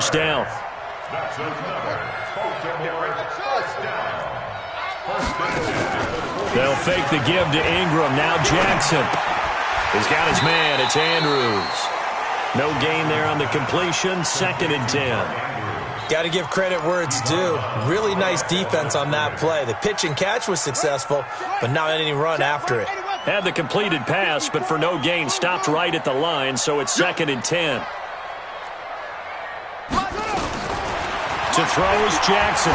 first down. They'll fake the give to Ingram. Now Jackson. He's got his man. It's Andrews. No gain there on the completion. 2nd and 10. Got to give credit where it's due. Really nice defense on that play. The pitch and catch was successful, but not any run after it. Had the completed pass, but for no gain, stopped right at the line, so it's 2nd and 10. To throw is Jackson.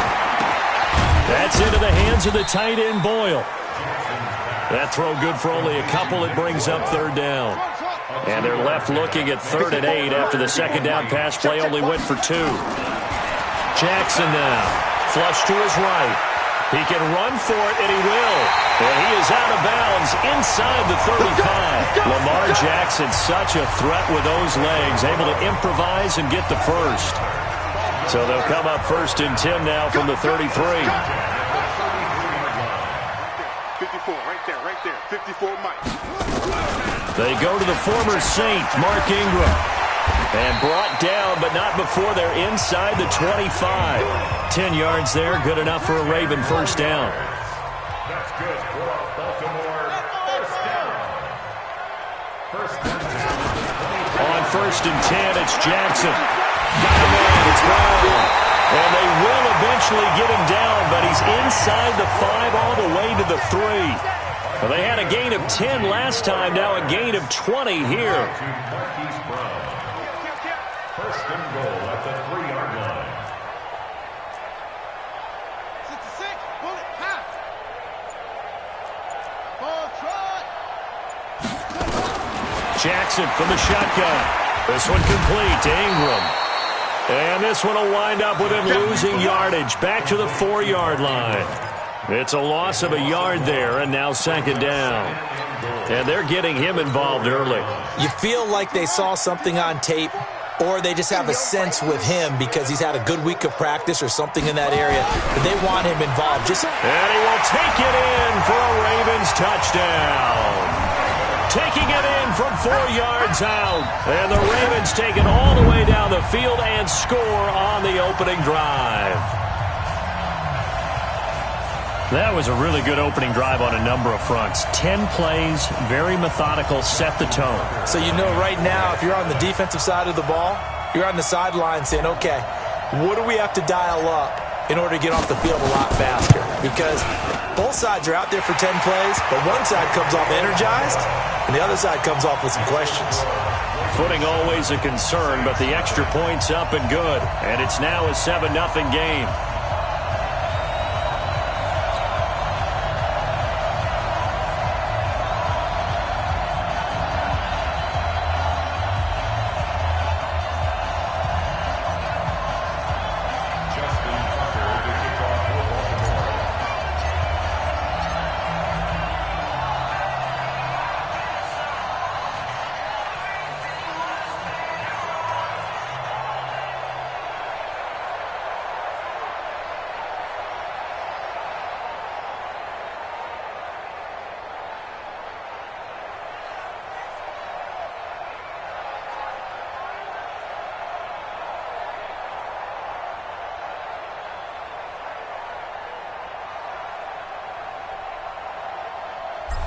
That's into the hands of the tight end, Boyle. That throw good for only a couple. It brings up 3rd down. And they're left looking at 3rd and 8 after the 2nd down pass play only went for 2. Jackson now. Flush to his right. He can run for it, and he will. And he is out of bounds inside the 35. Lamar Jackson, such a threat with those legs, able to improvise and get the first. So they'll come up 1st and 10 now from the 33. 54, right there. 54, Mike. They go to the former Saint, Mark Ingram. And brought down, but not before they're inside the 25. 10 yards there, good enough for a Raven first down. That's good for Baltimore. First down. On 1st and 10, it's Jackson. Got him in, it's Brown. And they will eventually get him down, but he's inside the 5 all the way to the 3. Well, they had a gain of 10 last time, now a gain of 20 here. First and goal at the 3-yard line. 66, bullet, pass. Ball, trot. Jackson from the shotgun. This one complete to Ingram. And this one will wind up with him losing yardage. Back to the 4-yard line. It's a loss of a yard there, and now 2nd down. And they're getting him involved early. You feel like they saw something on tape, or they just have a sense with him because he's had a good week of practice or something in that area, but they want him involved. And he will take it in for a Ravens touchdown. Taking it in from 4 yards out. And the Ravens take it all the way down the field and score on the opening drive. That was a really good opening drive on a number of fronts. 10 plays, very methodical, set the tone. So you know right now, if you're on the defensive side of the ball, you're on the sideline saying, okay, what do we have to dial up in order to get off the field a lot faster? Because both sides are out there for 10 plays, but one side comes off energized, and the other side comes off with some questions. Footing always a concern, but the extra point's up and good. And it's now a 7-0 game.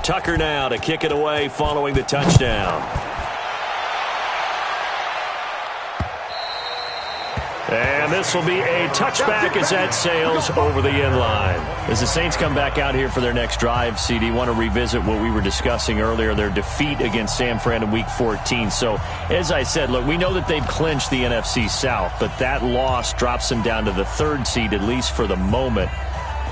Tucker now to kick it away following the touchdown. And this will be a touchback as that sails over the end line. As the Saints come back out here for their next drive, CD, want to revisit what we were discussing earlier, their defeat against San Fran in Week 14. So, as I said, look, we know that they've clinched the NFC South, but that loss drops them down to the 3rd seed, at least for the moment.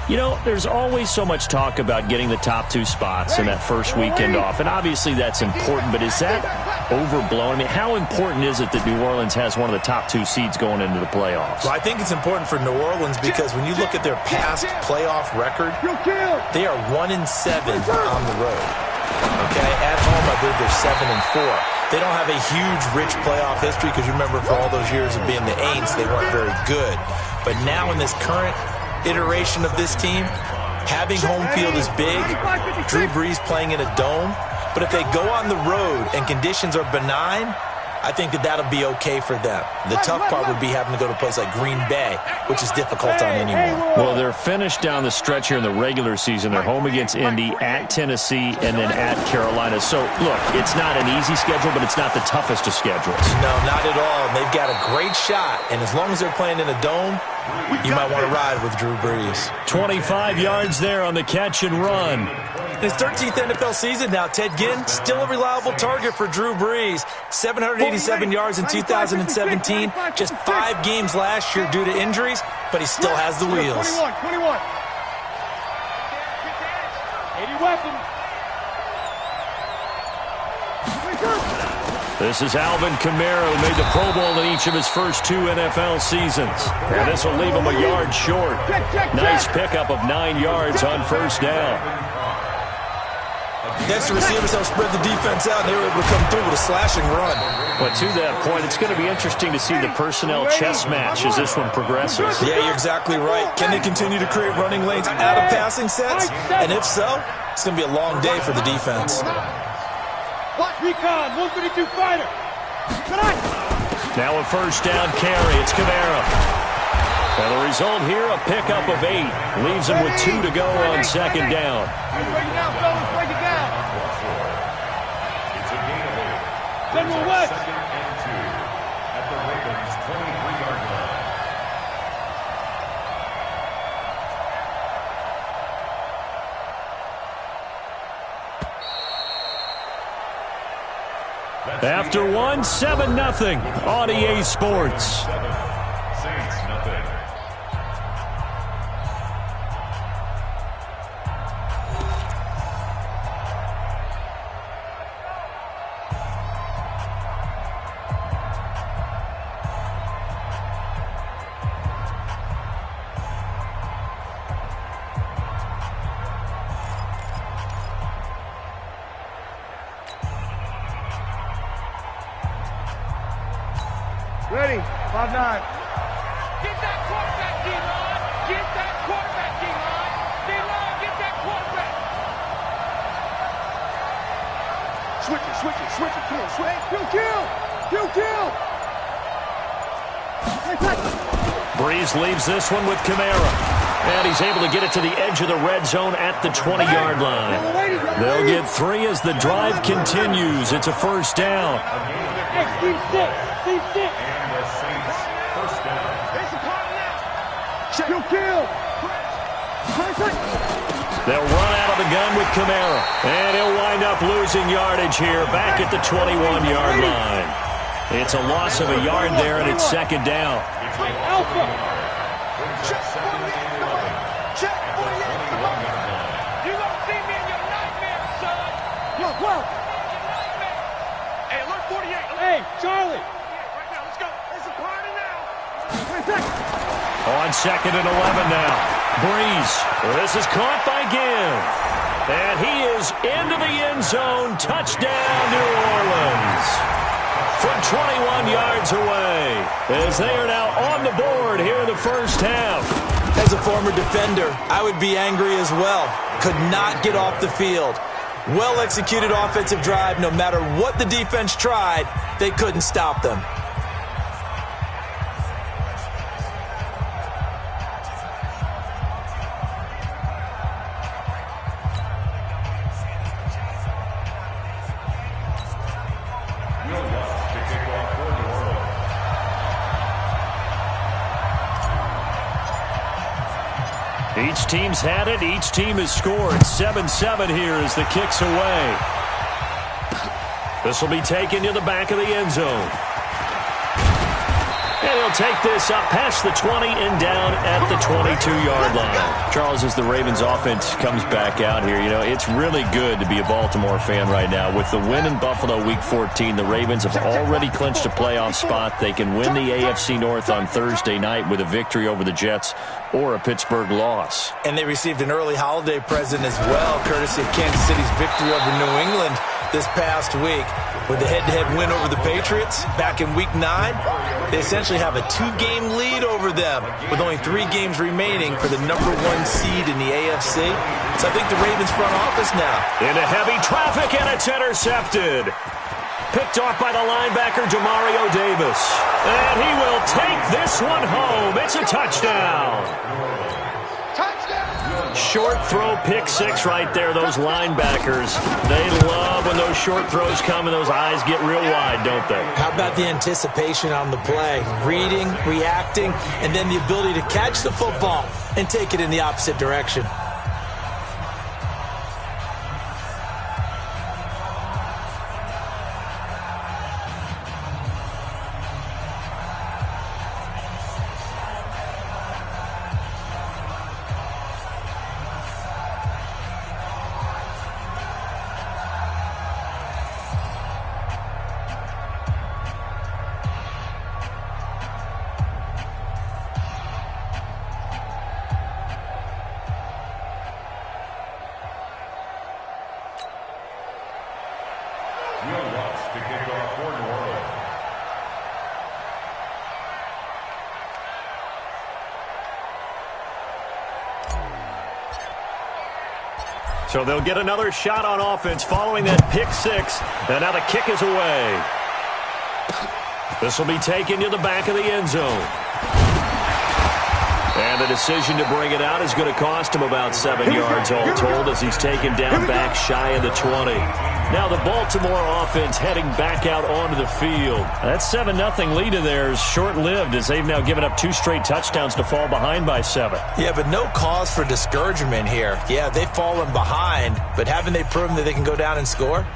You know, there's always so much talk about getting the top 2 spots in that first weekend off, and obviously that's important, but is that overblown? I mean, how important is it that New Orleans has one of the top 2 seeds going into the playoffs? Well, I think it's important for New Orleans because when you look at their past playoff record, they are 1-7 on the road. Okay, at home, I believe they're 7-4. They don't have a huge, rich playoff history because you remember for all those years of being the Aints, they weren't very good. But now in this current iteration of this team, having home field is big. Drew Brees playing in a dome. But if they go on the road and conditions are benign, I think that'll be okay for them. The tough part would be having to go to a place like Green Bay, which is difficult on anyone. Well, they're finished down the stretch here in the regular season. They're home against Indy, at Tennessee, and then at Carolina. So, look, it's not an easy schedule, but it's not the toughest of schedules. No, not at all. They've got a great shot, and as long as they're playing in a dome, you might want to ride with Drew Brees. 25 yards there on the catch and run. His 13th NFL season now, Ted Ginn, still a reliable target for Drew Brees. 787 yards in 2017, just 5 games last year due to injuries, but he still has the wheels. 21. 80 weapons. This is Alvin Kamara, who made the Pro Bowl in each of his first 2 NFL seasons. And this will leave him a yard short. Nice pickup of 9 yards on first down. Next, the receivers help spread the defense out, and they were able to come through with a slashing run. But to that point, it's going to be interesting to see the personnel chess match as this one progresses. Yeah, you're exactly right. Can they continue to create running lanes out of passing sets? And if so, it's going to be a long day for the defense. Recon, 152 fighter. Now a first down carry. It's Kamara. And the result here, a pickup of 8. Leaves him with 2 to go on second down. Break it down, fellas. Break it down. It's a gain of 8. General West. Second and 2 at the Ravens' 23-yard line. After 1, 7-0 on EA Sports. Saints, nothing. Ready, 5-9. Get that quarterback, D-line. Get that quarterback, D-line. D-line, get that quarterback. Switch it. Come on, switch. Kill. Breeze leaves this one with Kamara. And he's able to get it to the edge of the red zone at the 20-yard line. They'll get 3 as the drive continues. It's a first down. Team 6. And the Saints, first down. Kill. They'll run out of the gun with Kamara. And he'll wind up losing yardage here back at the 21-yard line. It's a loss of a yard there, and it's second down. Alpha. Check 48. You gonna see me in your nightmare, son. Yo. Hey, alert 48. Hey, Charlie. Right now, let's go. It's a party now. On second and 11 now. Breeze. This is caught by Ginn. And he is into the end zone. Touchdown, New Orleans. From 21 yards away, as they are now on the board here in the first half. As a former defender, I would be angry as well. Could not get off the field. Well-executed offensive drive. No matter what the defense tried, they couldn't stop them. Each team's had it. Each team has scored. 7-7 here as the kick's away. This will be taken to the back of the end zone. And he'll take this up past the 20 and down at the 22-yard line. Charles, as the Ravens offense comes back out here, you know, it's really good to be a Baltimore fan right now. With the win in Buffalo Week 14, the Ravens have already clinched a playoff spot. They can win the AFC North on Thursday night with a victory over the Jets or a Pittsburgh loss. And they received an early holiday present as well, courtesy of Kansas City's victory over New England this past week. With the head-to-head win over the Patriots back in Week 9, they essentially have a 2-game lead over them with only 3 games remaining for the #1 seed in the AFC. So I think the Ravens front office now. Into heavy traffic, and it's intercepted. Picked off by the linebacker, Demario Davis. And he will take this one home. It's a touchdown. Short throw, pick six right there. Those linebackers, they love when those short throws come and those eyes get real wide, don't they? How about the anticipation on the play? Reading, reacting, and then the ability to catch the football and take it in the opposite direction. So they'll get another shot on offense following that pick six. And now the kick is away. This will be taken to the back of the end zone. And the decision to bring it out is going to cost him about 7 yards all told as he's taken down back shy of the 20. Now the Baltimore offense heading back out onto the field. That 7-0 lead of theirs short-lived as they've now given up 2 straight touchdowns to fall behind by 7. Yeah, but no cause for discouragement here. Yeah, they've fallen behind, but haven't they proven that they can go down and score?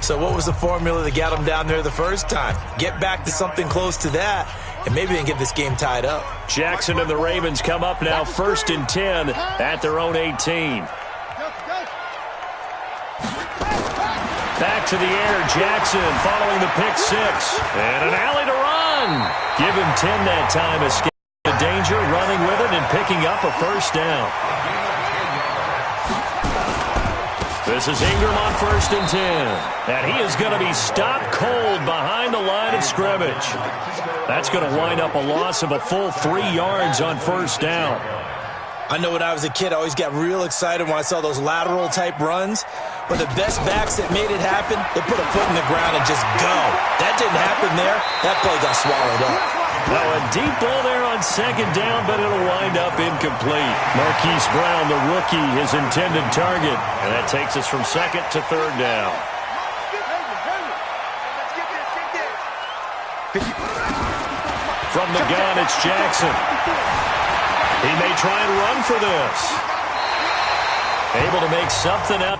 So what was the formula that got them down there the first time? Get back to something close to that, and maybe they can get this game tied up. Jackson and the Ravens come up now 1st and 10 at their own 18. Back to the air, Jackson following the pick six. And an alley to run. Give him 10 that time. Escape the danger, running with it and picking up a first down. This is Ingram on 1st and 10. And he is going to be stopped cold behind the line of scrimmage. That's going to wind up a loss of a full 3 yards on 1st down. I know when I was a kid, I always got real excited when I saw those lateral-type runs. But the best backs that made it happen, they put a foot in the ground and just go. That didn't happen there. That play got swallowed up. Now a deep ball there on 2nd down, but it'll wind up incomplete. Marquise Brown, the rookie, his intended target. And that takes us from 2nd to 3rd down. From the gun, it's Jackson. He may try and run for this. Able to make something out.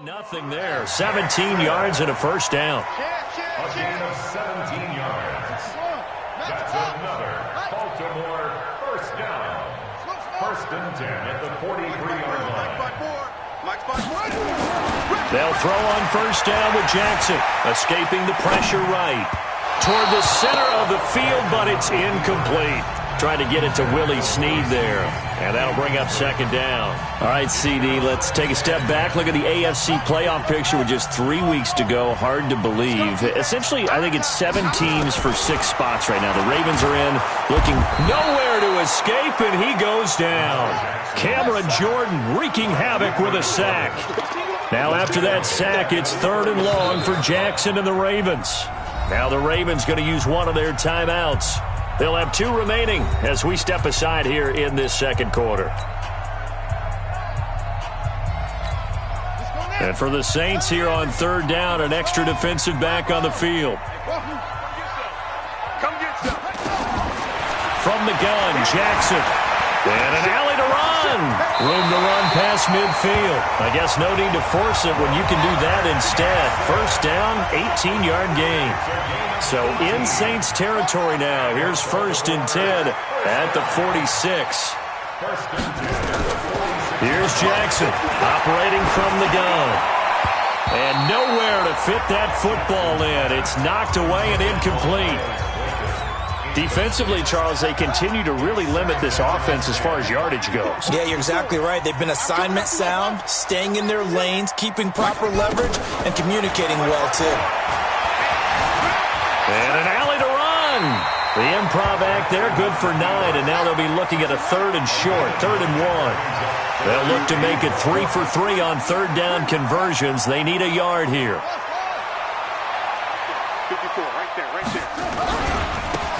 Nothing there. 17 yards and a first down. A gain of 17 yards. That's another Baltimore first down. 1st and 10 at the 43-yard line. They'll throw on 1st down with Jackson. Escaping the pressure right. Toward the center of the field, but it's incomplete. Trying to get it to Willie Snead there. And that'll bring up 2nd down. All right, CD, let's take a step back. Look at the AFC playoff picture with just 3 weeks to go. Hard to believe. Essentially, I think it's 7 teams for 6 spots right now. The Ravens are in, looking nowhere to escape, and he goes down. Cameron Jordan wreaking havoc with a sack. Now after that sack, it's 3rd and long for Jackson and the Ravens. Now the Ravens going to use one of their timeouts. They'll have 2 remaining as we step aside here in this 2nd quarter. And for the Saints here on 3rd down, an extra defensive back on the field. From the gun, Jackson. And an alley to run. Room to run past midfield. I guess no need to force it when you can do that instead. 1st down, 18-yard gain. So in Saints territory now. Here's 1st and 10 at the 46. First and 10. Here's Jackson operating from the gun. And nowhere to fit that football in. It's knocked away and incomplete. Defensively, Charles, they continue to really limit this offense as far as yardage goes. Yeah, you're exactly right. They've been assignment sound, staying in their lanes, keeping proper leverage, and communicating well, too. And an alley to run. The improv act there, good for 9, and now they'll be looking at a 3rd and short, 3rd and 1. They'll look to make it 3 for 3 on 3rd down conversions. They need a yard here. 54, right there, right there.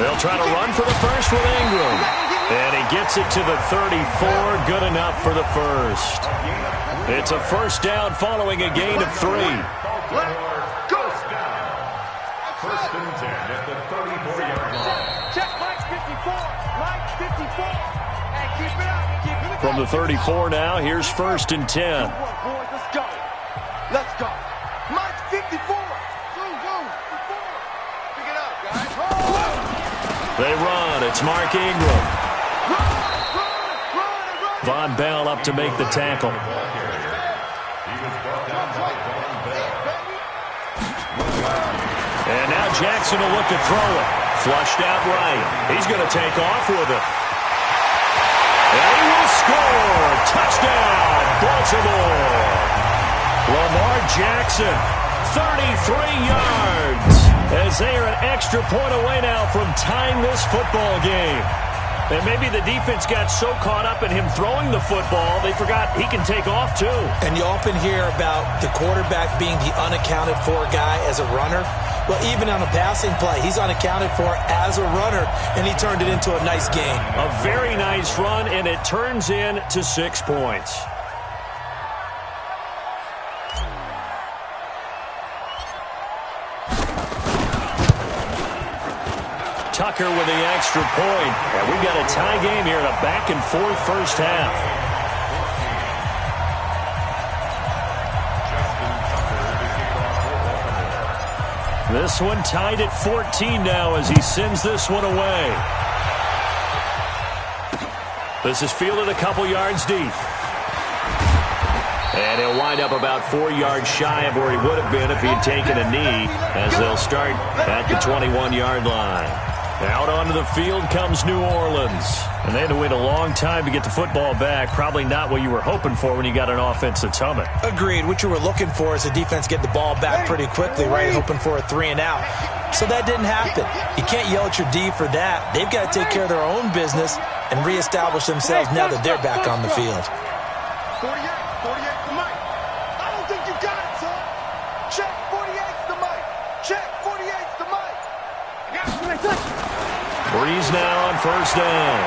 They'll try to run for the first with Ingram. And he gets it to the 34. Good enough for the first. It's a first down following a gain of 3. First down. First and 10 at the 34-yard line. Check Mike 54. Mike 54. And keep it up. Keep it up. From the 34 now, here's first and 10. Good work, boys. Let's go. Let's go. Mike 54. Go. Pick it up, guys. They run. It's Mark Ingram. Von Bell up to make the tackle. He was brought down by Von Bell. And now Jackson will look to throw it. Flushed out right. He's going to take off with it. And he will score. Touchdown, Baltimore. Lamar Jackson, 33 yards. As they are an extra point away now from tying this football game. And maybe the defense got so caught up in him throwing the football, they forgot he can take off too. And you often hear about the quarterback being the unaccounted for guy as a runner. Well, even on a passing play, he's unaccounted for as a runner, and he turned it into a nice game. A very nice run, and it turns into 6 points. Tucker with the extra point. And we've got a tie game here in a back-and-forth first half. This one tied at 14 now as he sends this one away. This is fielded a couple yards deep. And he'll wind up about 4 yards shy of where he would have been if he had taken a knee, as they'll start at the 21-yard line. Out onto the field comes New Orleans. And they had to wait a long time to get the football back. Probably not what you were hoping for when you got an offense that's humming. Agreed. What you were looking for is the defense get the ball back pretty quickly, right? Hoping for a 3 and out. So that didn't happen. You can't yell at your D for that. They've got to take care of their own business and reestablish themselves now that they're back on the field. 48 to Mike. I don't think you got it, son. Check 48's to Mike. Check 48's to Mike. Breeze now on first down.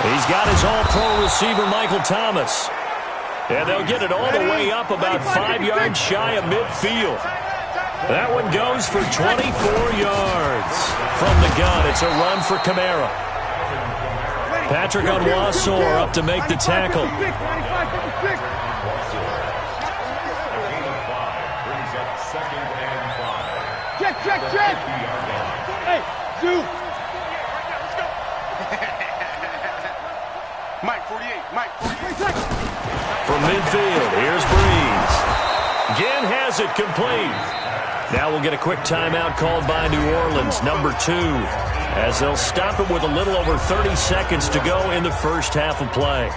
He's got his all-pro receiver, Michael Thomas. And they'll get it all the way up about 5 yards shy of midfield. That one goes for 24 yards. From the gun, it's a run for Kamara. Patrick Onwuasor up to make the tackle. Check. Hey, Zoo. Mike 48. Mike 48. From midfield, here's Breeze. Again has it complete. Now we'll get a quick timeout called by New Orleans, number 2, as they'll stop it with a little over 30 seconds to go in the first half of play.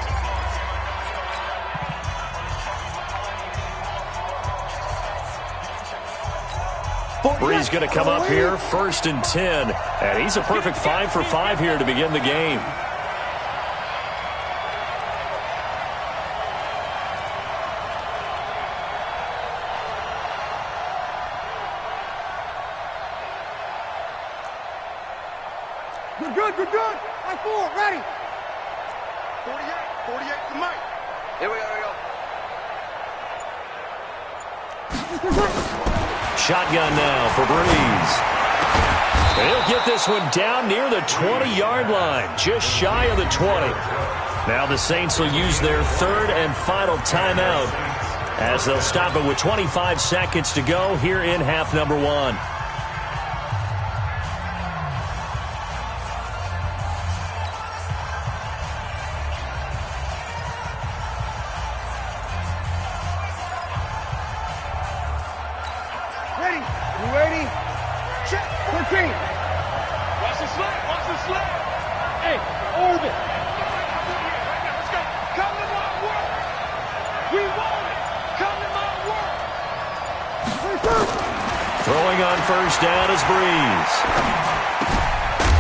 Breeze going to come up here, first and 10. And he's a perfect 5 for 5 here to begin the game. Good. I'm full, ready. 48 to Mike. Here we go. Shotgun now for Breeze. And he'll get this one down near the 20-yard line, just shy of the 20. Now the Saints will use their third and final timeout as they'll stop it with 25 seconds to go here in half number 1. You ready? Check. 14. Watch the slap. Watch the slap. Hey, orbit. Right now, let's go. Come to my work. We want it. Come to my work. Throwing on first down is Breeze.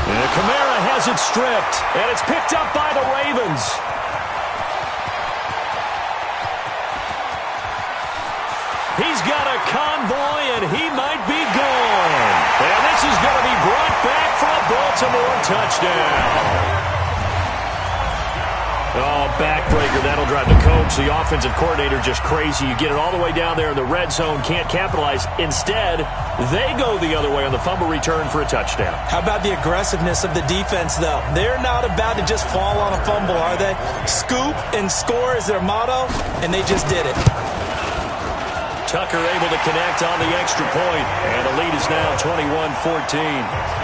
And Kamara has it stripped, and it's picked up by the Ravens. He's got a convoy, and he might be gone. And this is going to be brought back for a Baltimore touchdown. Oh, backbreaker. That'll drive the coach, the offensive coordinator, just crazy. You get it all the way down there in the red zone, can't capitalize. Instead, they go the other way on the fumble return for a touchdown. How about the aggressiveness of the defense, though? They're not about to just fall on a fumble, are they? Scoop and score is their motto, and they just did it. Tucker able to connect on the extra point, and the lead is now 21-14.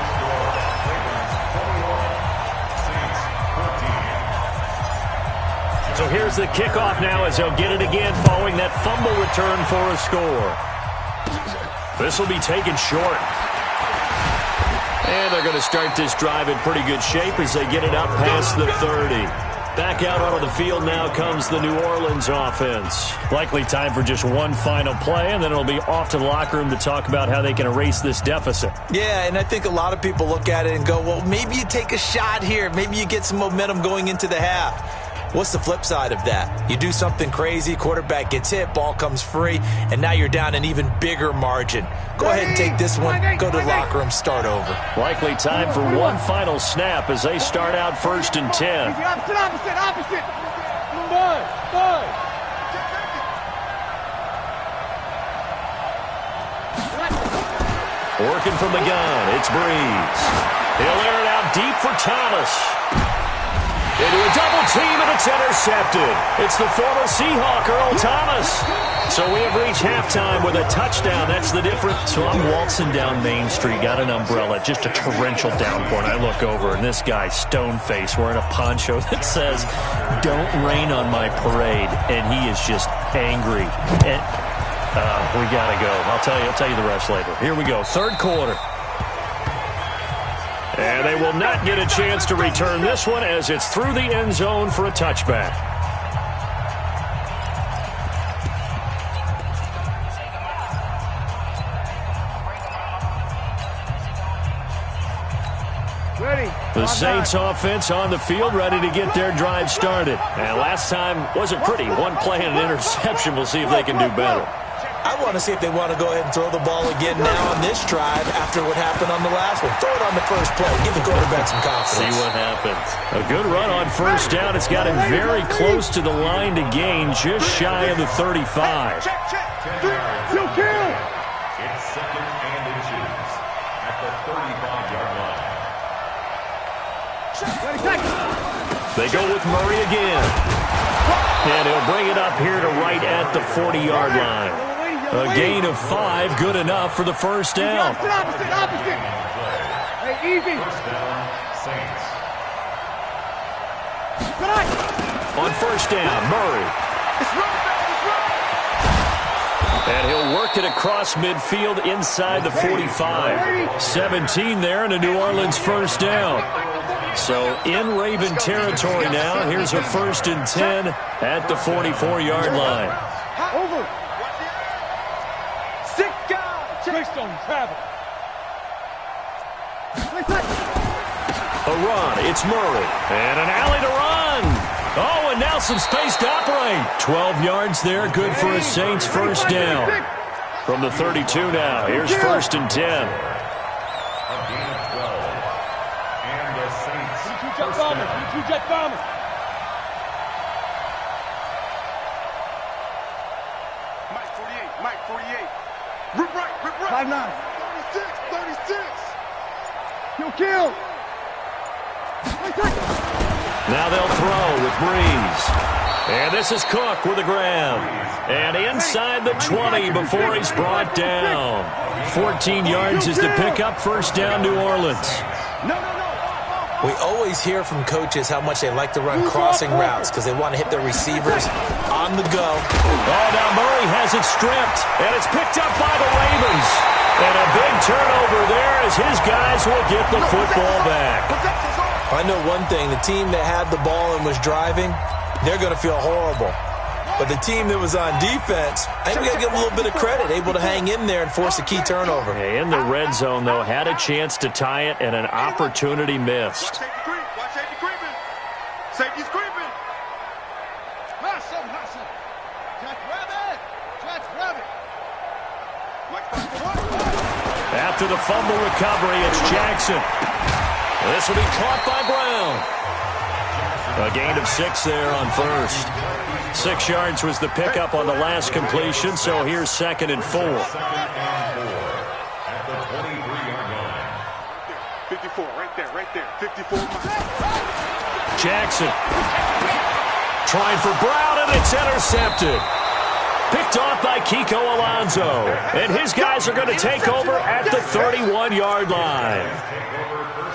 So here's the kickoff now as they'll get it again following that fumble return for a score. This will be taken short. And they're going to start this drive in pretty good shape as they get it up past the 30. Back out onto the field now comes the New Orleans offense. Likely time for just one final play, and then it'll be off to the locker room to talk about how they can erase this deficit. Yeah, and I think a lot of people look at it and go, well, maybe you take a shot here. Maybe you get some momentum going into the half. What's the flip side of that? You do something crazy, quarterback gets hit, ball comes free, and now you're down an even bigger margin. Go ahead and take this one, go to the locker room, start over. Likely time for one final snap as they start out 1st and 10. Opposite. Working from the gun, it's Breeze. He'll air it out deep for Thomas. Into a double team, and it's intercepted. It's the former Seahawk, Earl Thomas. So we have reached halftime with a touchdown. That's the difference. So I'm waltzing down Main Street, got an umbrella, just a torrential downpour, and I look over, and this guy, stone-faced, wearing a poncho that says, "Don't rain on my parade," and he is just angry. And we got to go. I'll tell you the rest later. Here we go, third quarter. And they will not get a chance to return this one as it's through the end zone for a touchback. The Saints offense on the field, ready to get their drive started. And last time wasn't pretty. One play and an interception. We'll see if they can do better. I want to see if they want to go ahead and throw the ball again now on this drive after what happened on the last one. Throw it on the first play. Give the quarterback some confidence. See what happens. A good run on first down. It's got him very close to the line to gain, just shy of the 35. Check. It's 2nd and inches at the 35-yard line. They go with Murray again. And he'll bring it up here to right at the 40-yard line. A gain of 5, good enough for the first down. Opposite. Hey, easy. First down, Saints. On first down, Murray. And he'll work it across midfield inside the 45. 17 there and a New Orleans first down. So in Raven territory now. Here's a 1st and 10 at the 44-yard line. Over. 6 guys. Twist on travel. A run. It's Murray. And an alley to run. Oh, and now some space to operate. 12 yards there. Good for a Saints first down. From the 32 now. Here's 1st and 10. A gain of 12. And the Saints first down. You jet bombers. Mike 48. Rip right. 5'9". 36. Kill. Now they'll throw with Breeze. And this is Cook with a grab. And inside the 20 before he's brought down. 14 yards is the pickup. First down, New Orleans. We always hear from coaches how much they like to run crossing routes because they want to hit their receivers on the go. Oh, now Murray has it stripped, and it's picked up by the Ravens. And a big turnover there as his guys will get the football back. I know one thing. The team that had the ball and was driving, they're going to feel horrible. But the team that was on defense, I think we got to give them a little bit of credit, able to hang in there and force a key turnover. In the red zone, though, had a chance to tie it and an opportunity missed. Watch safety creeping. Safety's creeping. Hustle. Jack Rabbit. After the fumble recovery, it's Jackson. This will be caught by Brown. A gain of 6 there on first. 6 yards was the pickup on the last completion, so here's 2nd and 4. At the 23-yard line. 54, right there. 54. Jackson trying for Brown, and it's intercepted. Picked off by Kiko Alonso. And his guys are going to take over at the 31-yard line.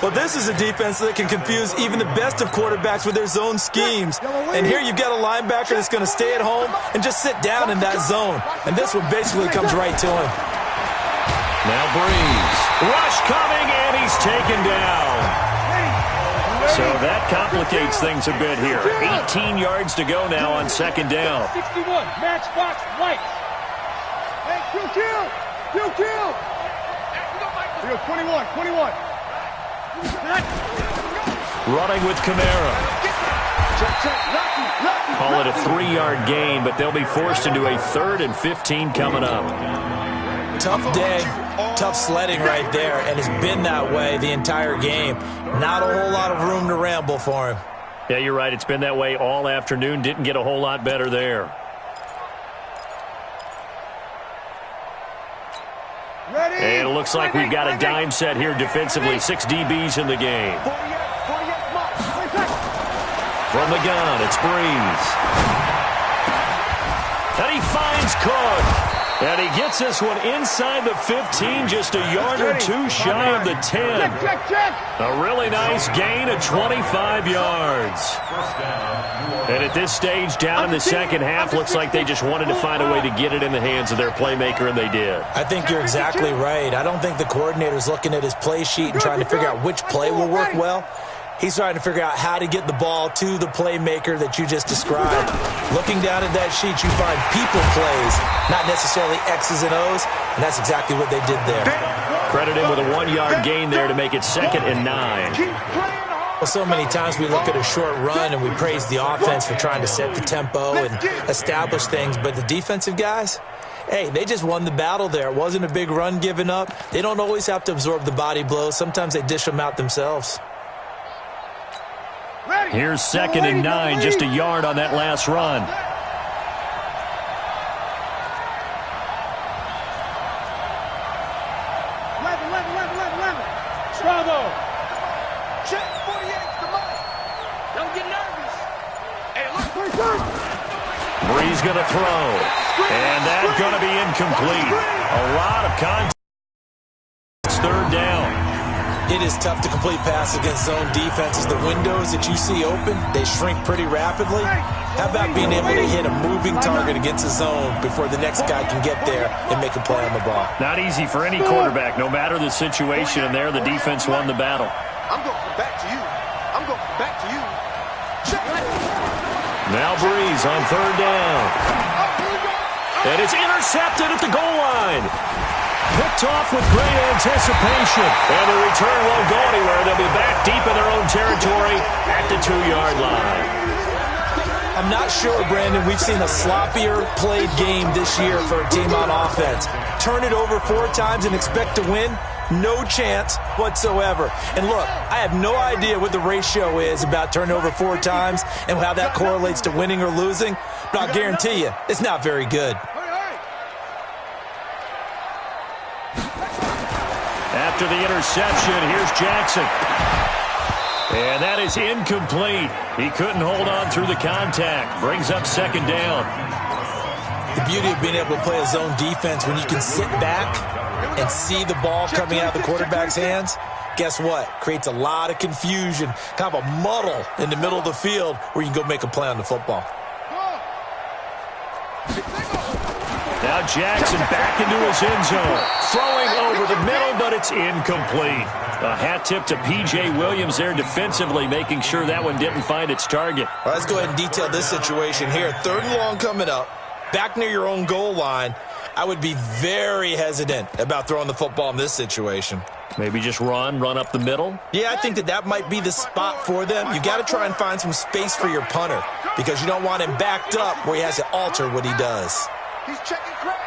Well, this is a defense that can confuse even the best of quarterbacks with their zone schemes. And here you've got a linebacker that's going to stay at home and just sit down in that zone. And this one basically comes right to him. Now Breeze. Rush coming, and he's taken down. So that complicates things a bit here. 18 yards to go now on 2nd down. 61, matchbox white. Hey, kill. 21. Running with Kamara. Call it a 3-yard gain, but they'll be forced into a 3rd and 15 coming up. Tough day, tough sledding right there, and it's been that way the entire game. Not a whole lot of room to ramble for him. Yeah, you're right. It's been that way all afternoon. Didn't get a whole lot better there. And it looks like we've got a dime set here defensively. 6 DBs in the game. From the gun, it's Breeze. And he finds Cook. And he gets this one inside the 15, just a yard or 2 shy of the 10. A really nice gain of 25 yards. And at this stage, down in the second half, looks like they just wanted to find a way to get it in the hands of their playmaker, and they did. I think you're exactly right. I don't think the coordinator's looking at his play sheet and trying to figure out which play will work well. He's trying to figure out how to get the ball to the playmaker that you just described. Looking down at that sheet, you find people plays, not necessarily X's and O's, and that's exactly what they did there. Credit him with a 1-yard gain there to make it 2nd and 9. Well, so many times we look at a short run and we praise the offense for trying to set the tempo and establish things, but the defensive guys, hey, they just won the battle there. It wasn't a big run given up. They don't always have to absorb the body blows. Sometimes they dish them out themselves. Here's 2nd and 9, just a yard on that last run. Bravo. Check 48 to Mike. Don't get nervous. Hey, look. Breeze going to throw. And that's going to be incomplete. A lot of contact. It's 3rd down. It is tough to complete passes against zone defenses. The windows that you see open, they shrink pretty rapidly. How about being able to hit a moving target against a zone before the next guy can get there and make a play on the ball? Not easy for any quarterback, no matter the situation, and there the defense won the battle. I'm going back to you. Now Breeze on 3rd down. And it's intercepted at the goal line. Picked off with great anticipation. And the return won't go anywhere. They'll be back deep in their own territory at the 2-yard line. I'm not sure, Brandon, we've seen a sloppier played game this year for a team on offense. Turn it over 4 times and expect to win? No chance whatsoever. And look, I have no idea what the ratio is about turning over 4 times and how that correlates to winning or losing, but I'll guarantee you, it's not very good. After the interception, here's Jackson. And that is incomplete. He couldn't hold on through the contact. Brings up 2nd down. The beauty of being able to play a zone defense when you can sit back and see the ball coming out of the quarterback's hands, guess what? Creates a lot of confusion, kind of a muddle in the middle of the field where you can go make a play on the football. Now Jackson back into his end zone. Throwing over the middle, but it's incomplete. A hat tip to P.J. Williams there defensively, making sure that one didn't find its target. Well, let's go ahead and detail this situation here. 3rd and long coming up, back near your own goal line. I would be very hesitant about throwing the football in this situation. Maybe just run up the middle? Yeah, I think that might be the spot for them. You got to try and find some space for your punter because you don't want him backed up where he has to alter what he does. He's checking Craig.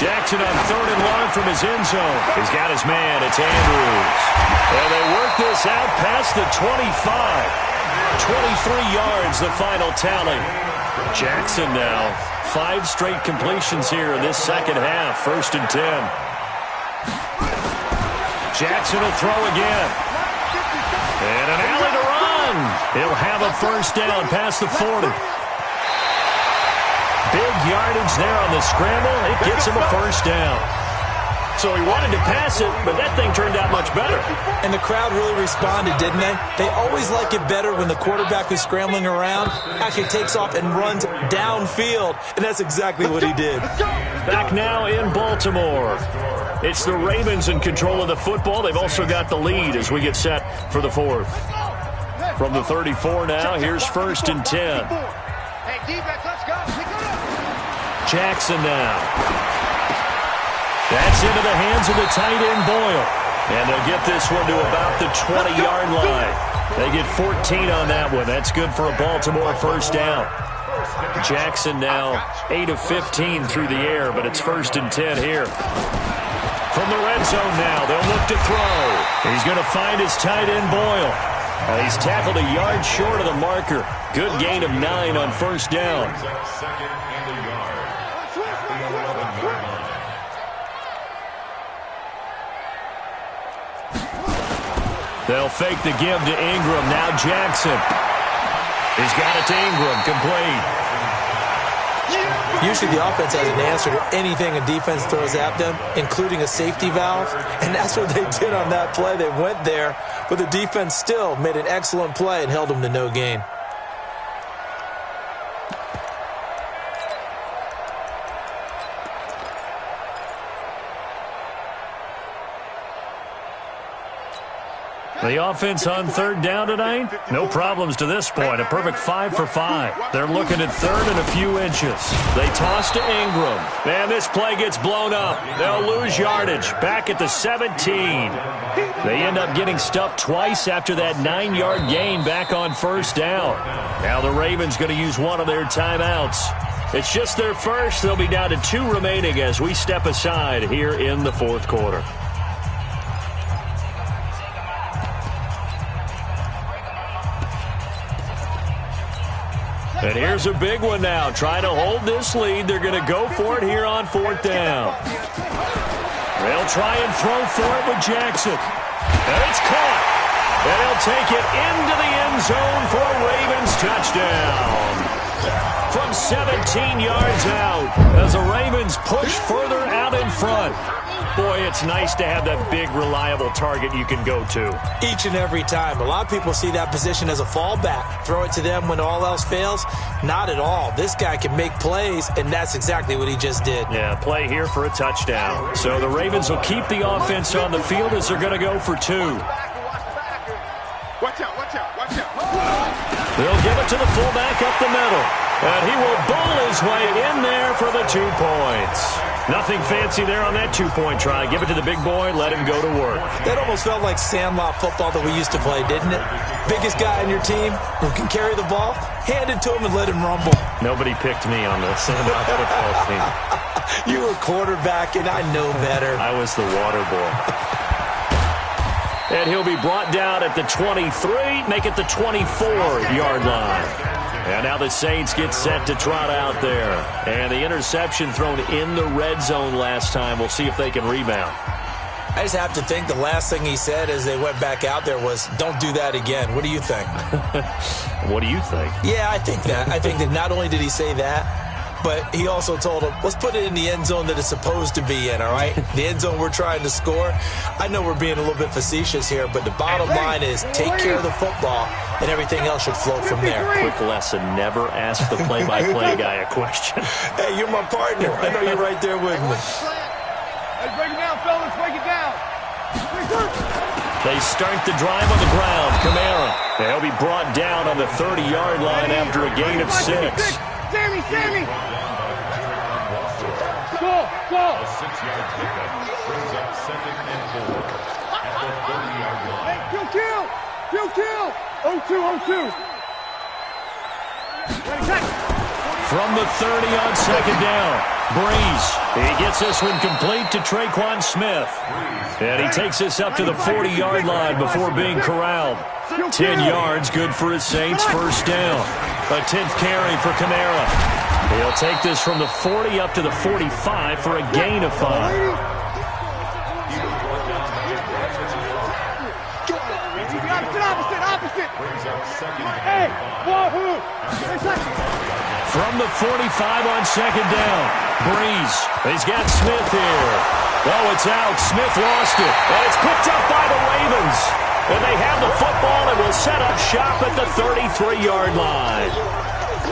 Jackson on 3rd and long from his end zone. He's got his man. It's Andrews. And they work this out past the 25. 23 yards, the final tally. Jackson now. 5 straight completions here in this second half. 1st and 10. Jackson will throw again. And an alley to run. He'll have a 1st down past the 40. Big yardage there on the scramble. It gets him a 1st down. So he wanted to pass it, but that thing turned out much better. And the crowd really responded, didn't they? They always like it better when the quarterback who's scrambling around actually takes off and runs downfield, and that's exactly what he did. Back now in Baltimore. It's the Ravens in control of the football. They've also got the lead as we get set for the 4th. From the 34 now, here's 1st and 10. Hey, defense, let's go. Jackson now. That's into the hands of the tight end, Boyle. And they'll get this one to about the 20-yard line. They get 14 on that one. That's good for a Baltimore 1st down. Jackson now 8 of 15 through the air, but it's 1st and 10 here. From the red zone now, they'll look to throw. He's going to find his tight end, Boyle. He's tackled a yard short of the marker. Good gain of 9 on 1st down. They'll fake the give to Ingram. Now Jackson. He's got it to Ingram. Complete. Usually the offense has an answer to anything a defense throws at them, including a safety valve. And that's what they did on that play. They went there, but the defense still made an excellent play and held them to no gain. The offense on 3rd down tonight, no problems to this point. A perfect 5 for 5. They're looking at 3rd and a few inches. They toss to Ingram. Man, this play gets blown up. They'll lose yardage. Back at the 17. They end up getting stuffed twice after that 9-yard gain back on 1st down. Now the Ravens going to use one of their timeouts. It's just their first. They'll be down to 2 remaining as we step aside here in the 4th quarter. And here's a big one now. Trying to hold this lead. They're going to go for it here on 4th down. They'll try and throw for it with Jackson. And it's caught. And he'll take it into the end zone for a Ravens touchdown. From 17 yards out as the Ravens push further out in front. Boy, it's nice to have that big, reliable target you can go to. Each and every time. A lot of people see that position as a fallback. Throw it to them when all else fails. Not at all. This guy can make plays, and that's exactly what he just did. Yeah, play here for a touchdown. So the Ravens will keep the offense on the field as they're going to go for 2. Watch out, watch out, watch out. They'll give it to the fullback up the middle. And he will bowl his way in there for the 2 points. Nothing fancy there on that 2-point try. Give it to the big boy, let him go to work. That almost felt like sandlot football that we used to play, didn't it? Biggest guy on your team who can carry the ball, hand it to him and let him rumble. Nobody picked me on the sandlot football team. You were quarterback, and I know better. I was the water boy. And he'll be brought down at the 23, make it the 24-yard line. And now the Saints get set to trot out there. And the interception thrown in the red zone last time. We'll see if they can rebound. I just have to think the last thing he said as they went back out there was, don't do that again. What do you think? What do you think? Yeah, I think that. I think that not only did he say that, But he also told him, let's put it in the end zone that it's supposed to be in, all right? The end zone we're trying to score. I know we're being a little bit facetious here, but the bottom line is take care of the football, and everything else should flow from there. Quick lesson, never ask the play-by-play guy a question. Hey, you're my partner. I know you're right there with me. Hey, break it down, fellas. Break it down. They start the drive on the ground. Kamara. He'll be brought down on the 30-yard line after a gain of 6. Sammy! Go! A 6-yard pickup brings up 2nd and 4 at the 30-yard line. Hey, kill! 0-2. Ready, set. From the 30 on 2nd down. Breeze. He gets this one complete to Traquan Smith. And he takes this up to the 40-yard line before being corralled. 10 yards, good for his Saints, first down. A 10th carry for Kamara. He'll take this from the 40 up to the 45 for a gain of 5. Opposite. Hey, wahoo! From the 45 on 2nd down. Breeze. He's got Smith here. Oh, it's out. Smith lost it. And it's picked up by the Ravens. And they have the football and will set up shop at the 33-yard line.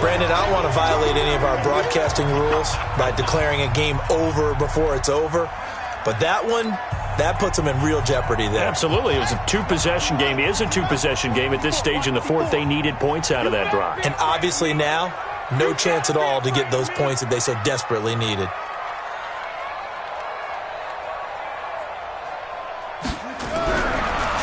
Brandon, I don't want to violate any of our broadcasting rules by declaring a game over before it's over. But that one, that puts them in real jeopardy there. Absolutely. It was a 2-possession game. It is a 2-possession game. At this stage in the 4th, they needed points out of that drive. And obviously now, no chance at all to get those points that they so desperately needed.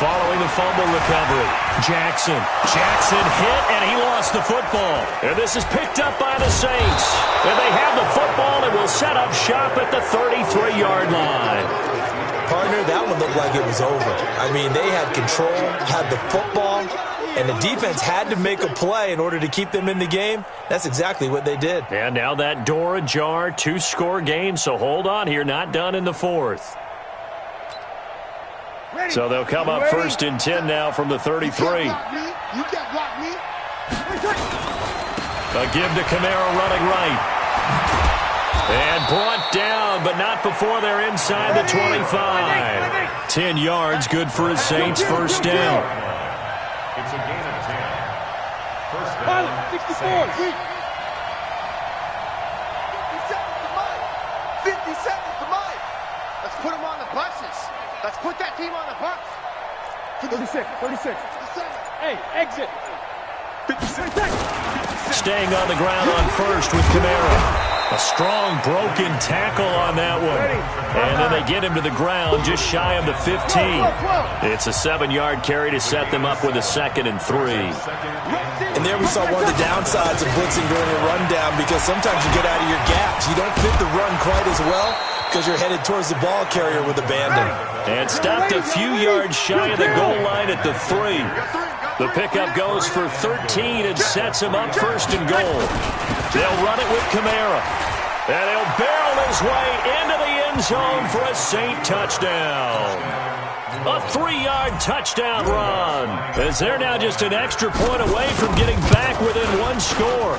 Following the fumble recovery, Jackson hit, and he lost the football. And this is picked up by the Saints. And they have the football and will set up shop at the 33-yard line. Partner, that one looked like it was over. I mean, they had control, had the football, and the defense had to make a play in order to keep them in the game. That's exactly what they did. And now that door ajar, 2-score game, so hold on here, not done in the 4th. So they'll come up 1st and 10 now from the 33. You can't block me. A give to Kamara running right. And brought down, but not before they're inside the 25. 10 yards, good for his Saints, first down. It's a gain of 10. First down, 64. Saints. 50 seconds to mine. Let's put them on the buses. Let's put that team on the bus. 36. Hey, exit. 56. Staying on the ground on first with Kamara. A strong broken tackle on that one. And then they get him to the ground just shy of the 15. It's a 7-yard carry to set them up with a 2nd and 3. And there we saw one of the downsides of blitzing during a rundown, because sometimes you get out of your gaps. You don't fit the run quite as well because you're headed towards the ball carrier with abandon. And stopped a few yards shy of the goal line at the 3. The pickup goes for 13 and sets him up 1st and goal. They'll run it with Kamara. And he'll barrel his way into the end zone for a Saint touchdown. A 3-yard touchdown run. As they're now just an extra point away from getting back within 1 score.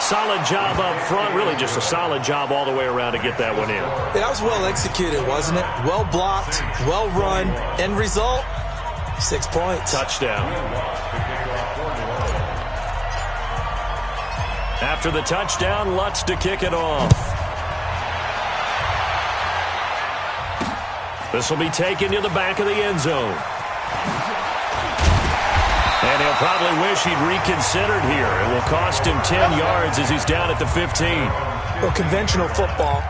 Solid job up front. Really just a solid job all the way around to get that one in. That was well executed, wasn't it? Well blocked, well run. End result, 6 points. Touchdown. After the touchdown, Lutz to kick it off. This will be taken to the back of the end zone. And he'll probably wish he'd reconsidered here. It will cost him 10 yards as he's down at the 15. Well, conventional football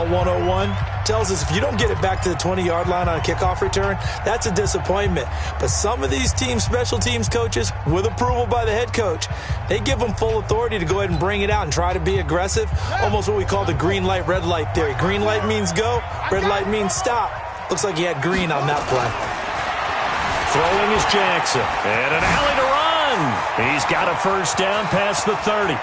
101, tells us if you don't get it back to the 20-yard line on a kickoff return, that's a disappointment. But some of these team special teams coaches, with approval by the head coach, they give them full authority to go ahead and bring it out and try to be aggressive, almost what we call the green light, red light theory. Green light means go, red light means stop. Looks like he had green on that play. Throwing is Jackson. And an alley to run. He's got a first down past the 30.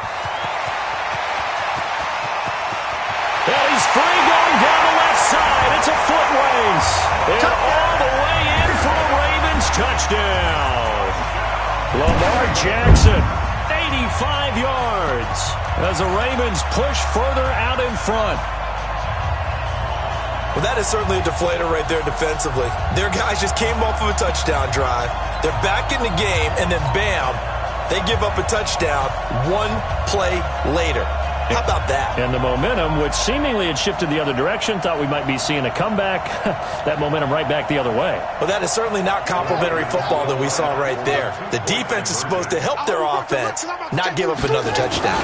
And he's free going down the left side. It's a foot race. And all the way in for a Ravens touchdown. Lamar Jackson, 85 yards. as the Ravens push further out in front. Well, that is certainly a deflator right there defensively. Their guys just came off of a touchdown drive. They're back in the game, and then bam, they give up a touchdown one play later. How about that? And the momentum, which seemingly had shifted the other direction, thought we might be seeing a comeback. That momentum right back the other way. Well, that is certainly not complimentary football that we saw right there. The defense is supposed to help their offense, not give up another touchdown.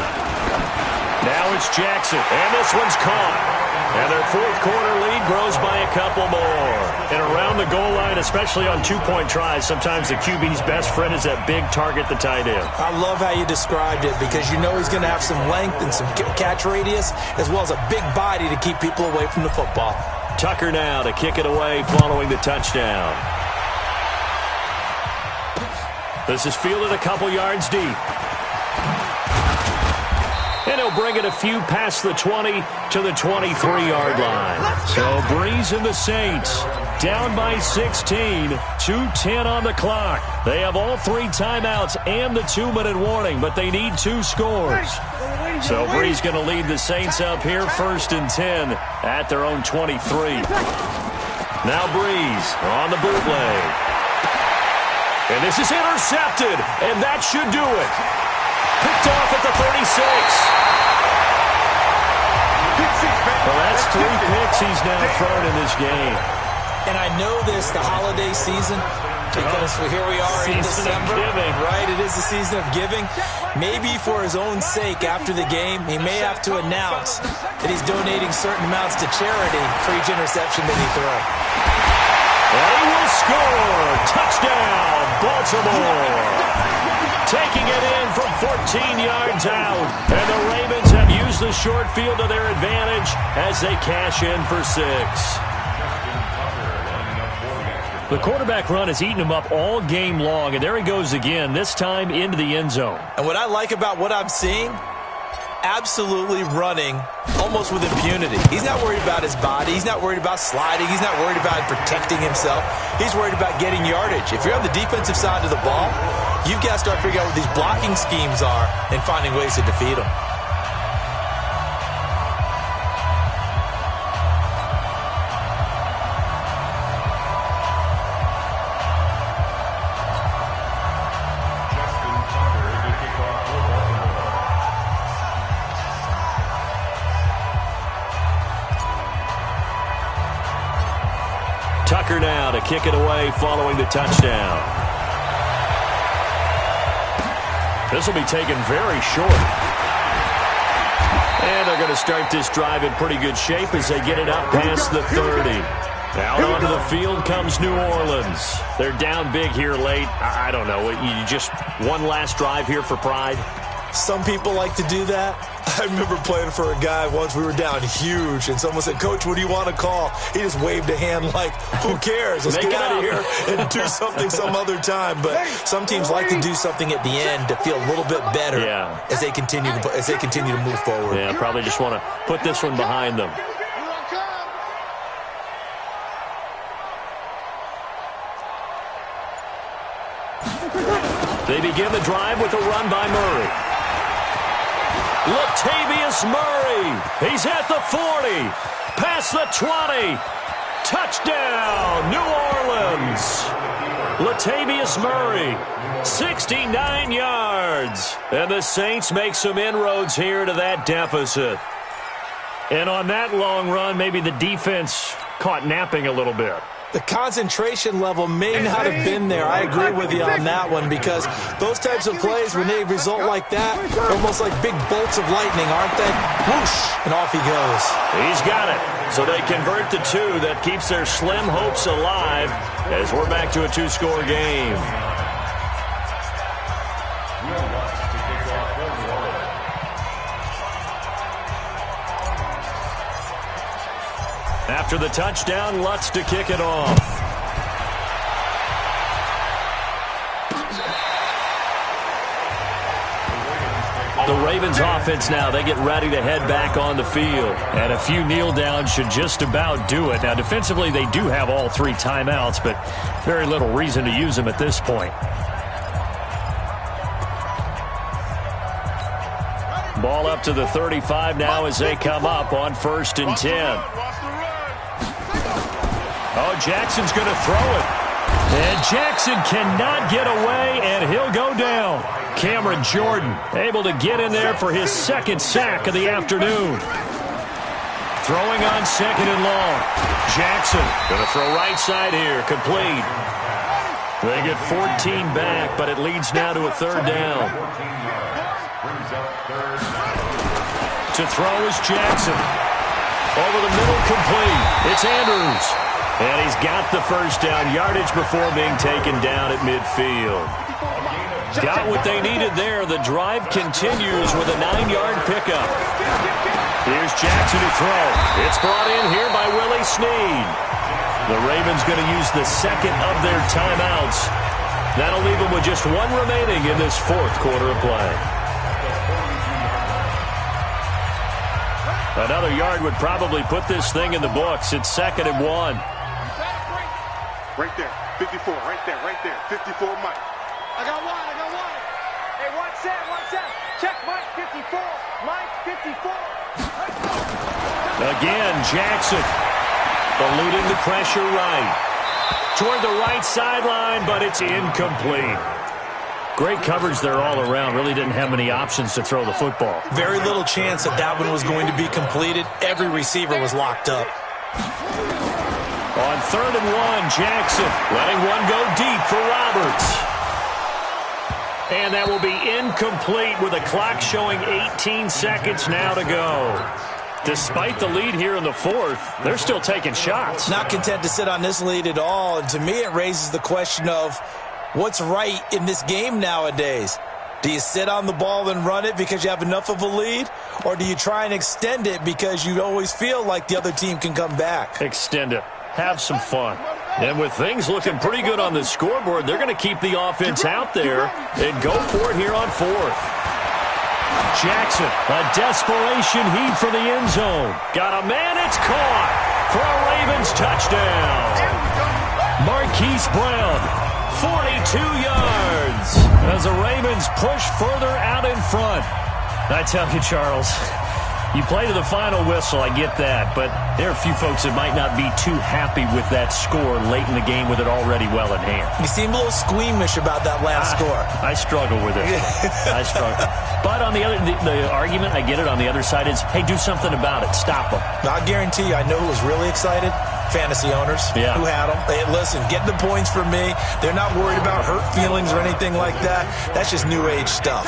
Now it's Jackson, and this one's caught. And their fourth quarter lead grows by a couple more. And around the goal line, especially on two-point tries, sometimes the QB's best friend is that big target, the tight end. I love how you described it because you know he's going to have some length and some catch radius as well as a big body to keep people away from the football. Tucker now to kick it away following the touchdown. This is fielded a couple yards deep. And he'll bring it a few past the 20 to the 23-yard line. So Breeze and the Saints down by 16, 2:10 on the clock. They have all three timeouts and the 2-minute warning, but they need two scores. So Breeze going to lead the Saints up here, 1st and 10 at their own 23. Now Breeze on the bootleg. And this is intercepted, and that should do it. Picked off at the 36. Well, that's 3 picks he's now thrown in this game. And I know this, the holiday season, because here we are in December. Right, it is the season of giving. Maybe for his own sake after the game, he may have to announce that he's donating certain amounts to charity for each interception that he throws. They will score. Touchdown, Baltimore. Taking it in from 14 yards out. And the Ravens have used the short field to their advantage as they cash in for 6. The quarterback run has eaten him up all game long, and there he goes again, this time into the end zone. And what I like about what I'm seeing, absolutely running almost with impunity. He's not worried about his body. He's not worried about sliding. He's not worried about protecting himself. He's worried about getting yardage. If you're on the defensive side of the ball, you've got to start figuring out what these blocking schemes are and finding ways to defeat them. Tucker now to kick it away following the touchdown. This will be taken very short. And they're going to start this drive in pretty good shape as they get it up past the 30. Out onto the field comes New Orleans. They're down big here late. I don't know. You just one last drive here for pride? Some people like to do that. I remember playing for a guy once. We were down huge, and someone said, "Coach, what do you want to call?" He just waved a hand like, "Who cares? Let's get out of here and do something some other time." But some teams like to do something at the end to feel a little bit better as they continue to move forward. Yeah, probably just want to put this one behind them. They begin the drive with a run by Murray. Latavius Murray. He's at the 40. Past the 20. Touchdown, New Orleans. Latavius Murray, 69 yards. And the Saints make some inroads here to that deficit. And on that long run, maybe the defense caught napping a little bit. The concentration level may not have been there. I agree with you on that one because those types of plays, when they result like that, almost like big bolts of lightning, aren't they? Whoosh, and off he goes. He's got it. So they convert the 2. That keeps their slim hopes alive as we're back to a 2-score game. After the touchdown, Lutz to kick it off. The Ravens offense now, they get ready to head back on the field. And a few kneel downs should just about do it. Now, defensively, they do have all 3 timeouts, but very little reason to use them at this point. Ball up to the 35 now as they come up on 1st and 10. Oh, Jackson's going to throw it. And Jackson cannot get away, and he'll go down. Cameron Jordan able to get in there for his 2nd sack of the afternoon. Throwing on 2nd and long. Jackson going to throw right side here. Complete. They get 14 back, but it leads now to a 3rd down. To throw is Jackson. Over the middle, complete. It's Andrews. And he's got the 1st down yardage before being taken down at midfield. Got what they needed there. The drive continues with a 9-yard pickup. Here's Jackson to throw. It's brought in here by Willie Snead. The Ravens going to use the 2nd of their timeouts. That'll leave them with just 1 remaining in this 4th quarter of play. Another yard would probably put this thing in the books. It's 2nd and 1. Right there, 54, right there, 54, Mike. I got one. Hey, one set. Check, Mike, 54. Mike, 54. Again, Jackson eluding the pressure right. Toward the right sideline, but it's incomplete. Great coverage there all around. Really didn't have many options to throw the football. Very little chance that one was going to be completed. Every receiver was locked up. On 3rd and 1, Jackson letting one go deep for Roberts. And that will be incomplete with the clock showing 18 seconds now to go. Despite the lead here in the 4th, they're still taking shots. Not content to sit on this lead at all. And to me, it raises the question of what's right in this game nowadays. Do you sit on the ball and run it because you have enough of a lead? Or do you try and extend it because you always feel like the other team can come back? Extend it. Have some fun. And with things looking pretty good on the scoreboard, they're going to keep the offense out there and go for it here on 4th. Jackson, a desperation heave for the end zone. Got a man, it's caught for a Ravens touchdown. Marquise Brown, 42 yards as the Ravens push further out in front. I tell you, Charles, you play to the final whistle, I get that, but there are a few folks that might not be too happy with that score late in the game with it already well in hand. You seem a little squeamish about that last score. I struggle with it. I struggle. But on the other, the argument, I get it, on the other side is, hey, do something about it. Stop them. I guarantee you, I know who was really excited. Fantasy owners who had them. Hey, listen, get the points for me. They're not worried about hurt feelings or anything like that. That's just new age stuff.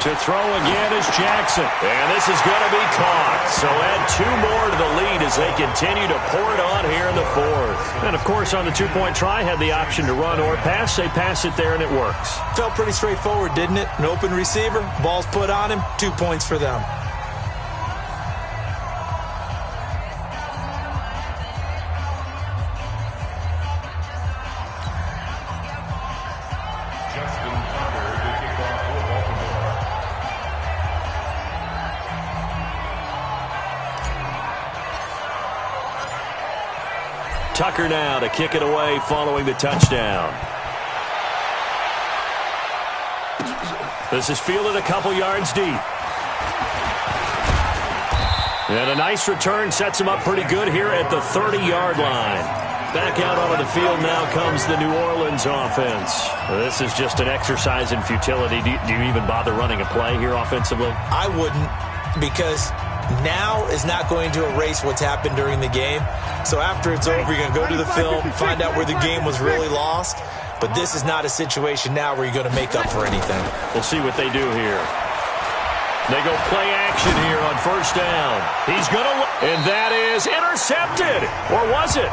To throw again is Jackson. And this is going to be caught. So add 2 more to the lead as they continue to pour it on here in the 4th. And, of course, on the 2-point try, had the option to run or pass. They pass it there, and it works. Felt pretty straightforward, didn't it? An open receiver, ball's put on him, 2 points for them. Tucker now to kick it away following the touchdown. This is fielded a couple yards deep. And a nice return sets him up pretty good here at the 30-yard line. Back out onto the field now comes the New Orleans offense. This is just an exercise in futility. Do you even bother running a play here offensively? I wouldn't, because now is not going to erase what's happened during the game. So after it's over, you're going to go to the film, find out where the game was really lost. But this is not a situation now where you're going to make up for anything. We'll see what they do here. They go play action here on 1st down. He's going to, and that is intercepted. Or was it?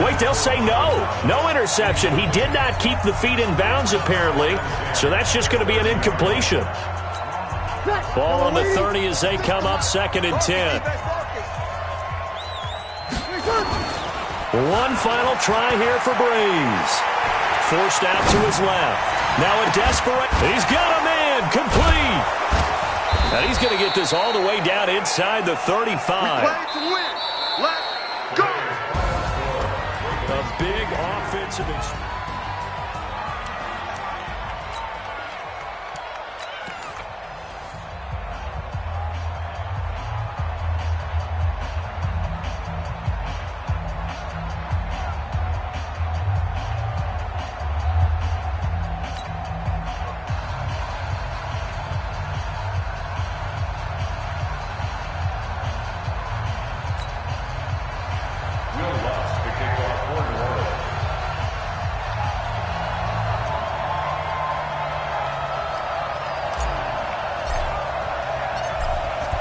Wait, they'll say no. No interception. He did not keep the feet in bounds, apparently. So that's just going to be an incompletion. Ball on the 30 as they come up 2nd and 10. One final try here for Breeze. Forced out to his left. Now a desperate. He's got a man. Complete. And he's going to get this all the way down inside the 35. Play to win. Let's go. A big offensive.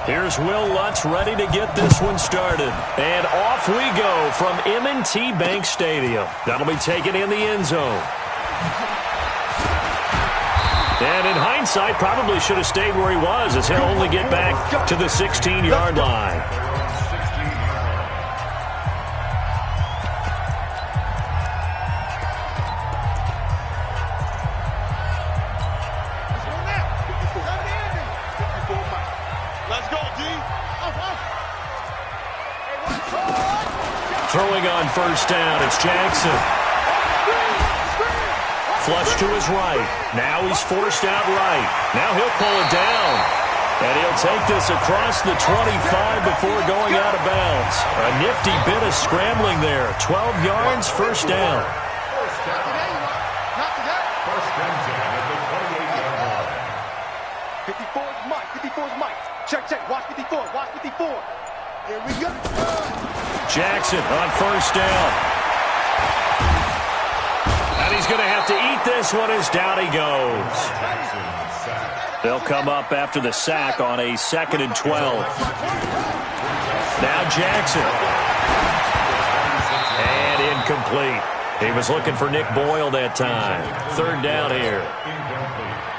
Here's Will Lutz ready to get this one started. And off we go from M&T Bank Stadium. That'll be taken in the end zone. And in hindsight, probably should have stayed where he was, as he'll only get back to the 16-yard line. Throwing on first down, it's Jackson. Flush to his right. Now he's forced out right. Now he'll pull it down. And he'll take this across the 25 before going out of bounds. A nifty bit of scrambling there. 12 yards, first down. First and 10 at the 28-yard line. 54 is Mike. 54 is Mike. Check, check. Watch 54. Watch 54. Here we go. Jackson on first down. And he's going to have to eat this one as down he goes. They'll come up after the sack on a 2nd and 12. Now Jackson. And incomplete. He was looking for Nick Boyle that time. 3rd down here.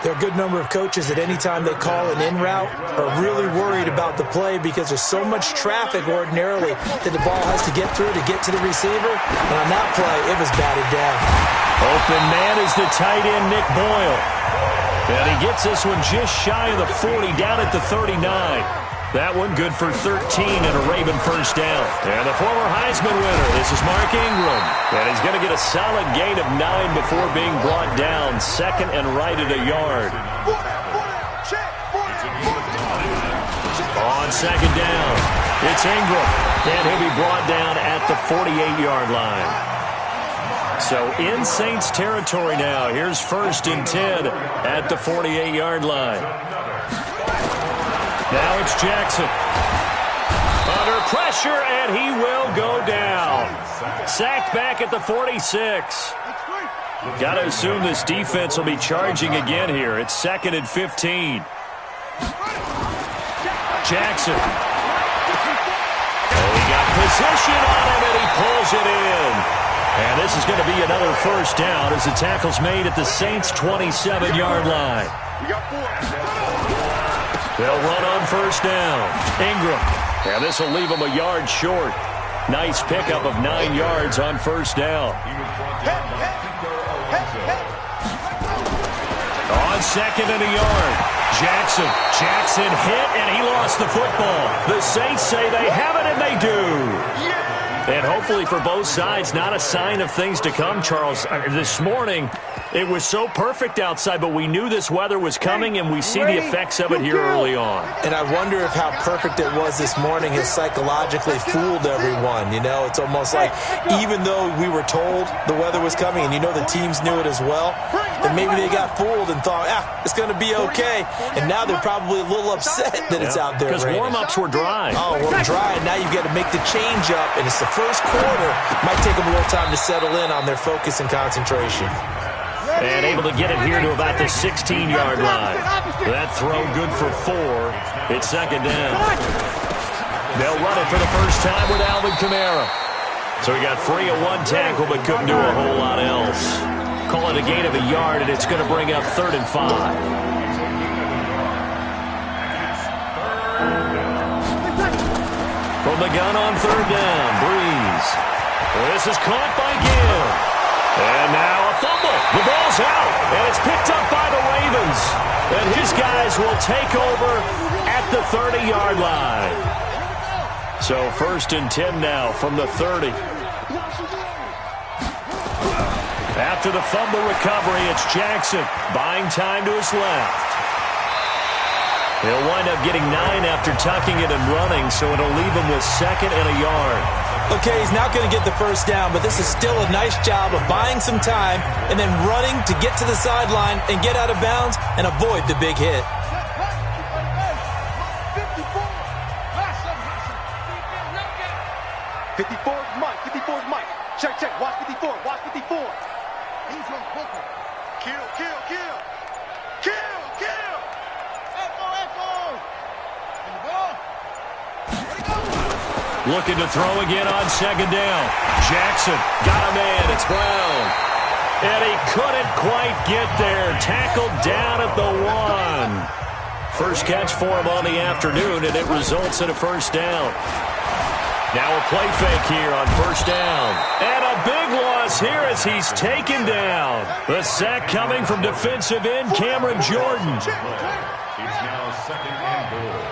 There are a good number of coaches that any time they call an in route are really worried about the play because there's so much traffic ordinarily that the ball has to get through to get to the receiver. And on that play, it was batted down. Open man is the tight end, Nick Boyle. And he gets this one just shy of the 40, down at the 39. That one good for 13 and a Raven first down. And the former Heisman winner, this is Mark Ingram. And he's going to get a solid gain of 9 before being brought down. 2nd and right at a yard. On 2nd down, it's Ingram. And he'll be brought down at the 48-yard line. So in Saints territory now. Here's 1st and 10 at the 48-yard line. Now it's Jackson. Under pressure, and he will go down. Sacked back at the 46. Got to assume this defense will be charging again here. It's 2nd and 15. Jackson. Oh, he got position on him, and he pulls it in. And this is going to be another first down as the tackle's made at the Saints' 27-yard line. They'll run on first down. Ingram. And this will leave him a yard short. Nice pickup of 9 yards on first down. On 2nd and a yard. Jackson hit, and he lost the football. The Saints say they have it, and they do. And hopefully for both sides, not a sign of things to come, Charles. This morning, it was so perfect outside, but we knew this weather was coming, and we see the effects of it here early on. And I wonder if how perfect it was this morning has psychologically fooled everyone. You know, it's almost like even though we were told the weather was coming, and you know the teams knew it as well, then maybe they got fooled and thought, it's going to be okay. And now they're probably a little upset that it's out there because warm-ups were dry. Oh, we're dry, and now you've got to make the change up, and it's the first quarter. Might take them a little time to settle in on their focus and concentration. And able to get it here to about the 16-yard line. That throw good for 4. It's 2nd down. They'll run it for the first time with Alvin Kamara. So he got free of 1 tackle but couldn't do a whole lot else. Call it a gain of a yard, and it's going to bring up 3rd and 5. From the gun on 3rd down, Breeze. This is caught by Gill. And now a fumble. The ball's out, and it's picked up by the Ravens. And his guys will take over at the 30-yard line. So 1st and 10 now from the 30. After the fumble recovery, it's Jackson buying time to his left. He'll wind up getting 9 after tucking it and running, so it'll leave him with 2nd and a yard. Okay, he's not going to get the first down, but this is still a nice job of buying some time and then running to get to the sideline and get out of bounds and avoid the big hit. 54 is Mike. 54 is Mike. Check, check. Watch 54. Watch 54. He's on quicker. Kill, kill, kill. Kill, kill. Echo, echo. And the ball. Looking to throw again on second down. Jackson got a man. It's Brown. And he couldn't quite get there. Tackled down at the 1. First catch for him on the afternoon, and it results in a first down. Now a play fake here on first down. And a big loss here as he's taken down. The sack coming from defensive end Cameron Jordan. It's now second and goal.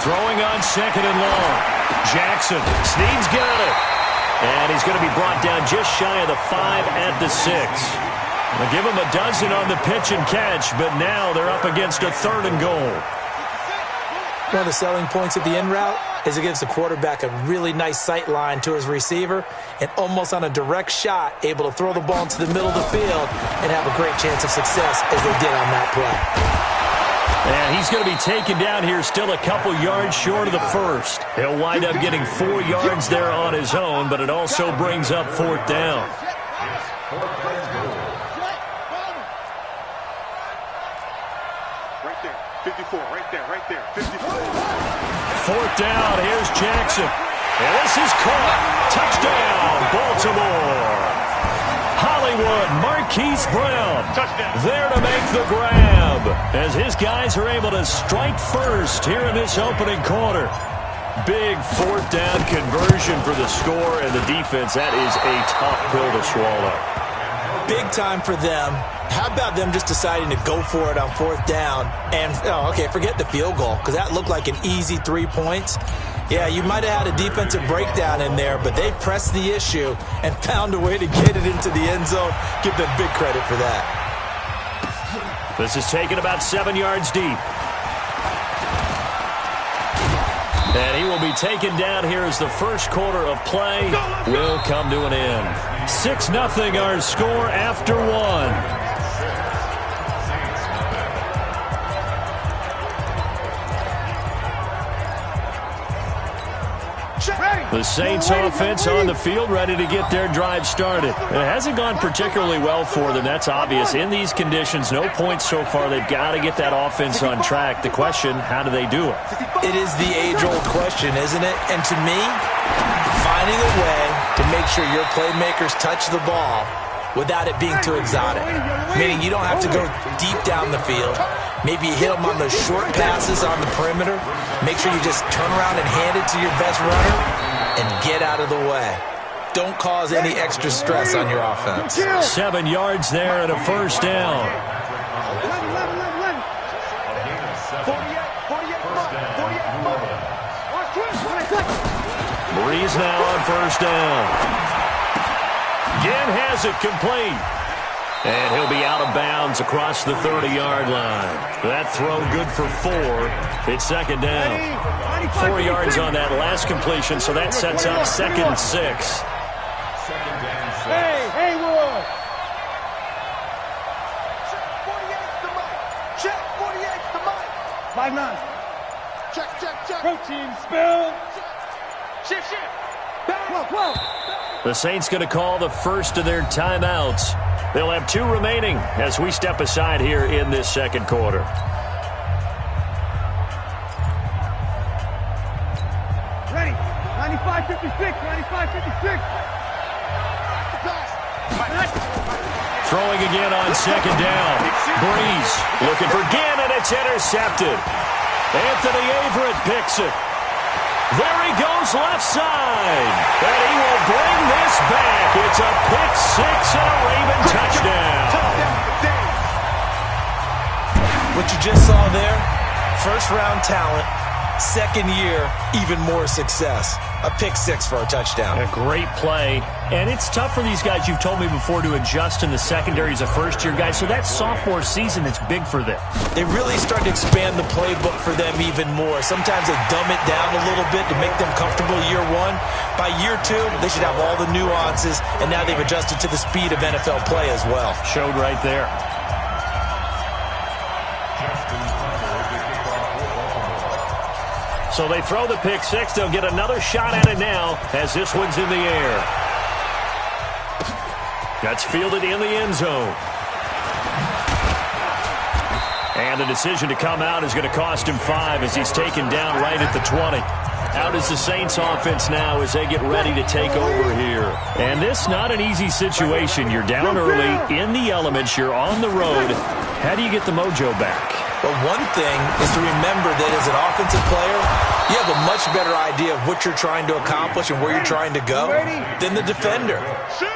Throwing on second and long. Jackson. Snead's got it. And he's going to be brought down just shy of the 5 at the 6. They'll give him a dozen on the pitch and catch, but now they're up against a 3rd and goal. One of the selling points of the in route is it gives the quarterback a really nice sight line to his receiver and almost on a direct shot able to throw the ball into the middle of the field and have a great chance of success as they did on that play. And he's going to be taken down here still a couple yards short of the first. He'll wind up getting 4 yards there on his own, but it also brings up 4th down. Right there, 54, right there, 54. 4th down, here's Jackson. And this is caught. Touchdown, Baltimore. Hollywood, Marquise Brown. Touchdown. There to make the grab as his guys are able to strike first here in this opening quarter. Big 4th down conversion for the score and the defense. That is a tough pill to swallow. Big time for them. How about them just deciding to go for it on 4th down? And, forget the field goal, because that looked like an easy 3 points. Yeah, you might have had a defensive breakdown in there, but they pressed the issue and found a way to get it into the end zone. Give them big credit for that. This is taken about 7 yards deep. And he will be taken down here as the first quarter of play will come to an end. 6-0 our score after 1. The Saints offense on the field ready to get their drive started. It hasn't gone particularly well for them. That's obvious. In these conditions, no points so far. They've got to get that offense on track. The question, how do they do it? It is the age-old question, isn't it? And to me, finding a way to make sure your playmakers touch the ball without it being too exotic. Meaning you don't have to go deep down the field. Maybe you hit them on those short passes on the perimeter. Make sure you just turn around and hand it to your best runner and get out of the way. Don't cause any extra stress on your offense. 7 yards there and a first down. Breeze now on first down. Again has it complete. And he'll be out of bounds across the 30-yard line. That throw good for 4. It's second down. 4 yards on that last completion, so that sets up 2nd and 6. Hey, Haywood! Check 48's the mic. 5-9. Check. Protein spill. Shift. 12. The Saints going to call the first of their timeouts. They'll have 2 remaining as we step aside here in this second quarter. Ready. 95-56. 95-56. Throwing again on second down. Breeze looking for Gannon. It's intercepted. Anthony Averett picks it. There he goes left side. And he will bring this back. It's a pick 6 and a Raven touchdown. What you just saw there, first-round talent, second year, even more success. A pick 6 for a touchdown. A great play. And it's tough for these guys, you've told me before, to adjust in the secondary as a first-year guy. So that sophomore season is big for them. They really start to expand the playbook for them even more. Sometimes they dumb it down a little bit to make them comfortable year 1. By year 2, they should have all the nuances, and now they've adjusted to the speed of NFL play as well. Showed right there. So they throw the pick 6. They'll get another shot at it now as this one's in the air. That's fielded in the end zone. And the decision to come out is going to cost him 5 as he's taken down right at the 20. Out is the Saints offense now as they get ready to take over here. And this not an easy situation. You're down early, in the elements, you're on the road. How do you get the mojo back? Well, one thing is to remember that as an offensive player, you have a much better idea of what you're trying to accomplish and where you're trying to go than the defender.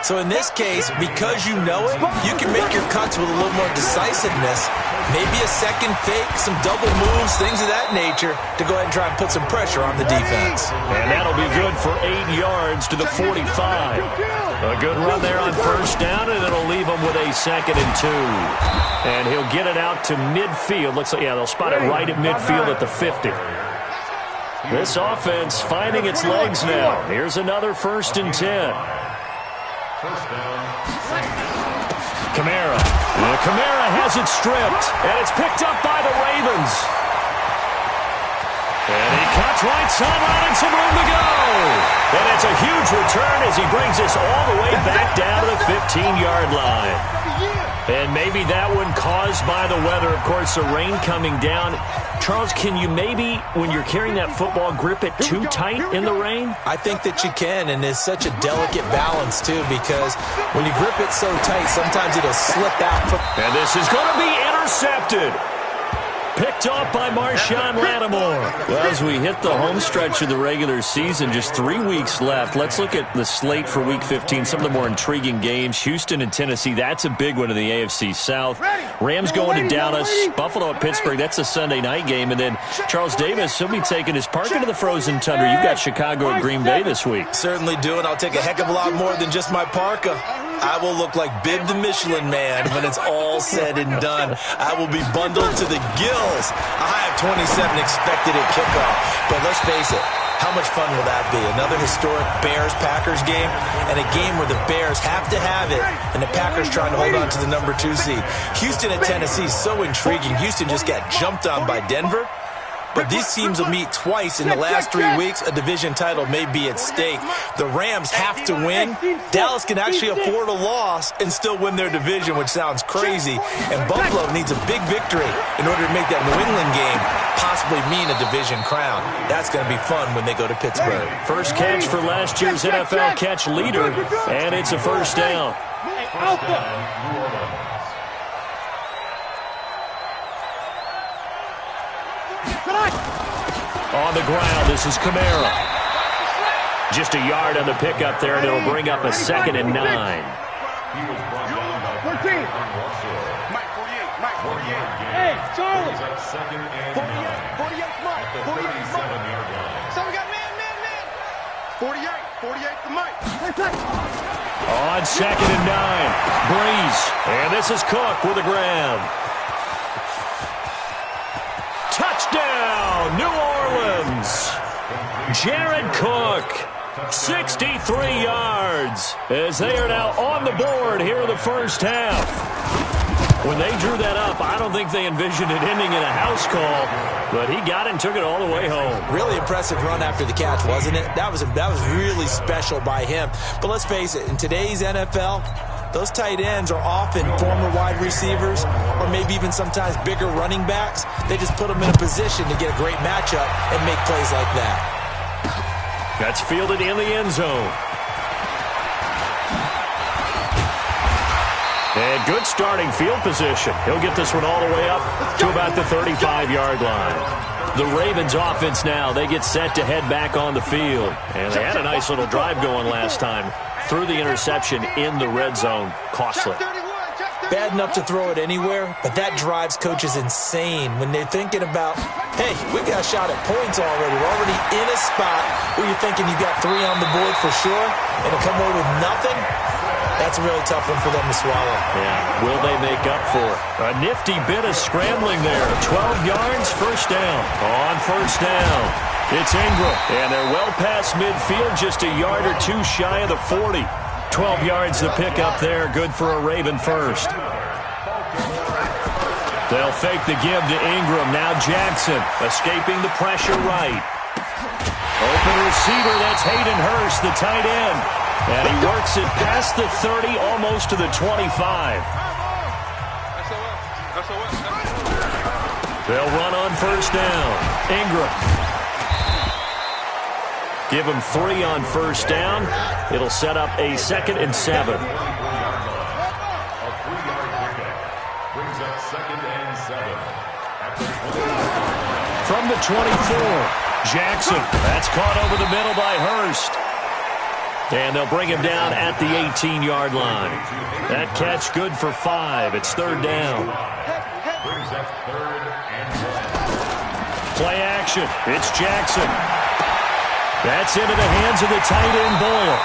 So in this case, because you know it, you can make your cuts with a little more decisiveness, maybe a second fake, some double moves, things of that nature, to go ahead and try and put some pressure on the defense. And that'll be good for 8 yards to the 45. A good run there on first down, and it'll leave him with a 2nd and 2. And he'll get it out to midfield. Looks like, yeah, they'll spot it right at midfield at the 50. This offense finding its legs now. Here's another 1st and 10. Kamara. Kamara has it stripped, and it's picked up by the Ravens. And he cuts right sideline and some room to go. And it's a huge return as he brings us all the way back down to the 15-yard line. And maybe that one caused by the weather. Of course, the rain coming down. Charles, can you maybe, when you're carrying that football, grip it too tight in the rain? I think that you can, and it's such a delicate balance, too, because when you grip it so tight, sometimes it'll slip out. And this is going to be intercepted. Picked off by Marshawn Lattimore. Well, as we hit the home stretch of the regular season, just 3 weeks left. Let's look at the slate for Week 15, some of the more intriguing games. Houston and Tennessee, that's a big one in the AFC South. Rams going to Dallas. Buffalo at Pittsburgh, that's a Sunday night game. And then Charles Davis, he'll be taking his park into the frozen tundra. You've got Chicago and Green Bay this week. Certainly do, and I'll take a heck of a lot more than just my parka. I will look like Bib the Michelin Man when it's all said and done. I will be bundled to the gills. A high of 27 expected at kickoff. But let's face it, how much fun will that be? Another historic Bears-Packers game, and a game where the Bears have to have it, and the Packers trying to hold on to the number 2 seed. Houston at Tennessee, so intriguing. Houston just got jumped on by Denver. But these teams will meet twice in the last 3 weeks. A division title may be at stake. The Rams have to win. Dallas can actually afford a loss and still win their division, which sounds crazy. And Buffalo needs a big victory in order to make that New England game possibly mean a division crown. That's going to be fun when they go to Pittsburgh. First catch for last year's NFL catch leader, and it's a first down. On the ground, this is Kamara. Just a yard on the pickup there, and it'll bring up a 2nd and 9. 14. Mike, 48. Hey, Charlie. 2nd and 9. 48, Mike. 48, Mike. So we got man. 48 for Mike. On 2nd and 9, Breeze. And this is Cook with the grab. Touchdown, New Orleans. Jared Cook, 63 yards, as they are now on the board here in the first half. When they drew that up, I don't think they envisioned it ending in a house call, but he got it and took it all the way home. Really impressive run after the catch, wasn't it? That was really special by him. But let's face it, in today's NFL, those tight ends are often former wide receivers or maybe even sometimes bigger running backs. They just put them in a position to get a great matchup and make plays like that. That's fielded in the end zone. And good starting field position. He'll get this one all the way up to about the 35-yard line. The Ravens offense now, they get set to head back on the field. And they had a nice little drive going last time. Threw the interception in the red zone. Costly. Bad enough to throw it anywhere, but that drives coaches insane when they're thinking about, hey, we've got a shot at points already. We're already in a spot where you're thinking you got 3 on the board for sure, and to come away with nothing, that's a really tough one for them to swallow. Yeah, will they make up for it? A nifty bit of scrambling there. 12 yards, first down. On first down, it's Ingram. And they're well past midfield, just a yard or 2 shy of the 40. 12 yards to pick up there, good for a Raven first. They'll fake the give to Ingram. Now Jackson escaping the pressure right. Open receiver, that's Hayden Hurst, the tight end. And he works it past the 30, almost to the 25. They'll run on first down. Ingram. Give him 3 on first down. It'll set up a 2nd and 7. A 3-yard pickup brings up 2nd and 7. From the 24, Jackson. That's caught over the middle by Hurst. And they'll bring him down at the 18-yard line. That catch good for 5. It's 3rd down. Brings up 3rd and 1. Play action. It's Jackson. That's into the hands of the tight end, Boyle.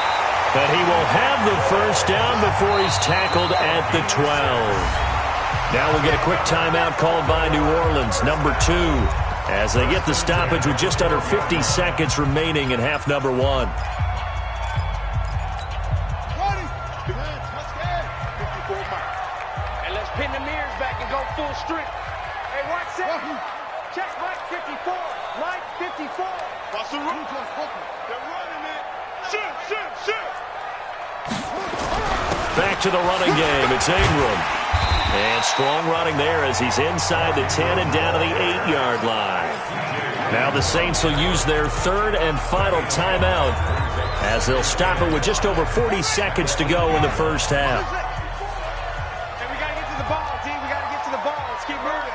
But he will have the first down before he's tackled at the 12. Now we'll get a quick timeout called by New Orleans, number 2, as they get the stoppage with just under 50 seconds remaining in half number 1. 20. Let's get 54 Mike. And let's pin the mirrors back and go full strength. Hey, watch that. Check Mike 54. Mike 54. Watch the run. They're running it. Shoot. Back to the running game. It's Ingram. And strong running there as he's inside the 10 and down to the 8-yard line. Now the Saints will use their 3rd and final timeout as they'll stop it with just over 40 seconds to go in the first half. And we got to get to the ball, D. We got to get to the ball. Let's keep moving.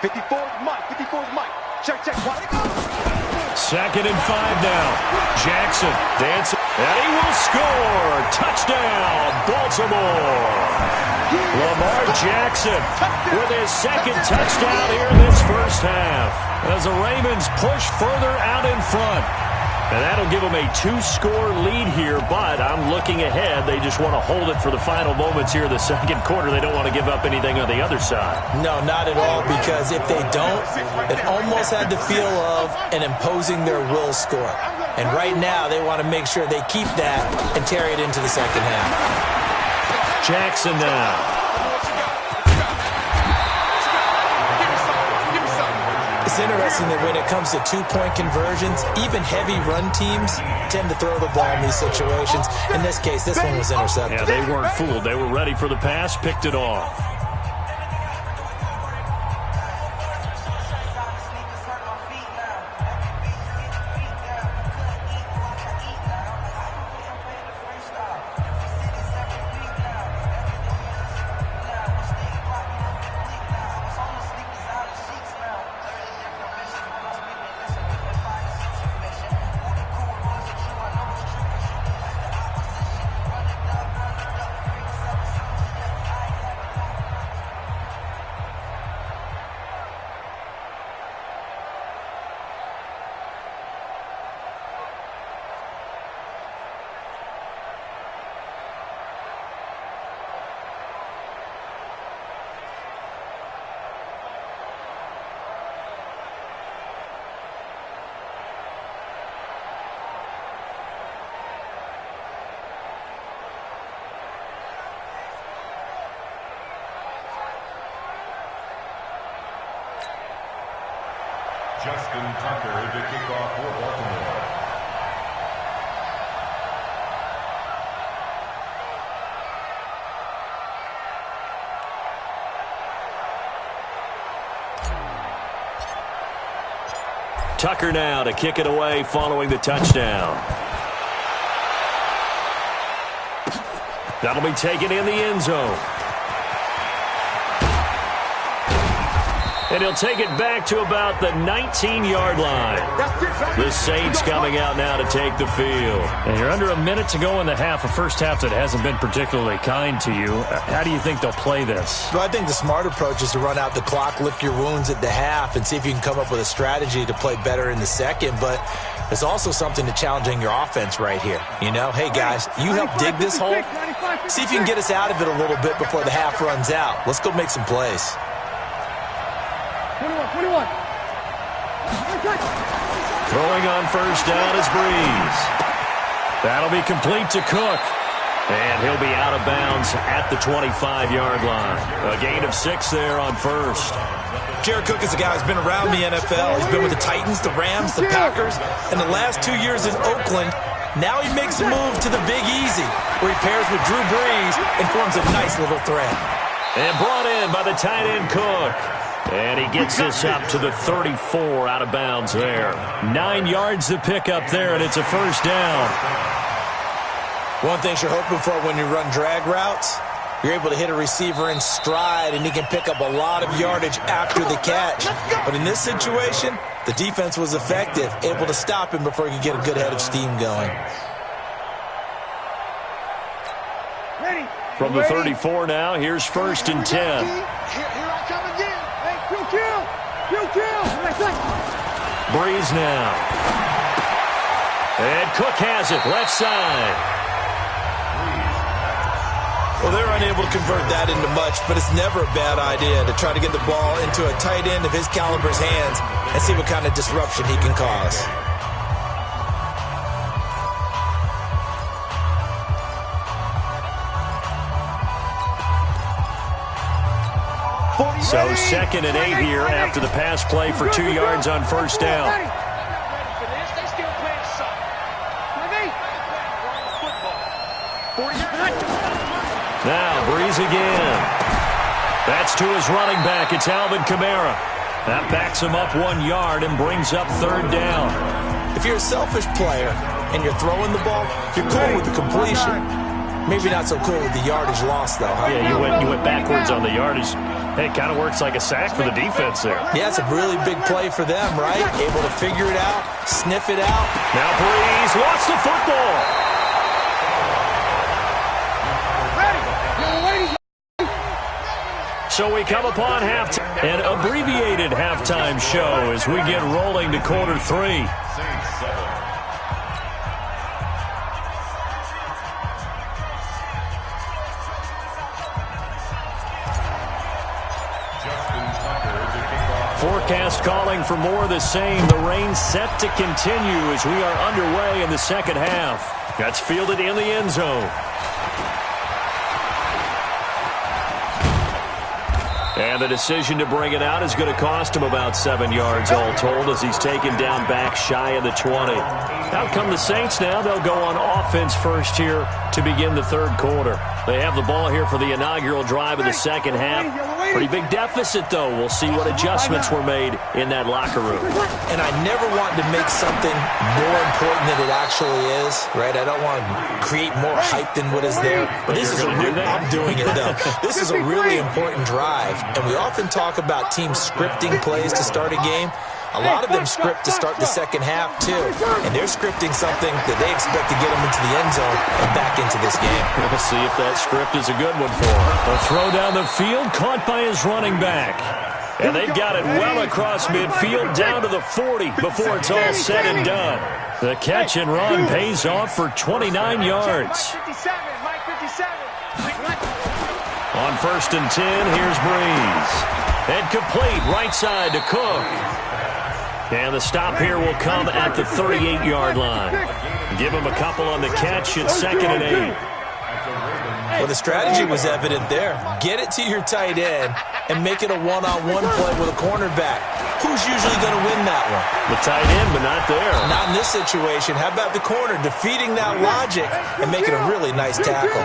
54 is Mike. 54 is Mike. Check. 2nd and 5 now. Jackson dancing. And he will score. Touchdown, Baltimore. Lamar Jackson with his 2nd touchdown here in this first half as the Ravens push further out in front. And that'll give them a 2-score lead here, but I'm looking ahead. They just want to hold it for the final moments here in the 2nd quarter. They don't want to give up anything on the other side. No, not at all, because if they don't, it almost had the feel of an imposing their will score. And right now, they want to make sure they keep that and carry it into the 2nd half. Jackson now. It's interesting that when it comes to 2-point conversions, even heavy run teams tend to throw the ball in these situations. In this case, this one was intercepted. Yeah, they weren't fooled. They were ready for the pass, picked it off. Justin Tucker to kick off for Baltimore. Tucker now to kick it away following the touchdown. That'll be taken in the end zone. And he'll take it back to about the 19-yard line. The Saints coming out now to take the field. And you're under a minute to go in the half, a first half that hasn't been particularly kind to you. How do you think they'll play this? Well, I think the smart approach is to run out the clock, lick your wounds at the half, and see if you can come up with a strategy to play better in the second. But there's also something to challenging your offense right here. You know, hey, guys, you help dig this hole. See if you can get us out of it a little bit before the half runs out. Let's go make some plays. 21. Throwing on first down is Breeze. That'll be complete to Cook. And he'll be out of bounds at the 25-yard line. A gain of 6 there on first. Jared Cook is a guy who's been around the NFL. He's been with the Titans, the Rams, the Packers, and the last 2 years in Oakland. Now he makes a move to the Big Easy, where he pairs with Drew Brees and forms a nice little threat. And brought in by the tight end Cook. And he gets this up to the 34 out of bounds there. 9 yards to pick up there, and it's a first down. One thing you're hoping for when you run drag routes, you're able to hit a receiver in stride, and he can pick up a lot of yardage after the catch. But in this situation, the defense was effective, able to stop him before he could get a good head of steam going. From the 34 now, here's 1st and 10. Here I come again. Hey, kill. Breeze now. And Cook has it, left side. Well, they're unable to convert that into much, but it's never a bad idea to try to get the ball into a tight end of his caliber's hands and see what kind of disruption he can cause. So 2nd and 8 here after the pass play for 2 yards on first down. Now Breeze again. That's to his running back. It's Alvin Kamara. That backs him up 1 yard and brings up 3rd down. If you're a selfish player and you're throwing the ball, you're cool with the completion. Maybe not so cool with the yardage loss, though. Huh? Yeah, you went backwards on the yardage. Hey, it kind of works like a sack for the defense there. Yeah, it's a really big play for them, right? Able to figure it out, sniff it out. Now Breeze lost the football. So we come upon halftime, an abbreviated halftime show as we get rolling to quarter 3. Forecast calling for more of the same. The rain set to continue as we are underway in the second half. That's fielded in the end zone. And the decision to bring it out is going to cost him about 7 yards all told as he's taken down back shy of the 20. Out come the Saints now. They'll go on offense first here to begin the 3rd quarter. They have the ball here for the inaugural drive of the second half. Pretty big deficit, though. We'll see what adjustments were made in that locker room. And I never want to make something more important than it actually is, right? I don't want to create more hype than what is there. But this is I'm doing it, though. This is a really important drive. And we often talk about teams scripting plays to start a game. A lot of them script to start the second half, too. And they're scripting something that they expect to get them into the end zone and back into this game. We'll see if that script is a good one for him. A throw down the field, caught by his running back. And they've got it well across midfield, down to the 40 before it's all said and done. The catch and run pays off for 29 yards. On 1st and 10, here's Breeze. And complete right side to Cook. And the stop here will come at the 38-yard line. Give him a couple on the catch at 2nd and 8. Well, the strategy was evident there. Get it to your tight end and make it a one-on-one play with a cornerback. Who's usually going to win that one? The tight end, but not there. Not in this situation. How about the corner defeating that logic and making a really nice tackle?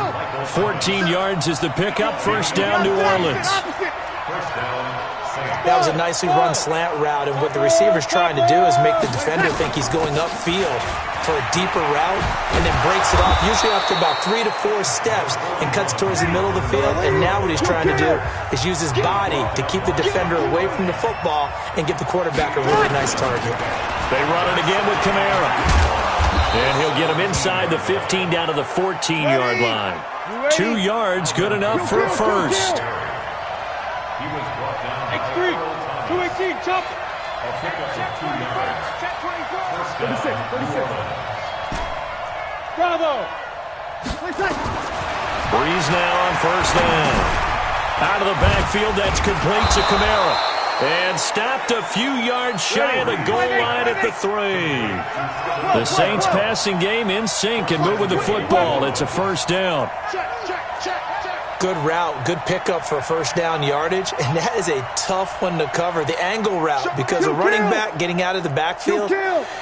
14 yards is the pickup. First down, New Orleans. That was a nicely run slant route, and what the receiver's trying to do is make the defender think he's going upfield for a deeper route and then breaks it off, usually after about 3 to 4 steps, and cuts towards the middle of the field. And now what he's trying to do is use his body to keep the defender away from the football and give the quarterback a really nice target. They run it again with Kamara. And he'll get him inside the 15 down to the 14-yard line. 2 yards, good enough for a first. X3, 218, jump. I'll pick up to 2 yards. Check 24. 36. Bravo. Breeze now on first down. Out of the backfield, that's complete to Kamara. And stopped a few yards shy of the goal line at the 3. The Saints passing game in sync and moving the football. It's a first down. Good route, good pickup for first down yardage, and that is a tough one to cover. The angle route, because a running back getting out of the backfield,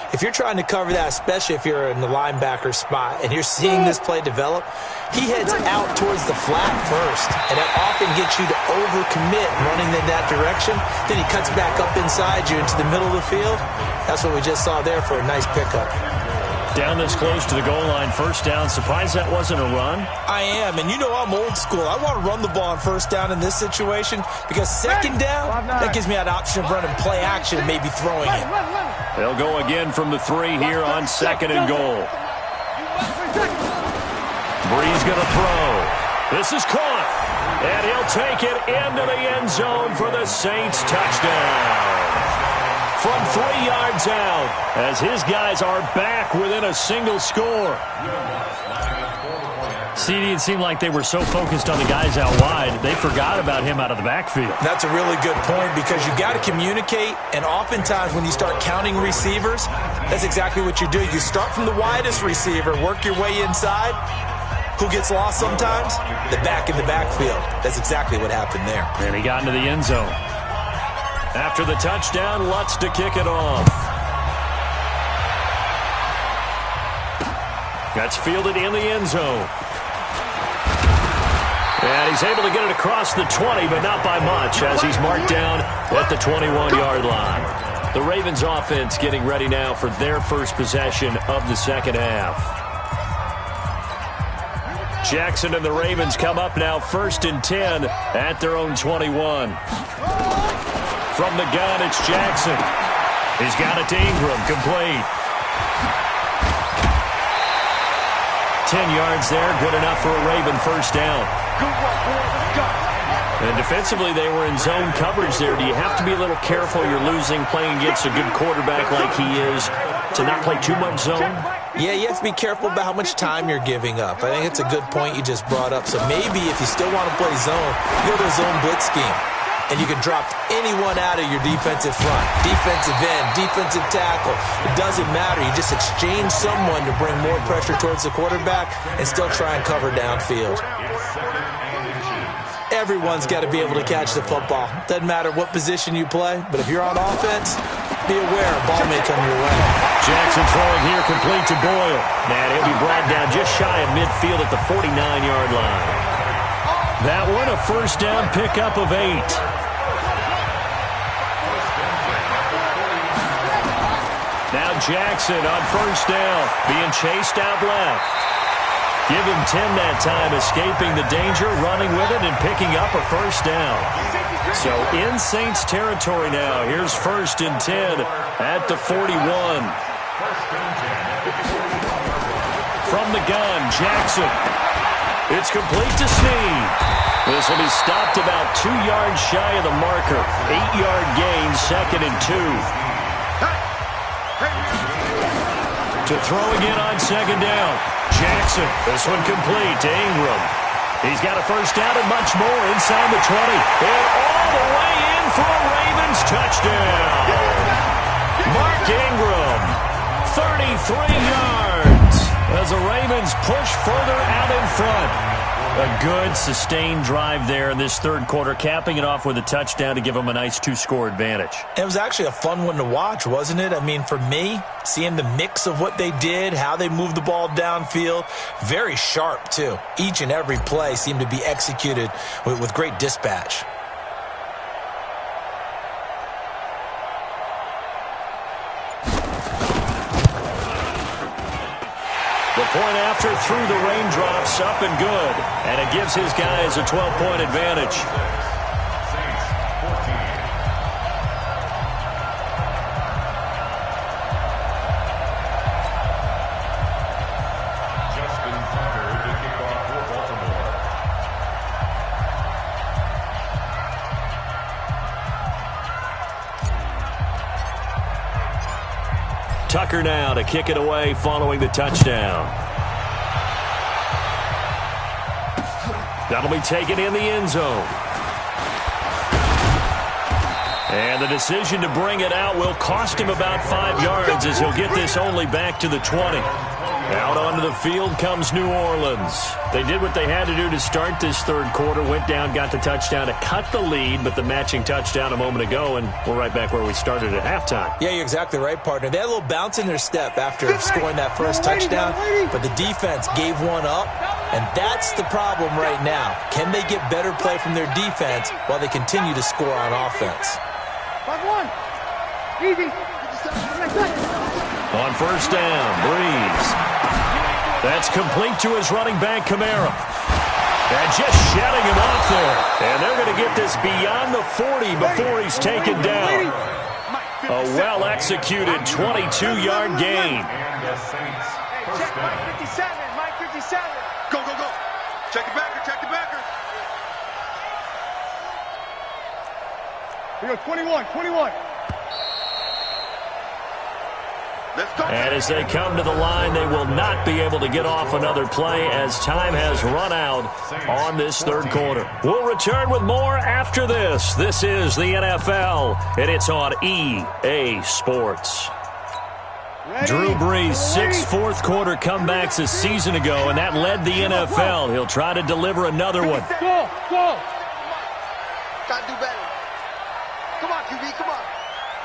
if you're trying to cover that, especially if you're in the linebacker spot and you're seeing this play develop, he heads out towards the flat first, and that often gets you to overcommit running in that direction. Then he cuts back up inside you into the middle of the field. That's what we just saw there for a nice pickup. Down this close to the goal line, first down. Surprised that wasn't a run? I am, and you know I'm old school. I want to run the ball on first down in this situation because second down, that gives me an option of running play action and maybe throwing it. They'll go again from the 3 here on second and goal. Bree's going to throw. This is caught, and he'll take it into the end zone for the Saints touchdown. From 3 yards out, as his guys are back within a single score. CD, it seemed like they were so focused on the guys out wide, they forgot about him out of the backfield. That's a really good point because you got to communicate, and oftentimes when you start counting receivers, that's exactly what you do. You start from the widest receiver, work your way inside. Who gets lost sometimes? The back in the backfield. That's exactly what happened there. And he got into the end zone. After the touchdown, Lutz to kick it off. That's fielded in the end zone. And he's able to get it across the 20, but not by much, as he's marked down at the 21-yard line. The Ravens offense getting ready now for their first possession of the second half. Jackson and the Ravens come up now 1st and 10 at their own 21. From the gun, it's Jackson. He's got it to Ingram, complete. 10 yards there, good enough for a Raven first down. And defensively, they were in zone coverage there. Do you have to be a little careful? You're losing, playing against a good quarterback like he is, to not play too much zone? Yeah, you have to be careful about how much time you're giving up. I think it's a good point you just brought up. So maybe if you still want to play zone, go to a zone blitz scheme. And you can drop anyone out of your defensive front, defensive end, defensive tackle. It doesn't matter. You just exchange someone to bring more pressure towards the quarterback and still try and cover downfield. Everyone's got to be able to catch the football. Doesn't matter what position you play, but if you're on offense, be aware a ball may come your way. Jackson throwing here, complete to Boyle. And he'll be brought down just shy of midfield at the 49-yard line. That one, a first down pickup of 8. Now Jackson on first down, being chased out left. Give him 10 that time, escaping the danger, running with it, and picking up a first down. So in Saints territory now. Here's 1st and 10 at the 41. From the gun, Jackson. It's complete to Snead. This will be stopped about 2 yards shy of the marker. 8-yard gain, 2nd and 2. To throw again on second down. Jackson, this one complete to Ingram. He's got a first down and much more inside the 20. And all the way in for a Ravens touchdown. Mark Ingram, 33 yards as the Ravens push further out in front. A good, sustained drive there in this third quarter, capping it off with a touchdown to give them a nice 2-score advantage. It was actually a fun one to watch, wasn't it? I mean, for me, seeing the mix of what they did, how they moved the ball downfield, very sharp, too. Each and every play seemed to be executed with great dispatch. The point after through the raindrops, up and good. And it gives his guys a 12-point advantage. Justin Tucker to kick off for Baltimore. Tucker now to kick it away following the touchdown. That'll be taken in the end zone. And the decision to bring it out will cost him about 5 yards as he'll get this only back to the 20. Out onto the field comes New Orleans. They did what they had to do to start this third quarter. Went down, got the touchdown to cut the lead, but the matching touchdown a moment ago, and we're right back where we started at halftime. Yeah, you're exactly right, partner. They had a little bounce in their step after scoring that first touchdown, but the defense gave one up, and that's the problem right now. Can they get better play from their defense while they continue to score on offense? 5-1. Easy. On first down, Breeze. That's complete to his running back, Kamara. And just shedding him off there. And they're going to get this beyond the 40 before he's taken down. A well-executed 22-yard gain. Check Mike 57. Mike 57. Go, go, go. Check the backer, check the backer. Here we go, 21, 21. Let's go. And as they come to the line, they will not be able to get off another play as time has run out on this third quarter. We'll return with more after this. This is the NFL, and it's on EA Sports. Ready? Drew Brees, 6 fourth-quarter comebacks a season ago, and that led the NFL. He'll try to deliver another one. Go, go. Gotta do better. Come on, QB, come on.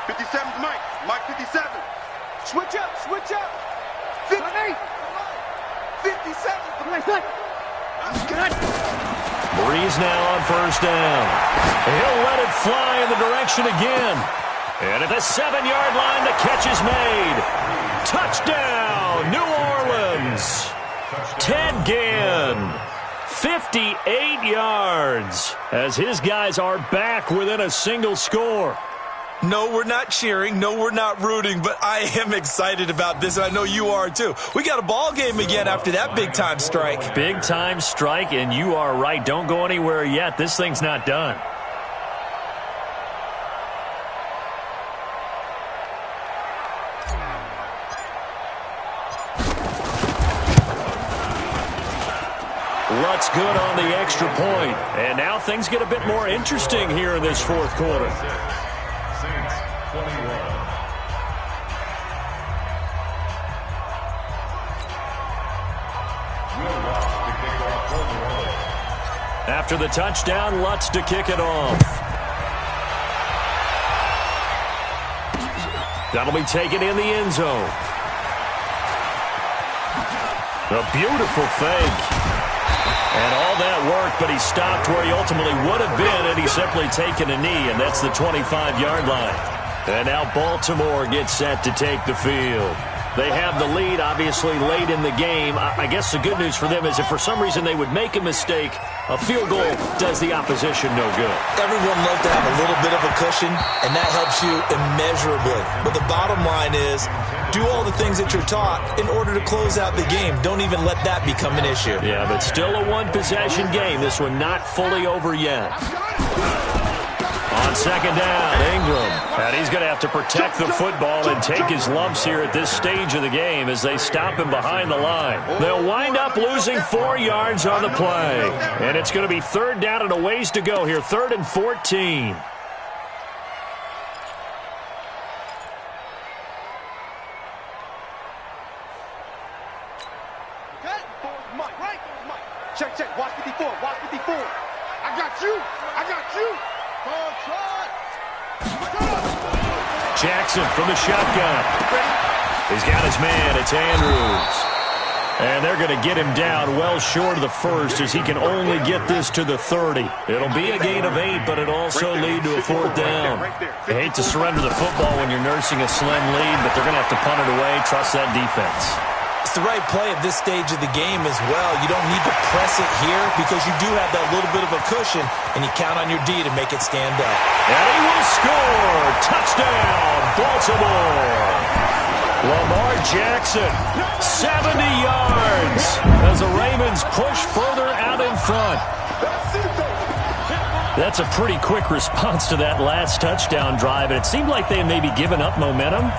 57's Mike. Mike 57. Switch up, switch up. 58. 57. Good. Brees now on first down. He'll let it fly in the direction again. And at the 7-yard line, the catch is made. Touchdown, New Orleans. Ted Ginn, 58 yards, as his guys are back within a single score. No, we're not cheering. No, we're not rooting, but I am excited about this, and I know you are too. We got a ball game again after that big-time strike. Big-time strike, and you are right. Don't go anywhere yet. This thing's not done. Lutz good on the extra point. And now things get a bit more interesting here in this fourth quarter. Saints 21. After the touchdown, Lutz to kick it off. That'll be taken in the end zone. A beautiful fake. And all that work, but he stopped where he ultimately would have been had he simply taken a knee, and that's the 25-yard line. And now Baltimore gets set to take the field. They have the lead, obviously, late in the game. I guess the good news for them is if for some reason they would make a mistake, a field goal does the opposition no good. Everyone loves to have a little bit of a cushion, and that helps you immeasurably. But the bottom line is, do all the things that you're taught in order to close out the game. Don't even let that become an issue. Yeah, but still a one-possession game. This one not fully over yet. On second down, Ingram. And he's going to have to protect the football and take his lumps here at this stage of the game as they stop him behind the line. They'll wind up losing 4 yards on the play. And it's going to be third down and a ways to go here. 3rd and 14. Check, check. Watch 54. Watch 54. I got you. I got you. Jackson from the shotgun. He's got his man. It's Andrews. And they're going to get him down well short of the first as he can only get this to the 30. It'll be a gain of 8, but it'll also lead to a 4th down. They hate to surrender the football when you're nursing a slim lead, but they're going to have to punt it away. Trust that defense. It's the right play at this stage of the game as well. You don't need to press it here because you do have that little bit of a cushion, and you count on your D to make it stand up. And he will score. Touchdown, Baltimore. Lamar Jackson, 70 yards as the Ravens push further out in front. That's a pretty quick response to that last touchdown drive, and it seemed like they had maybe given up momentum.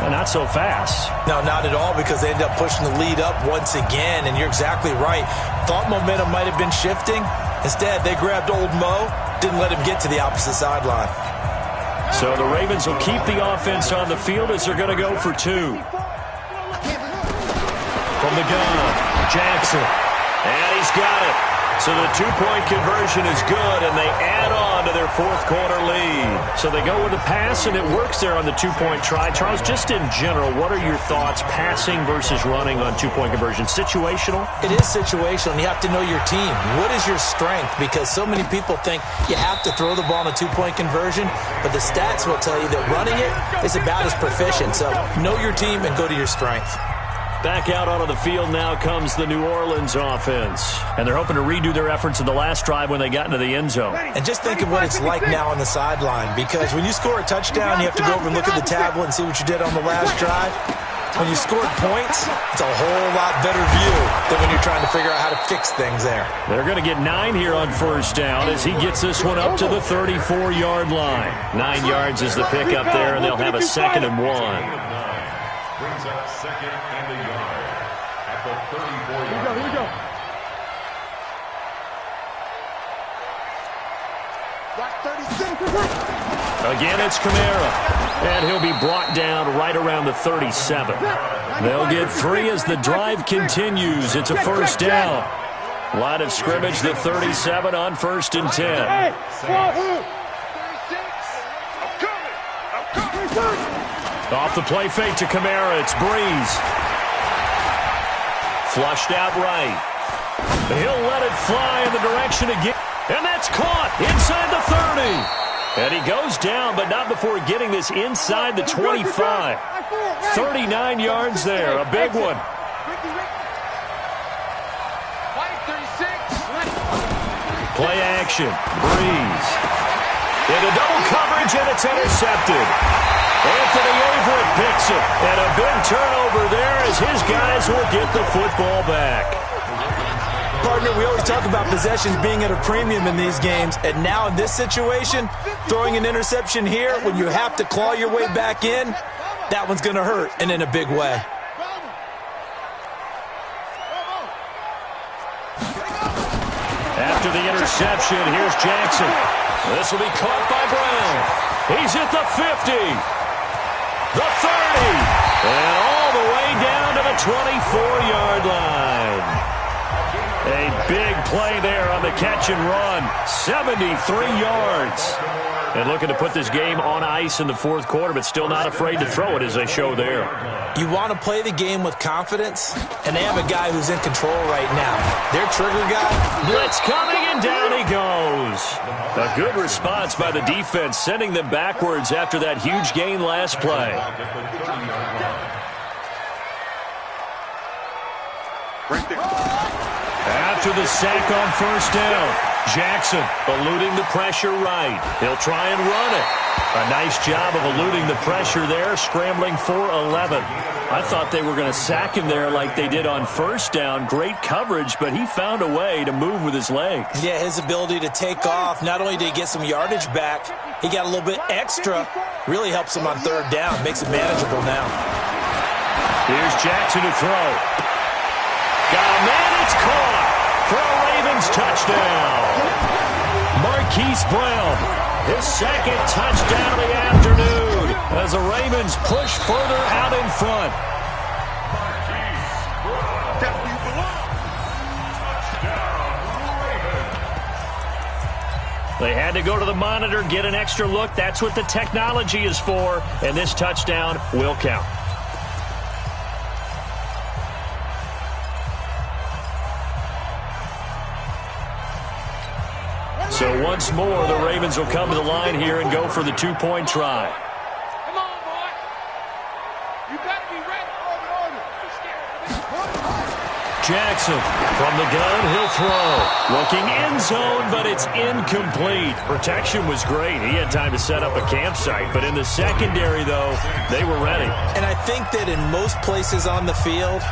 Not so fast. No, not at all, because they ended up pushing the lead up once again, and you're exactly right. Thought momentum might have been shifting. Instead, they grabbed old Mo, didn't let him get to the opposite sideline. So the Ravens will keep the offense on the field as they're going to go for 2. From From the gun, Jackson. And he's got it. So the two-point conversion is good, and they add on to their fourth-quarter lead. So they go with the pass, and it works there on the two-point try. Charles, just in general, what are your thoughts passing versus running on two-point conversion? Situational? It is situational, and you have to know your team. What is your strength? Because so many people think you have to throw the ball in a two-point conversion, but the stats will tell you that running it is about as proficient. So know your team and go to your strength. Back out onto the field now comes the New Orleans offense. And they're hoping to redo their efforts in the last drive when they got into the end zone. And just think of what it's like now on the sideline, because when you score a touchdown, you have to go over and look at the tablet and see what you did on the last drive. When you scored points, it's a whole lot better view than when you're trying to figure out how to fix things there. They're going to get 9 here on first down as he gets this one up to the 34-yard line. 9 yards is the pickup there, and they'll have a 2nd and 1. Brings up 2nd and a yard at the 34-yard line. Here we go. Again, it's Kamara, and he'll be brought down right around the 37. They'll get 3 as the drive continues. It's a first down. Line of scrimmage, the 37 on 1st and 10. Off the play fake to Kamara, it's Breeze. Flushed out right. He'll let it fly in the direction again. And that's caught inside the 30. And he goes down, but not before getting this inside the 25. 39 yards there, a big one. Play action, Breeze. Into double coverage, and it's intercepted. Anthony Everett picks it, and a big turnover there as his guys will get the football back. Partner, we always talk about possessions being at a premium in these games, and now in this situation, throwing an interception here when you have to claw your way back in, that one's going to hurt, and in a big way. After the interception, here's Jackson. This will be caught by Brown. He's at the 50. The 30, and all the way down to the 24-yard line. A big play there on the catch and run, 73 yards. And looking to put this game on ice in the fourth quarter, but still not afraid to throw it as they show there. You want to play the game with confidence, and they have a guy who's in control right now. Their trigger guy. Blitz coming, and down he goes. A good response by the defense, sending them backwards after that huge gain last play. After the sack on first down, Jackson eluding the pressure right. He'll try and run it. A nice job of eluding the pressure there, scrambling for 11. I thought they were going to sack him there like they did on first down. Great coverage, but he found a way to move with his legs. Yeah, his ability to take off, not only did he get some yardage back, he got a little bit extra. Really helps him on third down, makes it manageable now. Here's Jackson to throw. Got a man, it's caught for a Ravens touchdown. Marquise Brown, his 2nd touchdown of the afternoon as the Ravens push further out in front. They had to go to the monitor, get an extra look. That's what the technology is for, and this touchdown will count. So once more, the Ravens will come to the line here and go for the two-point try. Come on, boy. You better be ready. Jackson from the gun, he'll throw. Looking end zone, but it's incomplete. Protection was great. He had time to set up a campsite, but in the secondary, though, they were ready. And I think that in most places on the field,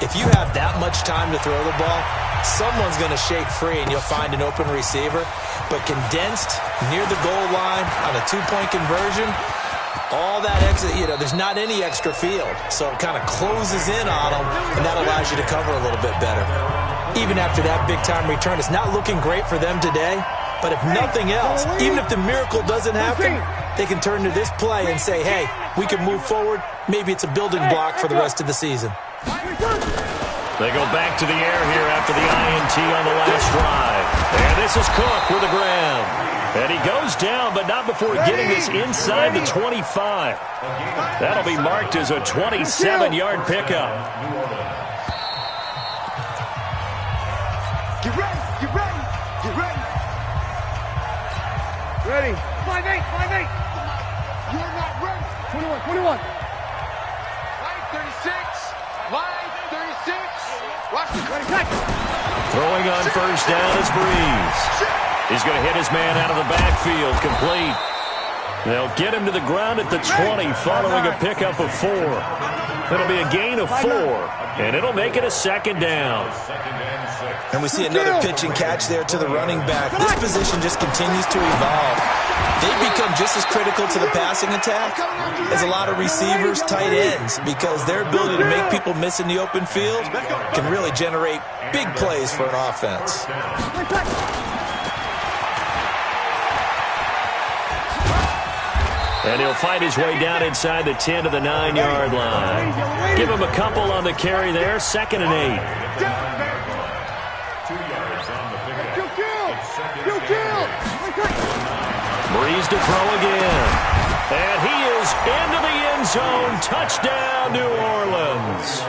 if you have that much time to throw the ball, someone's going to shake free and you'll find an open receiver. But condensed near the goal line on a two-point conversion, all that exit, there's not any extra field. So it kind of closes in on them, and that allows you to cover a little bit better. Even after that big-time return, it's not looking great for them today. But if nothing else, even if the miracle doesn't happen, they can turn to this play and say, hey, we can move forward. Maybe it's a building block for the rest of the season. They go back to the air here after the INT on the last drive. And this is Cook with the grab. And he goes down, but not before getting this inside the 25. That'll be marked as a 27-yard pickup. Get ready, get ready, get ready. Ready. 5-8, 5-8. You're not ready. 21. Line 36, line 36. Watch the Ready, catch. Throwing on first down is Breeze. He's going to hit his man out of the backfield, complete. They'll get him to the ground at the 20 following a pickup of 4. It'll be a gain of 4, and it'll make it a second down. And we see another pitch and catch there to the running back. This position just continues to evolve. They become just as critical to the passing attack as a lot of receivers, tight ends, because their ability to make people miss in the open field can really generate big plays for an offense. And he'll fight his way down inside the 10 to the 9-yard line. Give him a couple on the carry there, 2nd and 8. 2 yards on the pickup. You kill. Breeze to throw again. And he is into the end zone. Touchdown, New Orleans.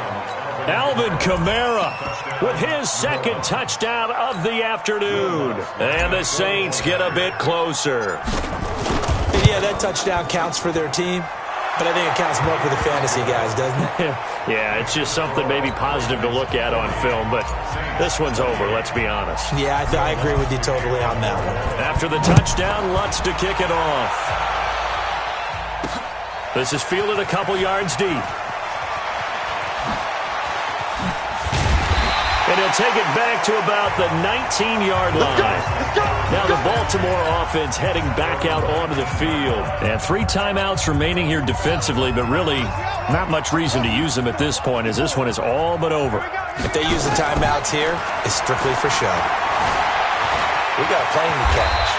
Alvin Kamara with his 2nd touchdown of the afternoon. And the Saints get a bit closer. Yeah, that touchdown counts for their team, but I think it counts more for the fantasy guys, doesn't it? Yeah, it's just something maybe positive to look at on film, but this one's over, let's be honest. Yeah, I agree with you totally on that one. After the touchdown, Lutz to kick it off. This is fielded a couple yards deep. And he'll take it back to about the 19-yard line. Now the Baltimore offense heading back out onto the field. And 3 timeouts remaining here defensively, but really not much reason to use them at this point as this one is all but over. If they use the timeouts here, it's strictly for show. We got a plane to catch.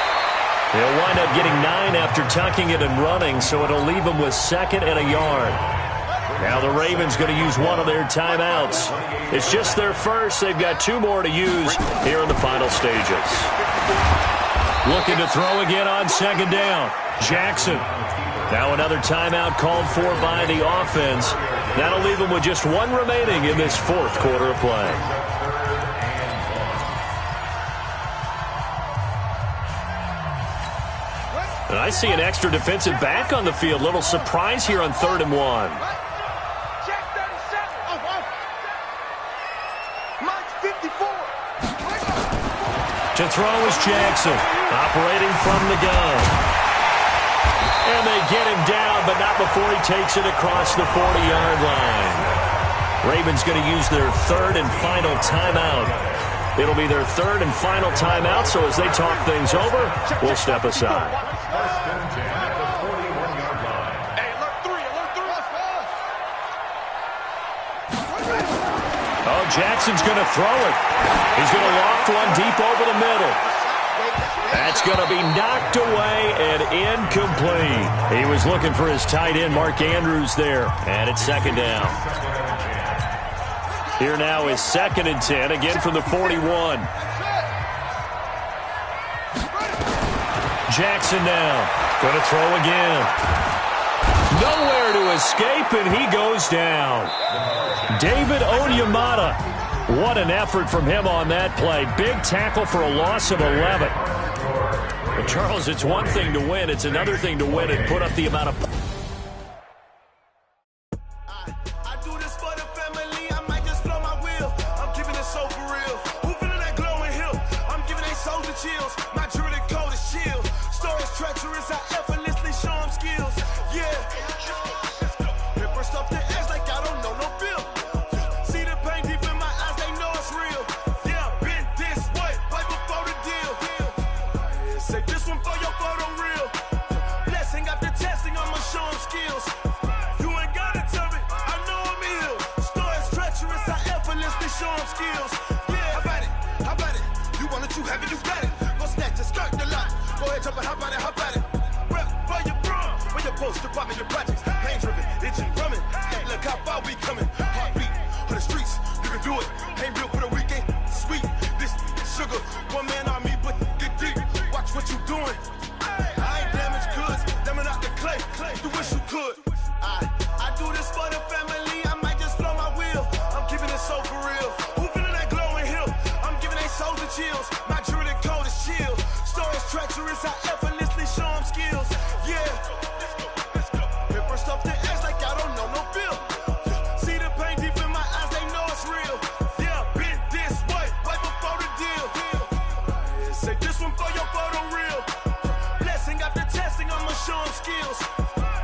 They'll wind up getting 9 after tucking it and running, so it'll leave them with 2nd and a yard. Now the Ravens going to use one of their timeouts. It's just their first. They've got 2 more to use here in the final stages. Looking to throw again on 2nd down. Jackson. Now another timeout called for by the offense. That'll leave them with just 1 remaining in this 4th quarter of play. And I see an extra defensive back on the field. Little surprise here on 3rd and 1. To throw is Jackson, operating from the gun. And they get him down, but not before he takes it across the 40-yard line. Ravens going to use their 3rd and final timeout. It'll be their 3rd and final timeout, so as they talk things over, we'll step aside. Oh, Jackson's going to throw it. He's going to loft one deep over the middle. That's going to be knocked away and incomplete. He was looking for his tight end, Mark Andrews, there. And it's 2nd down. Here now is 2nd and 10, again from the 41. Jackson now. Going to throw again. Nowhere to escape, and he goes down. David Onyemata. What an effort from him on that play. Big tackle for a loss of 11. But Charles, it's one thing to win. It's another thing to win and put up the amount of... Look how far we coming. Heartbeat of the streets, you can do it. doing? I ain't damaged goods, damn out the clay. You wish you could. I do this for the family. I might just blow my wheel. I'm keeping it so for real. Who feeling that glowing hill? I'm giving they souls the chills. My jewelry the cold is chill. Stories treacherous, I effortlessly show them skills. Yeah. Hit first off the edge like I don't know no feel. See the pain deep in my eyes, they know it's real. Yeah, been this way, right before the deal. Say this one for your photo reel. Blessing after testing, I'ma show them skills.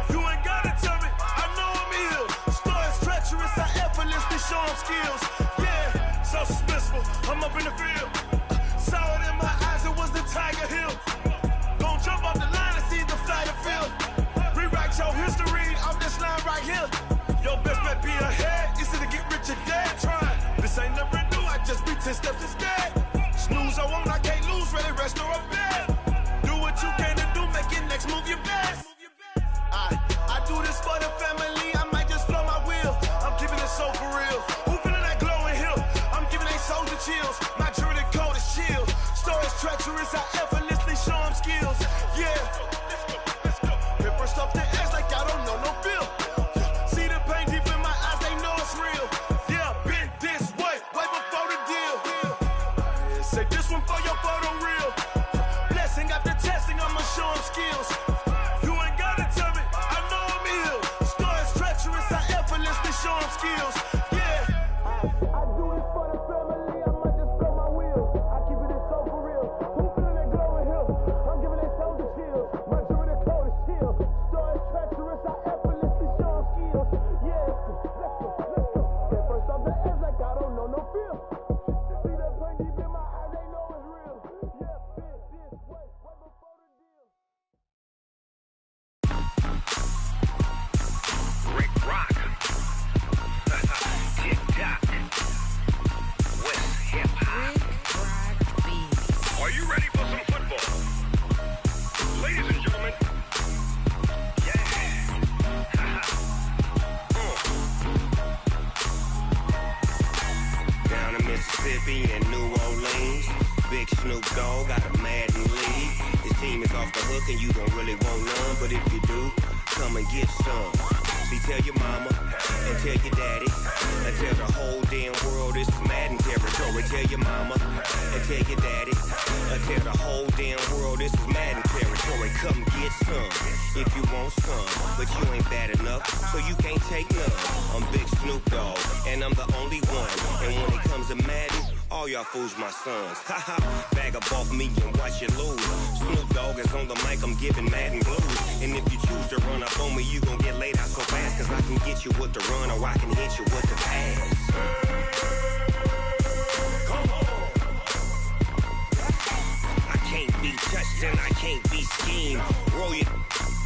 You ain't gotta tell me, I know I'm ill. Stories treacherous, I effortlessly show them skills. Yeah, so suspenseful, I'm up in the field. Saw it in my eyes, it was the Tiger Hill. Gon' jump off the line and see the flight of field. Rewrite your history off this line right here. Your best bet be ahead, easy to get rich or dead. Trying, this ain't never new, I just be 10 steps instead. Snooze I won't, I can't lose, ready, rest or a bed. Do what you can to do, make your next move your best. I do this for the family, I might just blow my wheel. I'm keeping it so for real. Who feeling that glowing hill? I'm giving they souls the chills. My jewelry the cold is chill. Stories treacherous, I effortlessly show them skills. Yeah. Hit first off the edge like I don't know no feel. See the pain deep in my eyes, they know it's real. Yeah, been this way, way before the deal. Say this one for your photo reel. Blessing after testing, I'ma show them skills. You ain't gotta tell me, I know I'm ill. Stories treacherous, I effortlessly show them skills. Yeah. I do this for the family, I might just blow my wheel. I keep it so for real. Who feeling that glowing hill? I'm giving they souls the chills. My jewelry the cold is chill. Stories treacherous, I effortlessly show them skills. Yeah, let's go. Get first off the edge like I don't know no feel. See that pain deep in my eyes, they know it's real. Yeah, been this way, way before the deal. Rick Rock. Tick-tock. West hip-hop. Are you ready for some football? Ladies and gentlemen. Yeah. Down in Mississippi and New Orleans, Big Snoop Dogg got a Madden league. His team is off the hook and you don't really want none, but if you do, come and get some. See, tell your mama and tell your daddy and tell the whole damn world this is Madden territory. Tell your mama and tell your daddy and tell the whole damn world this is Madden territory. Come get some if you want some, but you ain't bad enough, so you can't take none. I'm Big Snoop Dogg and I'm the only one, and when it comes to Madden, all y'all fools my sons. Haha, bag up off me and watch you lose. Snoop Dogg is on the mic, I'm giving Madden blues. And if you choose to run up on me, you gon' get laid out so fast, cause I can get you with the run or I can hit you with the pass. Come on. I can't be touched and I can't be schemed. Roll you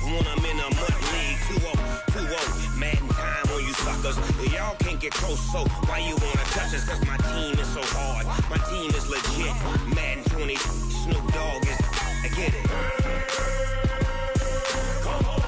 when I'm in a mud league. 2-0, Madden time on you suckers. Y'all can't get close, so why you wanna touch us? Cause my team is so hard, my team is legit. Madden 20, Snoop Dogg is, I get it. Come on.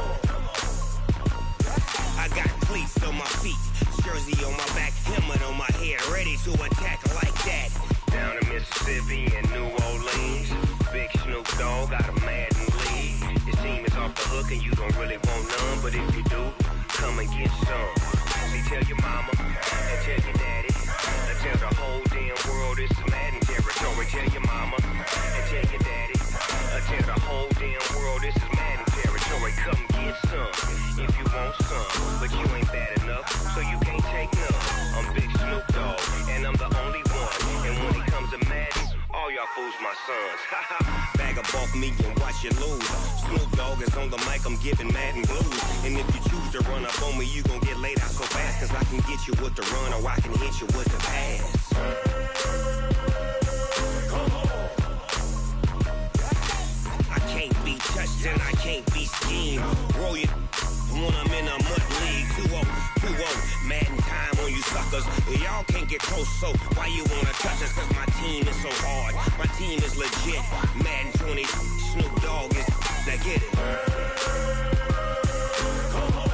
I got cleats on my feet, jersey on my back, helmet on my head, ready to attack like that. Down in Mississippi and New Orleans, Big Snoop Dogg got a Madden league. His team is off the hook and you don't really want none, but if you do, come and get some. See, tell your mama and tell your daddy and tell the whole damn world this is Madden territory. Tell your mama and tell your daddy and tell the whole damn world this is Madden territory. Come get some if you want some, but you ain't bad enough, so you can't take none. I'm Big Snoop Dogg and I'm the only one, and when it comes to Madden, all y'all fools my sons. Haha, bag up off me and watch you lose. Snoop Dogg is on the mic, I'm giving Madden blues. And if you choose to run up on me, you gon' get laid out so fast, cause I can get you with the run or I can hit you with the pass. Come on. I can't be touched and I can't be schemed. Roll you when I'm in a mud league. 2-0, Madden time on you suckers. Y'all can't get close, so why you wanna touch us? Cause my team is so hard, my team is legit. Madden 20, Snoop Dogg is, now get it. Come on.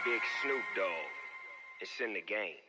Big Snoop Dogg, it's in the game.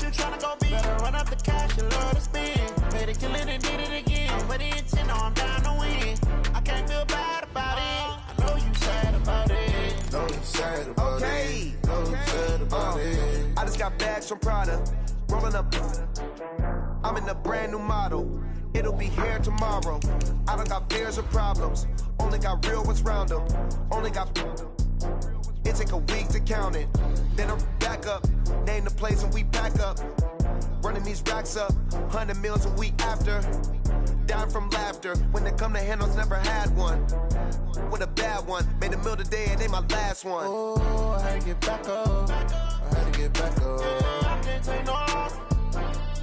you tryna go be. Better run up the cash, you love to spend. Paid to kill it and did it again. But the intent, no, I'm down to win. I can't feel bad about it. I know you sad about it. Know you sad about it. Know you sad about it. I just got bags from Prada. Rolling up. I'm in a brand new model. It'll be here tomorrow. I don't got fears or problems. Only got real ones round them. Only got. It take a week to count it. Then I'm back up. Name the place and we pack up. Running these racks up. 100 meals a week after. Down from laughter. When it come to handles, never had one. With a bad one. Made a meal today and they my last one. Oh, I had to get back up. I had to get back up. I can't take no loss.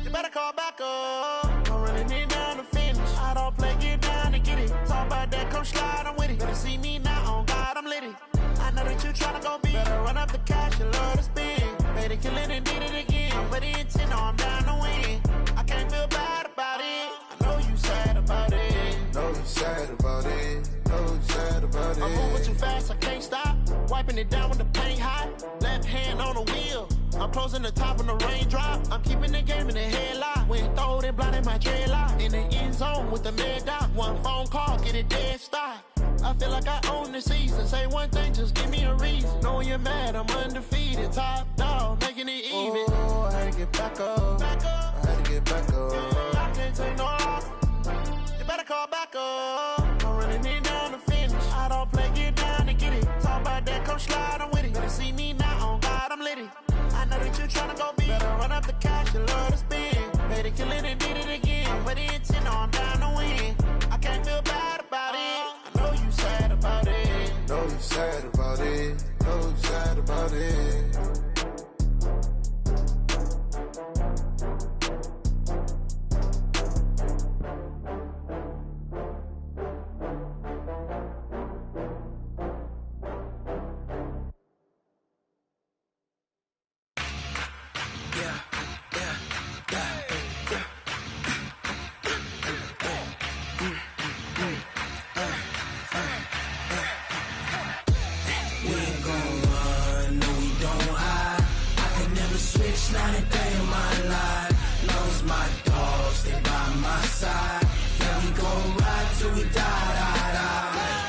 You better call back up. I'm running it down to finish. I don't play, get down to get it. Talk about that, come slide, I'm with it. Better see me now, on God, I'm litty. I know that you tryna go be. Better run up the cash, you love to spend. Made it, kill it, and did it again. But the intent, no, I'm down to win. I can't feel bad about it. I know you sad about it. Know you sad about it. Know you sad about it. I'm moving too fast, I can't stop. Wiping it down with the paint hot. Left hand on the wheel. I'm closing the top on the raindrop. I'm keeping the game in the headlock. When throwed and blinded my dreadlock. In the end zone with the mad dot. One phone call, get it dead stop. I feel like I own the season. Say one thing, just give me a reason. Knowing you're mad, I'm undefeated. Top dog, making it even. Oh, I had to get back up. I had to get back up. I can't take no loss. You better call back up. I'm running it down to finish. I don't play, get down to get it. Talk about that, come slide, I'm with it. Better see me now, on God, I'm litty. I know that you tryna go be. Better run up the cash, you love to spend. Made it, kill it, and did it again. But the intent, no, I'm down to win. I can't feel bad about it. I know you sad about it. Know you sad about it. Know you sad about it. Not a day in my life. Knows my dogs, stay by my side. Yeah, we gon' ride till we die.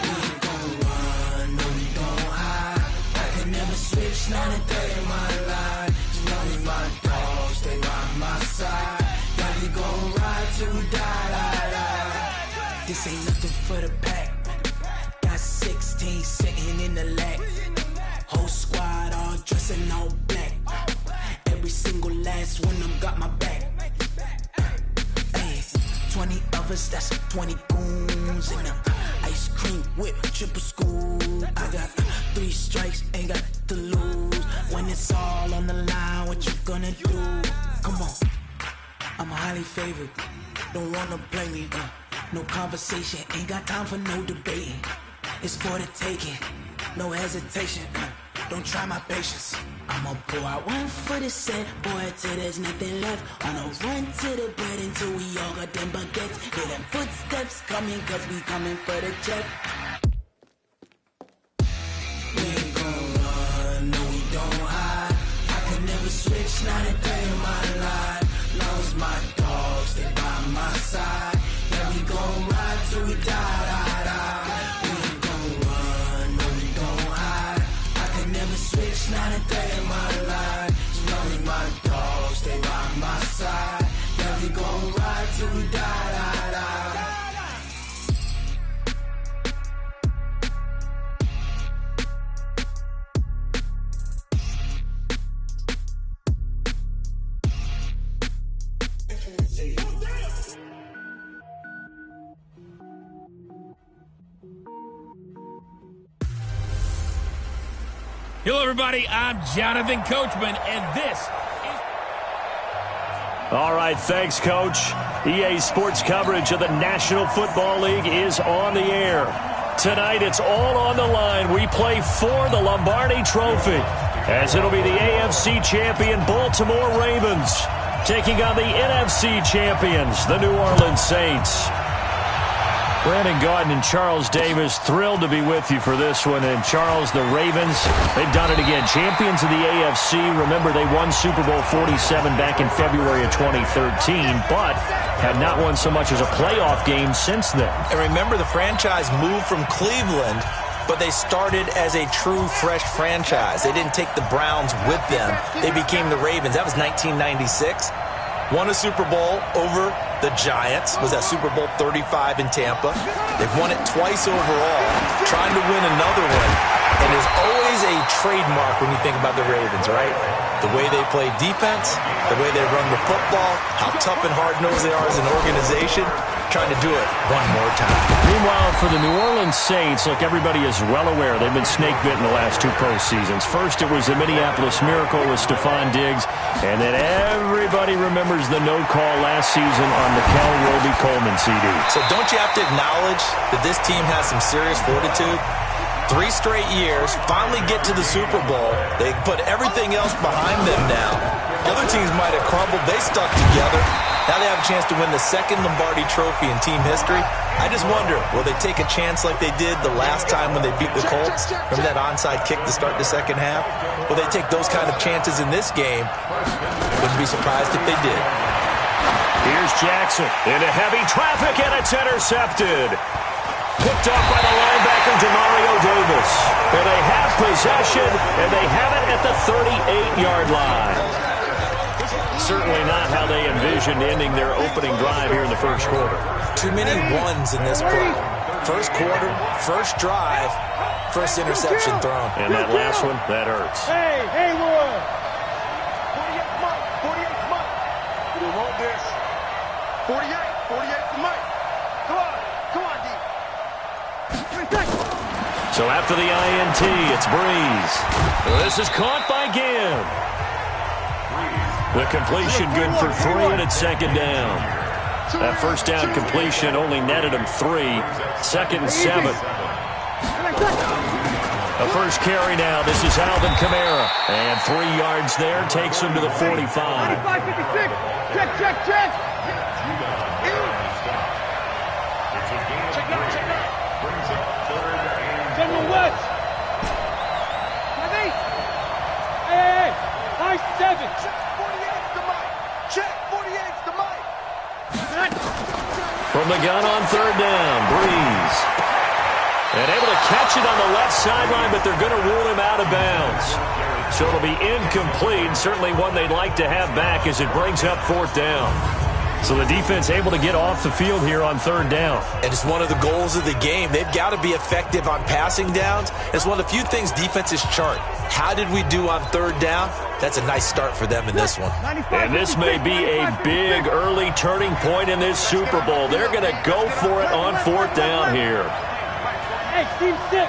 We ain't gon' run, no, we don't hide. I can never switch, not a day in my life. As long as my dogs stay by my side. Yeah, we gon' ride till we die. This ain't nothing for the pack. Got 16 sitting in the lag. Whole squad all dressing all black. Every single last one of them got my back. Ay, 20 of us, that's 20 goons. And ice cream whip, triple school. I got 3 strikes, ain't got to lose. When it's all on the line, what you gonna do? Come on, I'm highly favored. Don't wanna play me, no conversation. Ain't got time for no debating. It's for the taking, no hesitation. Don't try my patience. I'ma pour out one for the set, boy, till there's nothing left. On a run to the bread until we all got them baguettes. Hear them footsteps coming, cause we coming for the check. We ain't gon' run, no, we don't hide. I could never switch, not a day in my life. Long as my dogs stay by my side. Yeah, we gon' ride till we die. We ain't gon' run, no, we don't hide. I could never switch, not a day in my life. As long as my dogs stay by my side. Yeah, we gon' ride till we die. Hello, everybody. I'm Jonathan Coachman, and this is... All right, thanks, Coach. EA Sports coverage of the National Football League is on the air. Tonight, it's all on the line. We play for the Lombardi Trophy, as it'll be the AFC champion Baltimore Ravens taking on the NFC champions, the New Orleans Saints. Brandon Gaudin and Charles Davis, thrilled to be with you for this one. And Charles, the Ravens, they've done it again. Champions of the AFC. Remember, they won Super Bowl 47 back in February of 2013, but have not won so much as a playoff game since then. And remember, the franchise moved from Cleveland, but they started as a true fresh franchise. They didn't take the Browns with them. They became the Ravens. That was 1996. Won a Super Bowl over the Giants. Was that Super Bowl 35 in Tampa. They've won it twice overall. Trying to win another one. And there's always a trademark when you think about the Ravens, right? The way they play defense, the way they run the football, how tough and hard-nosed they are as an organization. Trying to do it one more time. Meanwhile, for the New Orleans Saints, look, everybody is well aware they've been snake-bitten the last two postseasons. First, it was the Minneapolis Miracle with Stephon Diggs, and then everybody remembers the no-call last season on the Cal Roby-Coleman CD. So don't you have to acknowledge that this team has some serious fortitude? 3 straight years, finally get to the Super Bowl. They put everything else behind them now. Other teams might have crumbled. They stuck together. Now they have a chance to win the second Lombardi Trophy in team history. I just wonder, will they take a chance like they did the last time when they beat the Colts? Remember that onside kick to start the second half? Will they take those kind of chances in this game? Wouldn't be surprised if they did. Here's Jackson into heavy traffic, and it's intercepted. Picked up by the linebacker, Demario Davis. And they have possession, and they have it at the 38-yard line. Certainly not how they envisioned ending their opening drive here in the first quarter. Too many ones in this play. First quarter, first drive, first interception thrown. And that last one, that hurts. Hey, Haywood! 48 Mike, 48 Mike. We want this. 48 for Mike. Come on, D. So after the INT, it's Breeze. This is caught by Gibb. The completion good for 3, and it's second down. That first down completion only netted him 3. Second and 7. The first carry now. This is Alvin Kamara. And 3 yards there takes him to the 45. 55, 56. Check. Check out. General West. Hey. Nice 7. Check, 48's the Mike. From the gun on third down, Breeze. And able to catch it on the left sideline, but they're going to rule him out of bounds. So it'll be incomplete. Certainly one they'd like to have back as it brings up fourth down. So the defense able to get off the field here on third down. And it's one of the goals of the game. They've got to be effective on passing downs. It's one of the few things defenses chart. How did we do on third down? That's a nice start for them in this one. And this may be a big early turning point in this Super Bowl. They're going to go for it on fourth down here. Hey, Team 6.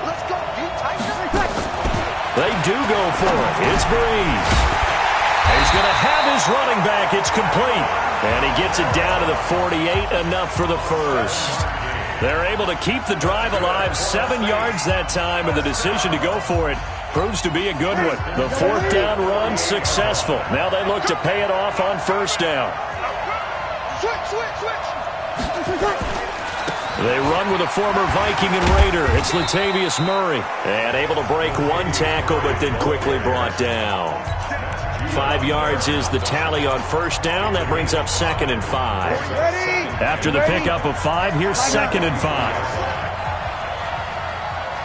Let's go. They do go for it. It's Breeze. He's going to have his running back. It's complete. And he gets it down to the 48, enough for the first. They're able to keep the drive alive, 7 yards that time, and the decision to go for it proves to be a good one. The fourth down run successful. Now they look to pay it off on first down. Switch. They run with a former Viking and Raider. It's Latavius Murray. And able to break one tackle, but then quickly brought down. 5 yards is the tally on first down. That brings up 2nd and 5. After the pickup of 5, here's 2nd and 5.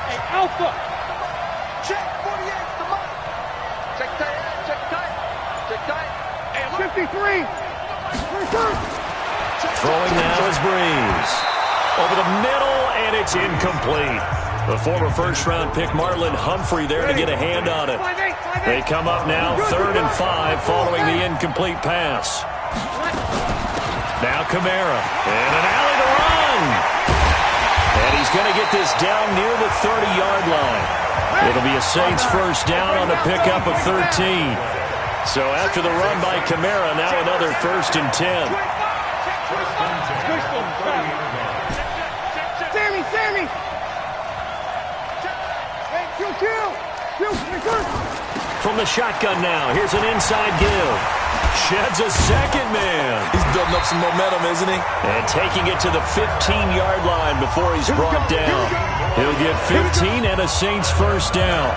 Hey, Alpha. Check 48's the Mike. Check tight. Hey, 53. Throwing now is Breeze. Over the middle, and it's incomplete. The former first-round pick Marlon Humphrey there to get a hand on it. They come up now 3rd and 5 following the incomplete pass. Now Kamara. And an alley to run. And he's going to get this down near the 30-yard line. It'll be a Saints first down on the pickup of 13. So after the run by Kamara, now another 1st and 10. Sammy! From the shotgun now, here's an inside give. Sheds a second man. He's building up some momentum, isn't he? And taking it to the 15-yard line before he's brought down. He'll get 15 and a Saints first down.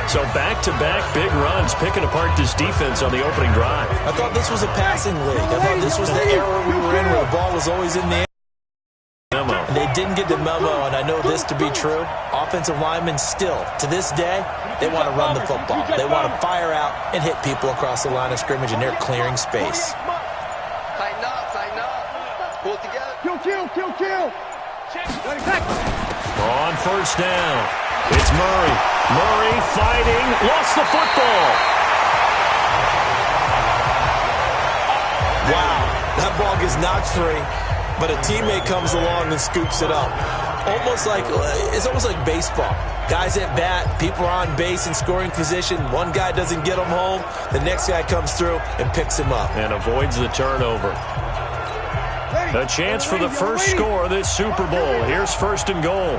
So back-to-back big runs, picking apart this defense on the opening drive. I thought this was a passing league. I thought this was the era we were in where the ball was always in the air. And they didn't get the memo, and I know this to be true. Offensive linemen still, to this day, they want to run the football. They want to fire out and hit people across the line of scrimmage, and they're clearing space. Tighten up, tighten up. Pull it together. Kill. On first down, it's Murray. Murray fighting, lost the football. Wow, that ball gets knocked free, but a teammate comes along and scoops it up. It's almost like baseball. Guys at bat, people are on base in scoring position. One guy doesn't get him home. The next guy comes through and picks him up. And avoids the turnover. A chance for the first score of this Super Bowl. Here's first and goal.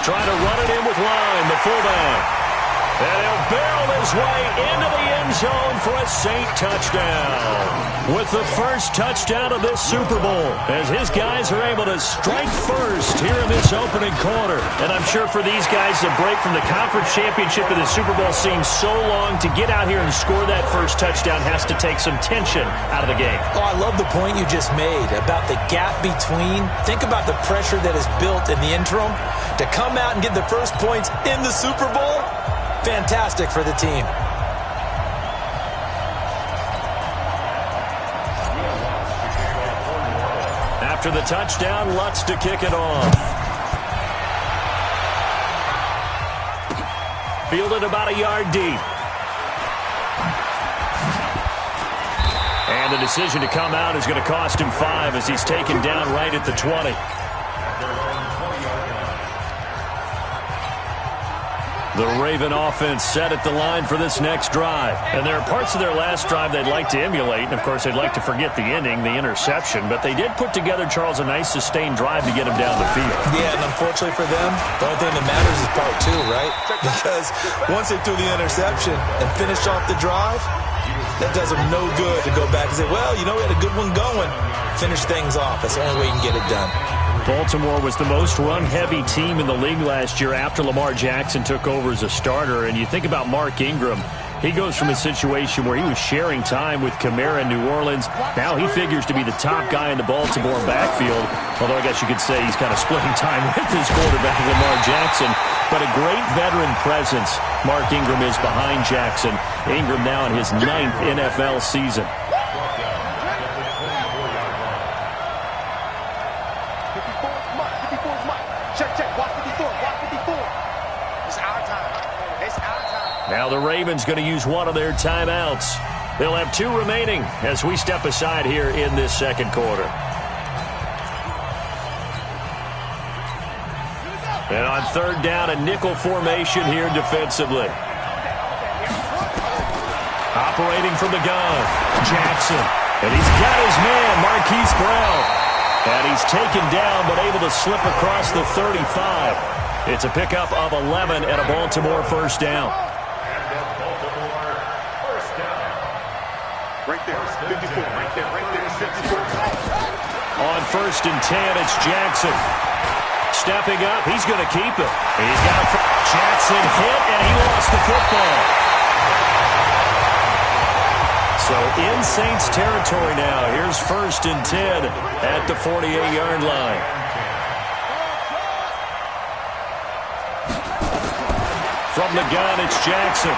Trying to run it in with Line, the fullback. And he'll barrel his way into the end zone for a Saint touchdown. With the first touchdown of this Super Bowl, as his guys are able to strike first here in this opening quarter. And I'm sure for these guys, the break from the conference championship to the Super Bowl seems so long. To get out here and score that first touchdown has to take some tension out of the game. Oh, I love the point you just made about the gap between. Think about the pressure that is built in the interim. To come out and get the first points in the Super Bowl, fantastic for the team. After the touchdown, Lutz to kick it off. Fielded about a yard deep. And the decision to come out is going to cost him 5 as he's taken down right at the 20. The Raven offense set at the line for this next drive. And there are parts of their last drive they'd like to emulate. And, of course, they'd like to forget the ending, the interception. But they did put together, Charles, a nice sustained drive to get him down the field. Yeah, and unfortunately for them, the only thing that matters is part 2, right? Because once they threw the interception and finished off the drive, that does them no good to go back and say, well, you know, we had a good one going. Finish things off. That's the only way you can get it done. Baltimore was the most run-heavy team in the league last year after Lamar Jackson took over as a starter. And you think about Mark Ingram. He goes from a situation where he was sharing time with Kamara in New Orleans. Now he figures to be the top guy in the Baltimore backfield. Although I guess you could say he's kind of splitting time with his quarterback, Lamar Jackson. But a great veteran presence. Mark Ingram is behind Jackson. Ingram now in his 9th NFL season. Now the Ravens going to use one of their timeouts. They'll have 2 remaining as we step aside here in this second quarter. And on third down, a nickel formation here defensively. Operating from the gun, Jackson. And he's got his man, Marquise Brown. And he's taken down but able to slip across the 35. It's a pickup of 11 and a Baltimore first down. Right there, 54, right there, 54. On first and 10, it's Jackson. Stepping up, he's going to keep it. He's got Jackson hit, and he lost the football. So in Saints territory now. Here's first and 10 at the 48-yard line. From the gun, it's Jackson.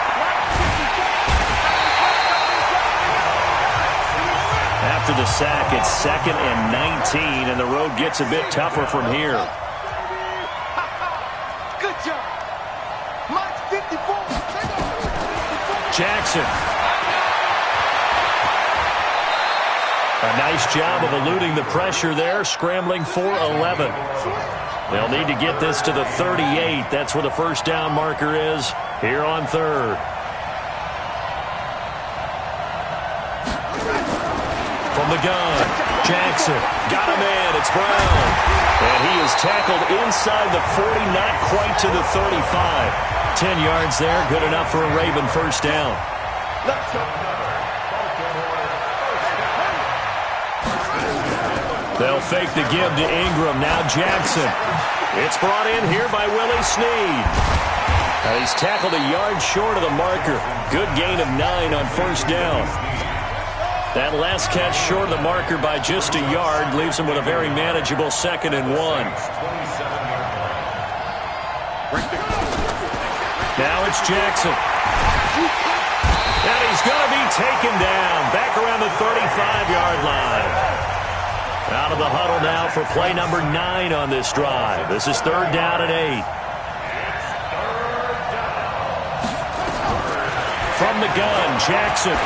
After the sack, it's 2nd and 19, and the road gets a bit tougher from here. Good job. Mike 54. Jackson. A nice job of eluding the pressure there, scrambling for 11. They'll need to get this to the 38. That's where the first down marker is here on third. From the gun, Jackson got a man. It's Brown. And he is tackled inside the 40, not quite to the 35. 10 yards there, good enough for a Raven first down. They'll fake the give to Ingram. Now Jackson. It's brought in here by Willie Snead. He's tackled a yard short of the marker. Good gain of 9 on first down. That last catch short of the marker by just a yard leaves him with a very manageable 2nd and 1. Now it's Jackson. And he's going to be taken down back around the 35-yard line. Out of the huddle now for play number 9 on this drive. This is 3rd down and 8. From the gun, Jackson.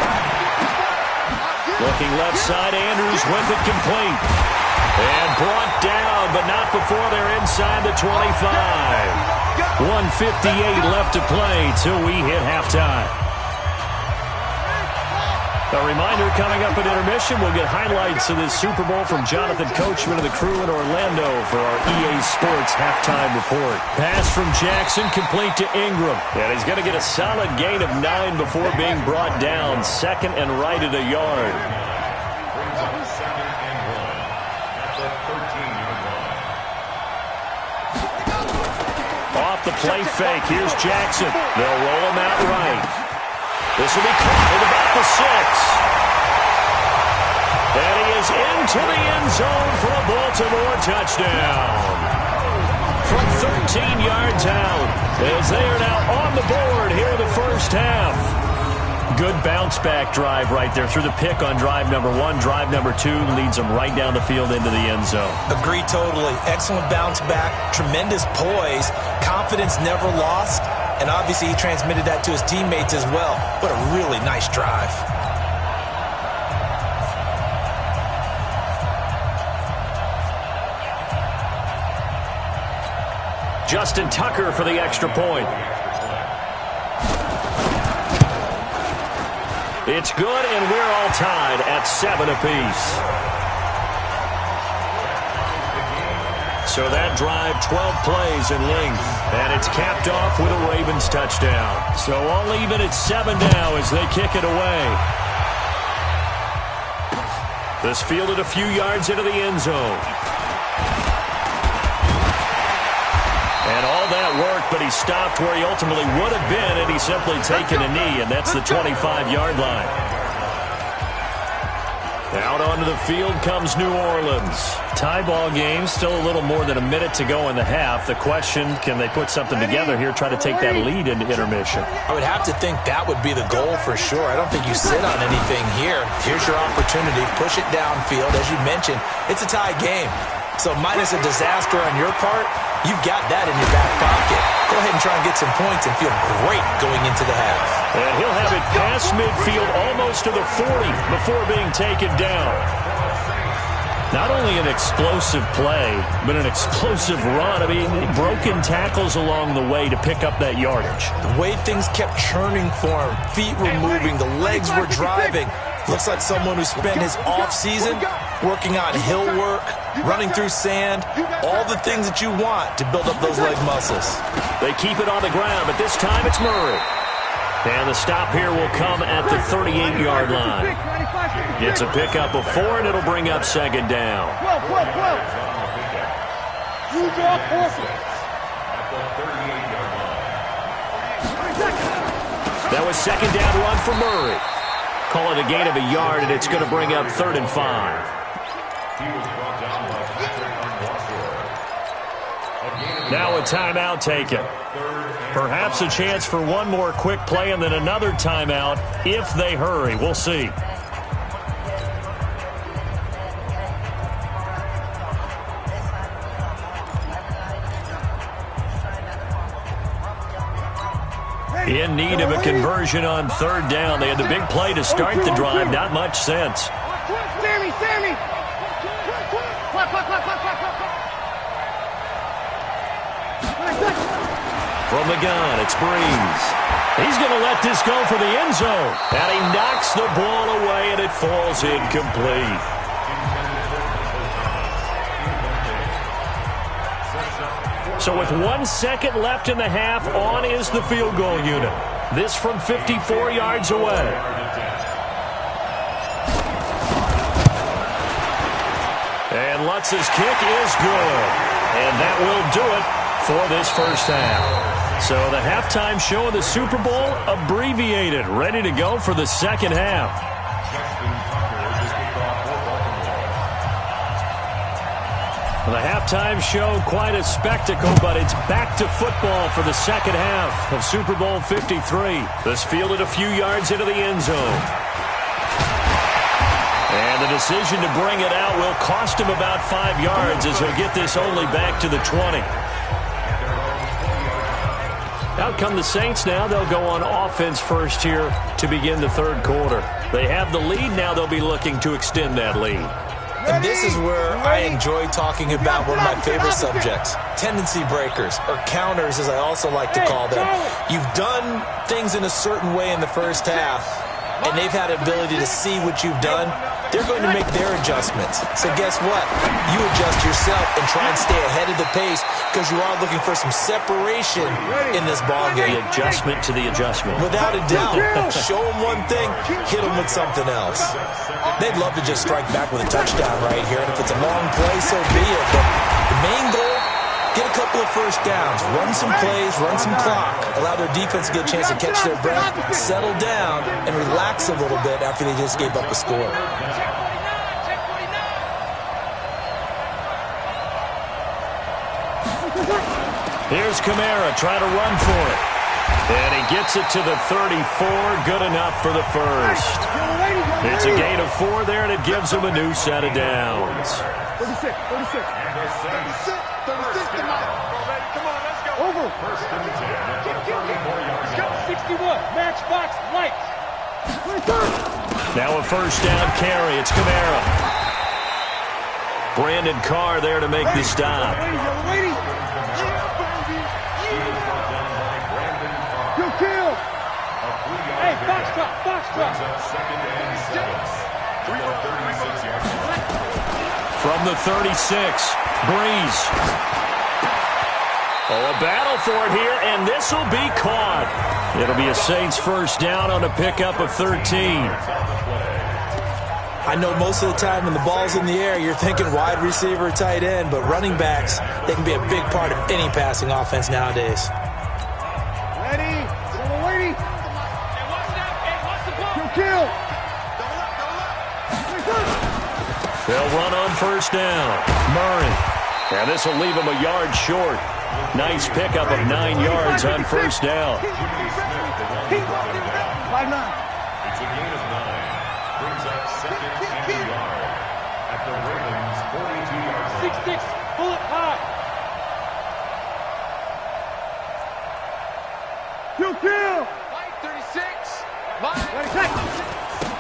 Looking left side, Andrews with it complete. And brought down, but not before they're inside the 25. 1:58 left to play till we hit halftime. A reminder, coming up at intermission, we'll get highlights of this Super Bowl from Jonathan Coachman and the crew in Orlando for our EA Sports halftime report. Pass from Jackson, complete to Ingram. And he's going to get a solid gain of 9 before being brought down. 2nd and right at a yard. Brings up 2nd and 1 at the 13-yard line. Off the play fake, here's Jackson. They'll roll him out right. This will be caught at about the 6. And he is into the end zone for a Baltimore touchdown. From 13 yards out, as they are now on the board here in the first half. Good bounce-back drive right there through the pick on drive number 1. Drive number 2 leads them right down the field into the end zone. Agree totally. Excellent bounce-back, tremendous poise, confidence never lost. And obviously he transmitted that to his teammates as well. What a really nice drive. Justin Tucker for the extra point. It's good, and we're all tied at 7 apiece. So that drive, 12 plays in length, and it's capped off with a Ravens touchdown. So all even at 7 now as they kick it away. This fielded a few yards into the end zone. And all that worked, but he stopped where he ultimately would have been, and he's simply taken a knee, and that's the 25-yard line. Out onto the field comes New Orleans. Tie ball game, still a little more than a minute to go in the half. The question, can they put something together here, try to take that lead into intermission? I would have to think that would be the goal for sure. I don't think you sit on anything here. Here's your opportunity. Push it downfield. As you mentioned, it's a tie game. So minus a disaster on your part, you've got that in your back pocket. Go ahead and try and get some points and feel great going into the half. And he'll have it past midfield almost to the 40 before being taken down. Not only an explosive play, but an explosive run. I mean, broken tackles along the way to pick up that yardage. The way things kept churning for him, feet were moving, the legs were driving. Looks like someone who spent his off-season working on hill work, running through sand, all the things that you want to build up those leg muscles. They keep it on the ground, but this time it's Murray. And the stop here will come at the 38-yard line. It's a pickup of 4, and it'll bring up 2nd down. That was 2nd down run for Murray. Call it a gain of a yard, and it's going to bring up 3rd and 5. Now a timeout taken. Perhaps a chance for one more quick play and then another timeout if they hurry. We'll see. In need of a conversion on 3rd down. They had the big play to start the drive. Not much sense. Sammy! From the gun, it's Breeze. He's going to let this go for the end zone. And he knocks the ball away, and it falls incomplete. So with 1 second left in the half, on is the field goal unit. This from 54 yards away. And Lutz's kick is good. And that will do it for this first half. So the halftime show of the Super Bowl abbreviated, ready to go for the second half. The halftime show, quite a spectacle, but it's back to football for the second half of Super Bowl 53. This fielded a few yards into the end zone. And the decision to bring it out will cost him about 5 yards as he'll get this only back to the 20. Out come the Saints now. They'll go on offense first here to begin the third quarter. They have the lead. Now they'll be looking to extend that lead. And this is where I enjoy talking about one of my favorite subjects, tendency breakers, or counters as I also like to call them. You've done things in a certain way in the first half, and they've had the ability to see what you've done. They're going to make their adjustments. So guess what? You adjust yourself and try and stay ahead of the pace because you are looking for some separation in this ballgame. The adjustment to the adjustment. Without a doubt. Show them one thing, hit them with something else. They'd love to just strike back with a touchdown right here, and if it's a long play, so be it. But the main goal, get a couple of first downs, run some plays, run some clock, allow their defense to get a chance to catch their breath, settle down, and relax a little bit after they just gave up a score. Here's Kamara trying to run for it. And he gets it to the 34. Good enough for the first. It's a gain of 4 there, and it gives him a new set of downs. 36. 36 tonight. Come on, let's go. Over. First and 10 at the 34-yard line. 61. Matchbox lights. Now a first down carry. It's Kamara. Brandon Carr there to make the stop. Hey, box drop. From the 36, Breeze. Oh, a battle for it here, and this will be caught. It'll be a Saints first down on a pickup of 13. I know most of the time when the ball's in the air, you're thinking wide receiver, tight end, but running backs, they can be a big part of any passing offense nowadays. Ready. Kill. They'll run on first down. Murray. And this will leave him a yard short. Nice pickup of 9 yards on first down. 5-9. It's a gain of 9. Brings up second and a yard at the Ravens' 42-yard line. 6-6. Pull it high. Kill. 36.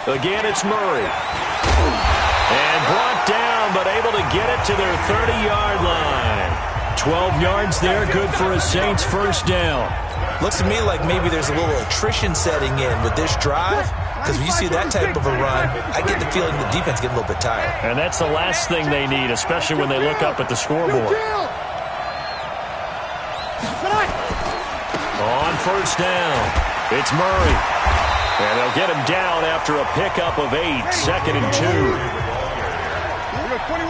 Again, it's Murray. And brought down, but able to get it to their 30-yard line. 12 yards there, good for a Saints first down. Looks to me like maybe there's a little attrition setting in with this drive, because when you see that type of a run, I get the feeling the defense getting a little bit tired. And that's the last thing they need, especially when they look up at the scoreboard. On first down, it's Murray. And they'll get him down after a pickup of 8, 2nd and 2. 21.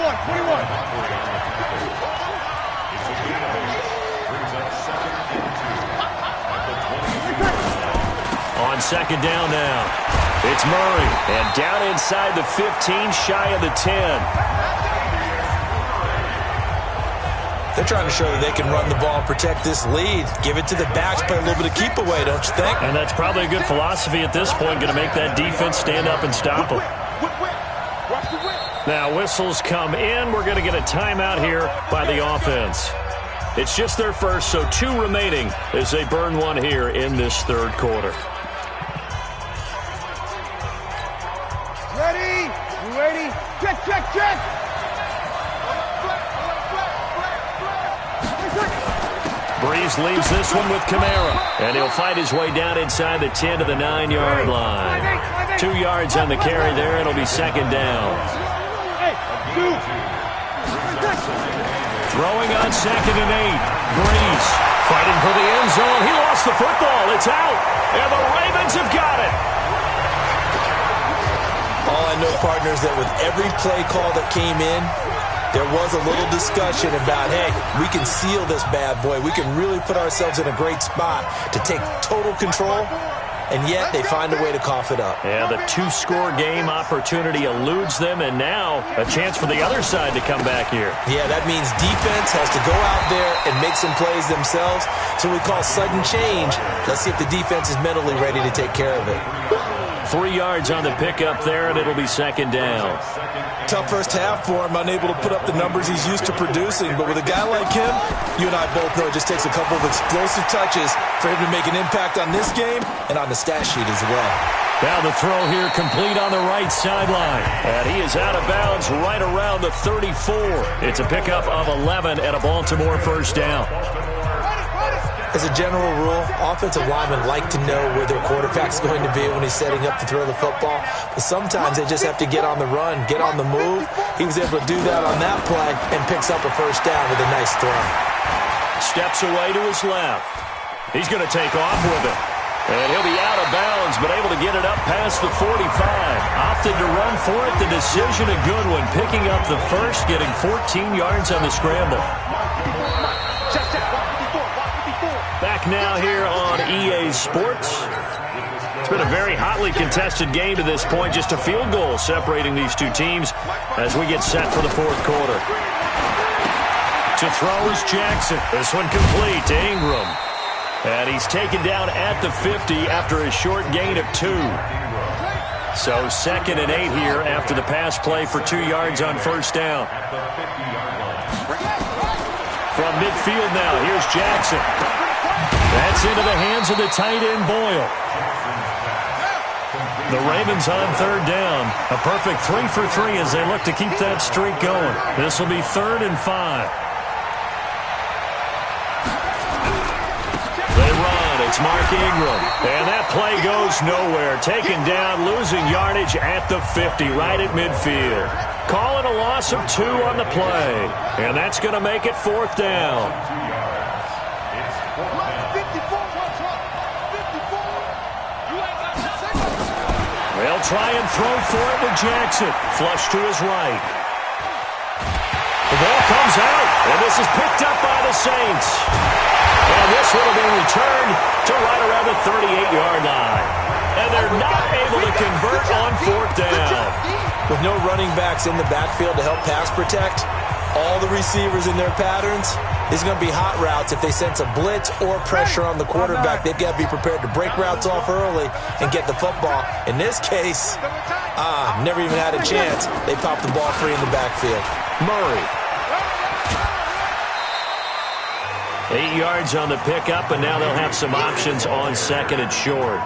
On second down now, it's Murray. And down inside the 15, shy of the 10. They're trying to show that they can run the ball and protect this lead. Give it to the backs, play a little bit of keep away, don't you think? And that's probably a good philosophy at this point, going to make that defense stand up and stop them. Now, whistles come in. We're going to get a timeout here by the offense. It's just their first, so 2 remaining as they burn one here in this third quarter. Ready. Check. Breeze leaves this one with Kamara, and he'll fight his way down inside the 10 to the 9-yard line. 2 yards on the carry there. It'll be second down. Throwing on second and 8. Breeze fighting for the end zone. He lost the football. It's out. And the Ravens have got it. All I know, partners, that with every play call that came in, there was a little discussion about, hey, we can seal this bad boy. We can really put ourselves in a great spot to take total control, and yet they find a way to cough it up. Yeah, the 2-score game opportunity eludes them, and now a chance for the other side to come back here. Yeah, that means defense has to go out there and make some plays themselves. So we call sudden change. Let's see if the defense is mentally ready to take care of it. 3 yards on the pickup there, and it'll be second down. Tough first half for him, unable to put up the numbers he's used to producing. But with a guy like him, you and I both know it just takes a couple of explosive touches for him to make an impact on this game and on the stat sheet as well. Now the throw here complete on the right sideline. And he is out of bounds right around the 34. It's a pickup of 11 and a Baltimore first down. As a general rule, offensive linemen like to know where their quarterback's going to be when he's setting up to throw the football. But sometimes they just have to get on the run, get on the move. He was able to do that on that play and picks up a first down with a nice throw. Steps away to his left. He's going to take off with it. And he'll be out of bounds, but able to get it up past the 45. Opted to run for it. The decision a good one. Picking up the first, getting 14 yards on the scramble. Back now here on EA Sports. It's been a very hotly contested game to this point. Just a field goal separating these two teams as we get set for the fourth quarter. To throw is Jackson. This one complete to Ingram. And he's taken down at the 50 after a short gain of 2. So 2nd and 8 here after the pass play for 2 yards on first down. From midfield now, here's Jackson. That's into the hands of the tight end, Boyle. The Ravens on third down. A perfect 3 for 3 as they look to keep that streak going. This will be 3rd and 5. They run. It's Mark Ingram. And that play goes nowhere. Taken down, losing yardage at the 50, right at midfield. Call it a loss of 2 on the play. And that's going to make it 4th down. They'll try and throw for it with Jackson. Flush to his right. The ball comes out, and this is picked up by the Saints. And this will be returned to right around the 38-yard line. And they're not able to convert on 4th down. With no running backs in the backfield to help pass protect, all the receivers in their patterns, these are going to be hot routes. If they sense a blitz or pressure on the quarterback, they've got to be prepared to break routes off early and get the football. In this case, never even had a chance. They popped the ball free in the backfield. Murray. 8 yards on the pickup, and now they'll have some options on 2nd and short.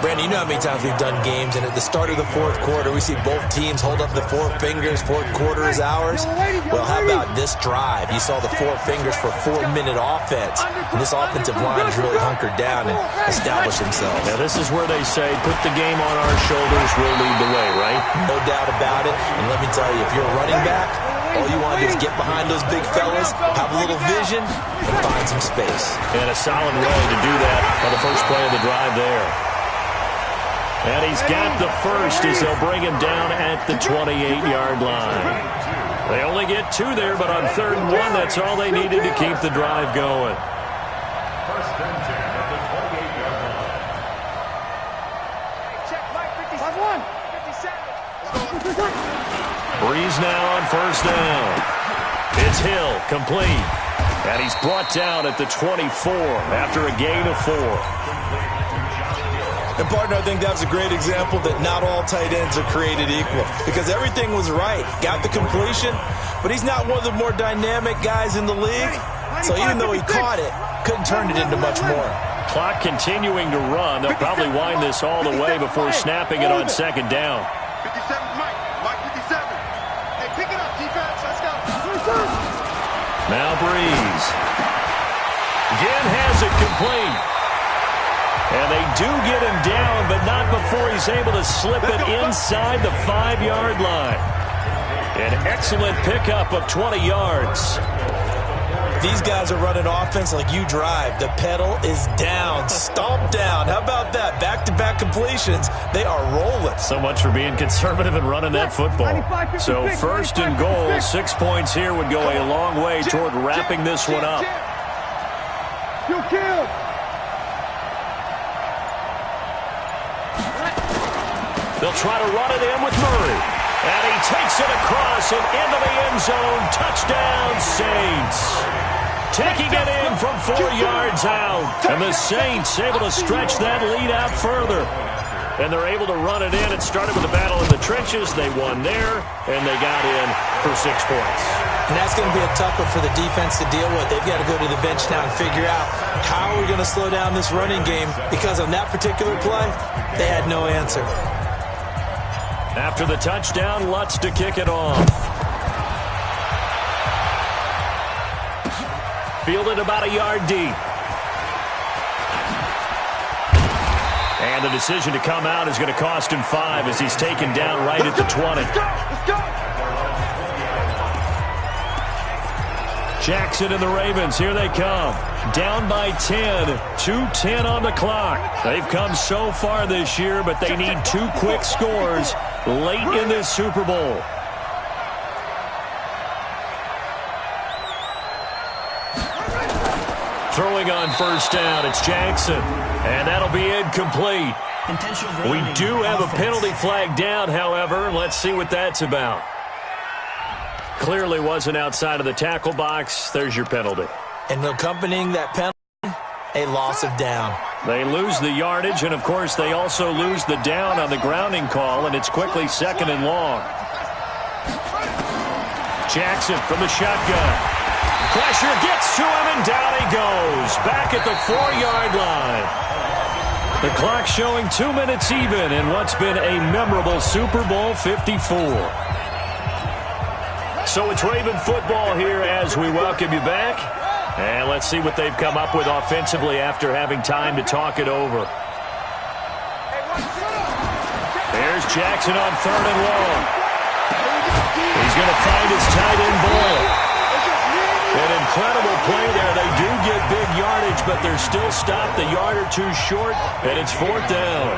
Brandon, you know how many times we've done games, and at the start of the fourth quarter, we see both teams hold up the 4 fingers, fourth quarter is ours. Well, how about this drive? You saw the 4 fingers for 4-minute offense, and this offensive line has really hunkered down and established themselves. Now, this is where they say, put the game on our shoulders, we'll lead the way, right? No doubt about it, and let me tell you, if you're a running back, all you want to do is get behind those big fellas, have a little vision, and find some space. And a solid way to do that on the first play of the drive there. And he's got the first as they'll bring him down at the 28-yard line. They only get 2 there, but on 3rd and 1, that's all they needed to keep the drive going. First and 10 at the 28-yard line. Check, Mike, 51. 57. Breeze now on first down. It's Hill, complete. And he's brought down at the 24 after a gain of 4. And, partner, I think that's a great example that not all tight ends are created equal because everything was right. Got the completion, but he's not one of the more dynamic guys in the league. So even though he caught it, couldn't turn it into much more. Clock continuing to run. They'll probably wind this all the way before snapping it on 2nd down. 57, Mike. Mike 57. Hey, pick it up, defense. Let's go. Now Breeze. Again has it complete. And they do get him down, but not before he's able to slip it inside the 5-yard line. An excellent pickup of 20 yards. If these guys are running offense like you drive, the pedal is down, stomp down. How about that? Back-to-back completions. They are rolling. So much for being conservative and running that football. So first and goal, 6 points here would go a long way toward wrapping this one up. You killed. They'll try to run it in with Murray. And he takes it across and into the end zone. Touchdown, Saints. Taking it in from 4 yards out. And the Saints able to stretch that lead out further. And they're able to run it in. It started with a battle in the trenches. They won there, and they got in for 6 points. And that's going to be a tough one for the defense to deal with. They've got to go to the bench now and figure out how are we going to slow down this running game, because on that particular play, they had no answer. After the touchdown, Lutz to kick it off. Fielded about a yard deep. And the decision to come out is going to cost him 5 as he's taken down right at the 20. Let's go. Jackson and the Ravens, here they come. Down by 10, 2:10 on the clock. They've come so far this year, but they need 2 quick scores late in this Super Bowl. Throwing on first down, it's Jackson. And that'll be incomplete. We do have a penalty flag down, however. Let's see what that's about. Clearly wasn't outside of the tackle box. There's your penalty. And accompanying that penalty, a loss of down. They lose the yardage, and, of course, they also lose the down on the grounding call, and it's quickly 2nd and long. Jackson from the shotgun. Pressure gets to him, and down he goes. Back at the 4-yard line. The clock showing 2 minutes even in what's been a memorable Super Bowl 54. So it's Raven football here as we welcome you back. And let's see what they've come up with offensively after having time to talk it over. There's Jackson on 3rd and long. He's going to find his tight end Boyle. An incredible play there. They do get big yardage, but they're still stopped a yard or 2 short, and it's 4th down.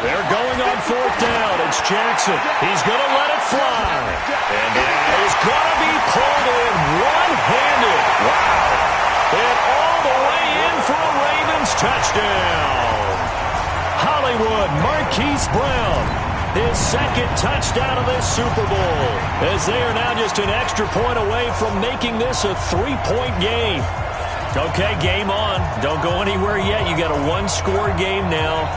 They're going on 4th down. It's Jackson. He's going to let it fly. And that is going to be pulled in one-handed. Wow. And all the way in for a Ravens touchdown. Hollywood Marquise Brown, his 2nd touchdown of this Super Bowl, as they are now just an extra point away from making this a 3-point game. Okay, game on. Don't go anywhere yet. You got a 1-score game now.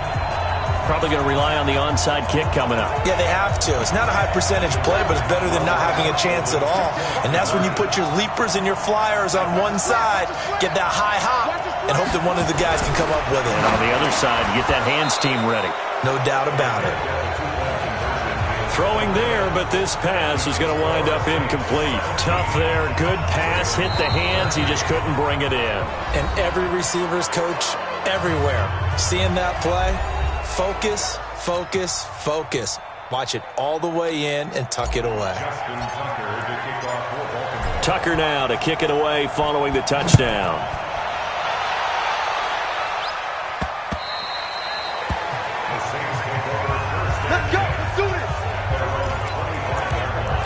Probably going to rely on the onside kick coming up. Yeah, they have to. It's not a high percentage play, but it's better than not having a chance at all. And that's when you put your leapers and your flyers on one side, get that high hop, and hope that one of the guys can come up with it. And on the other side, get that hands team ready. No doubt about it. Throwing there, but this pass is going to wind up incomplete. Tough there. Good pass. Hit the hands. He just couldn't bring it in. And every receiver's coach everywhere, seeing that play, focus, focus, focus. Watch it all the way in and tuck it away. Tucker now to kick it away following the touchdown. Let's go. Let's do this.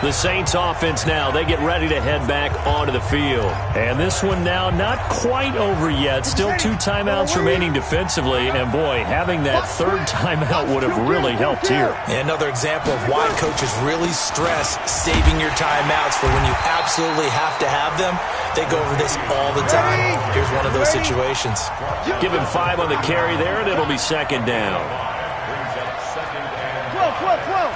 The Saints offense now, they get ready to head back onto the field. And this one now not quite over yet. Still 2 timeouts remaining defensively. And, boy, having that 3rd timeout would have really helped here. And another example of why coaches really stress saving your timeouts for when you absolutely have to have them. They go over this all the time. Here's one of those situations. Give him 5 on the carry there, and it'll be 2nd down. 12.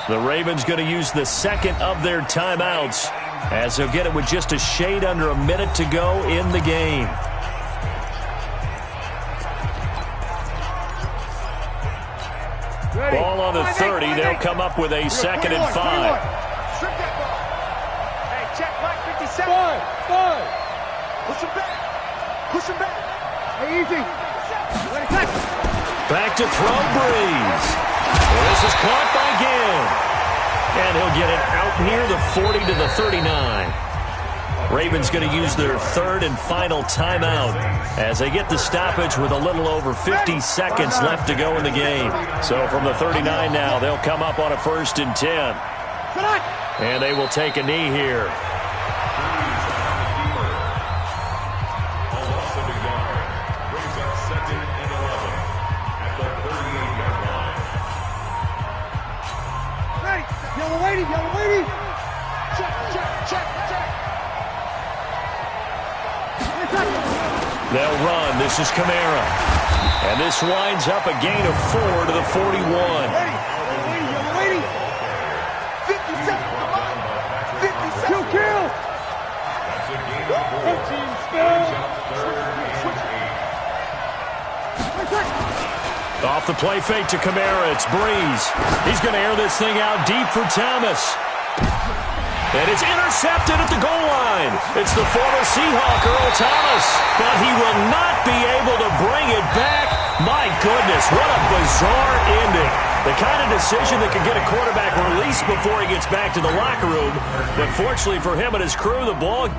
The Ravens going to use the 2nd of their timeouts as they'll get it with just a shade under a minute to go in the game. Ready. Ball on the 30. They'll come up with a 2nd and 5. Hey, check back 57. 5. Push him back. Hey, easy. Back to throw, Breeze. This is caught by Gill. And he'll get it out near the 40 to the 39. Ravens going to use their third and final timeout as they get the stoppage with a little over 50 seconds left to go in the game. So from the 39 now, they'll come up on a 1st and 10. And they will take a knee here. Yellow lady! Check. They'll run. This is Kamara. And this winds up a gain of 4 to the 41. Yellow lady! 50 seconds, come on! 50 seconds! Kill! 15 spells! Off the play fake to Kamara. It's Breeze. He's going to air this thing out deep for Thomas. And it's intercepted at the goal line. It's the former Seahawk, Earl Thomas. But he will not be able to bring it back. My goodness, what a bizarre ending. The kind of decision that could get a quarterback released before he gets back to the locker room. But fortunately for him and his crew, the ball...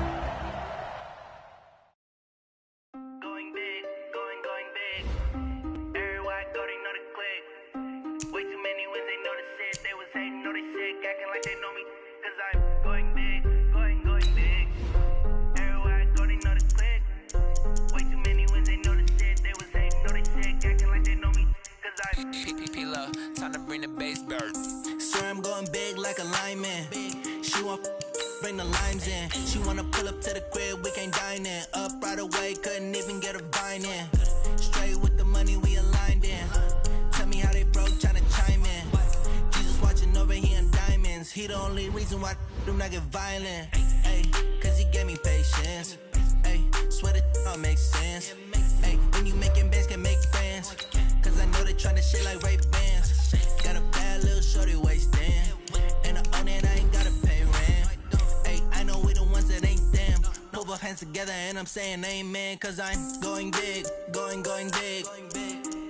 Saying amen, cause I'm going big, going big.